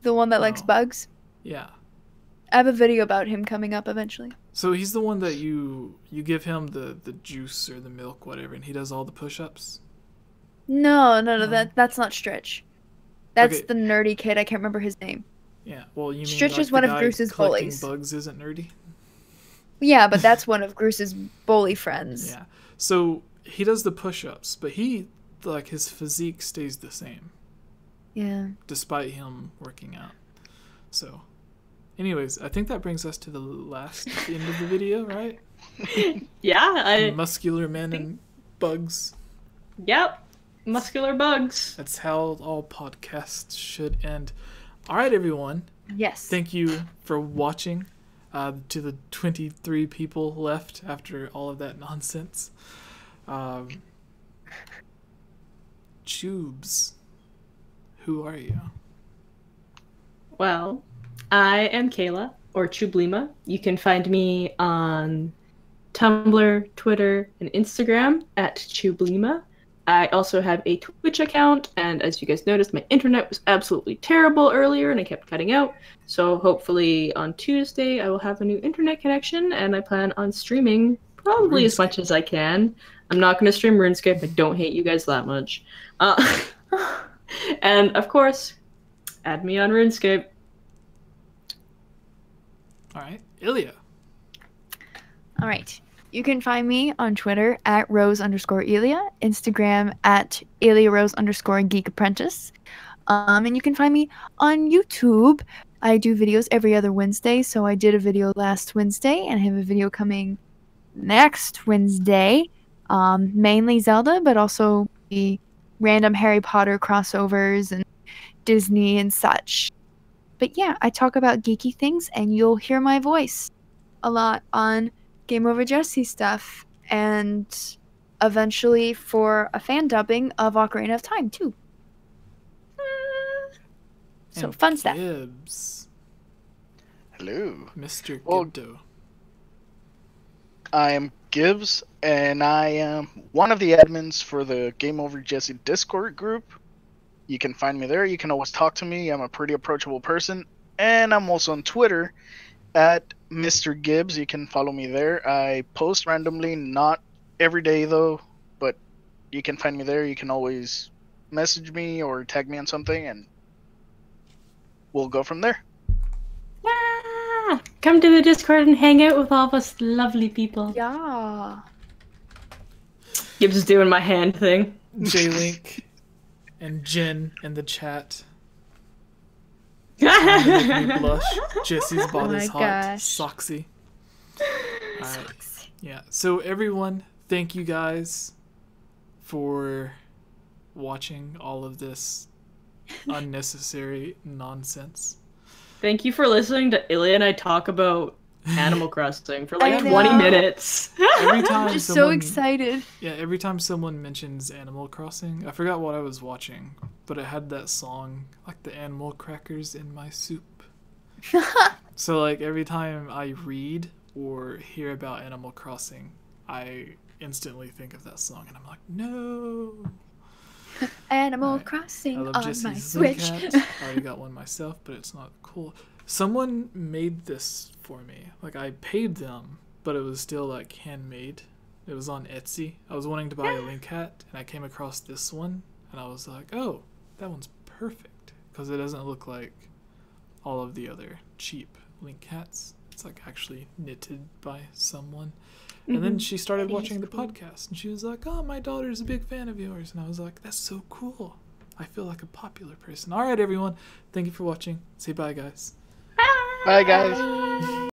the one that likes Oh. bugs. Yeah. I have a video about him coming up eventually. So he's the one that you give him the juice or the milk, whatever, and he does all the push-ups. No, No. that's not Stritch. That's Okay. the nerdy kid. I can't remember his name. Yeah. Well, you mean Stritch like is the one of guy Bruce's collecting bullies. bugs isn't nerdy? Yeah, but that's one of Bruce's bully friends. Yeah. So he does the push-ups, but he like his physique stays the same Yeah. despite him working out. So, anyways, I think that brings us to the last end of the video, right? Yeah, Muscular men and bugs. Yep. Muscular bugs. That's how all podcasts should end. All right, everyone. Yes. Thank you for watching. To the 23 people left after all of that nonsense. Tubes. Who are you? Well, I am Kayla, or Chublima. You can find me on Tumblr, Twitter, and Instagram at Chublima. I also have a Twitch account, and as you guys noticed, my internet was absolutely terrible earlier, and I kept cutting out. So hopefully on Tuesday, I will have a new internet connection, and I plan on streaming probably as much as I can. I'm not going to stream RuneScape. I don't hate you guys that much. And of course, add me on RuneScape. All right, Ilya. All right. You can find me on Twitter at Rose_Elia, Instagram at EliaRose_Geek Apprentice. And you can find me on YouTube. I do videos every other Wednesday, so I did a video last Wednesday, and I have a video coming next Wednesday. Mainly Zelda, but also the random Harry Potter crossovers and Disney and such. But yeah, I talk about geeky things, and you'll hear my voice a lot on Game Over Jesse stuff, and eventually for a fan dubbing of Ocarina of Time too. So And fun stuff. Gibbs. Hello. Mr. Well, Gibdo. I am Gibbs, and I am one of the admins for the Game Over Jesse Discord group. You can find me there. You can always talk to me. I'm a pretty approachable person. And I'm also on Twitter at Mr. Gibbs. You can follow me there. I post randomly, not every day though, but you can find me there. You can always message me or tag me on something, and we'll go from there. Yeah! Come to the Discord and hang out with all of us lovely people. Yeah. Gibbs is doing my hand thing. J-Link and Jen in the chat. Trying to make me blush. Jesse's bot Oh is my hot. gosh. Soxy. Alright. Yeah. So everyone, thank you guys for watching all of this unnecessary nonsense. Thank you for listening to Ilya and I talk about Animal Crossing for like I 20 know. minutes. Every time I'm just so someone, excited. yeah, every time someone mentions Animal Crossing, I forgot what I was watching, but it had that song, like the animal crackers in my soup. So like every time I read or hear about Animal Crossing, I instantly think of that song, and I'm like, no. Animal Alright. Crossing I love on Jesse's my Zing Switch. Cat. I already got one myself, but it's not cool. Someone made this for me. Like, I paid them, but it was still like handmade. It was on Etsy. I was wanting to buy a Link hat, and I came across this one, and I was like, oh, that one's perfect, because it doesn't look like all of the other cheap Link hats. It's like actually knitted by someone. And then she started That is watching the cool. podcast, and she was like, oh, my daughter's a big fan of yours. And I was like, that's so cool. I feel like a popular person. All right, everyone. Thank you for watching. Say bye, guys. Bye, guys.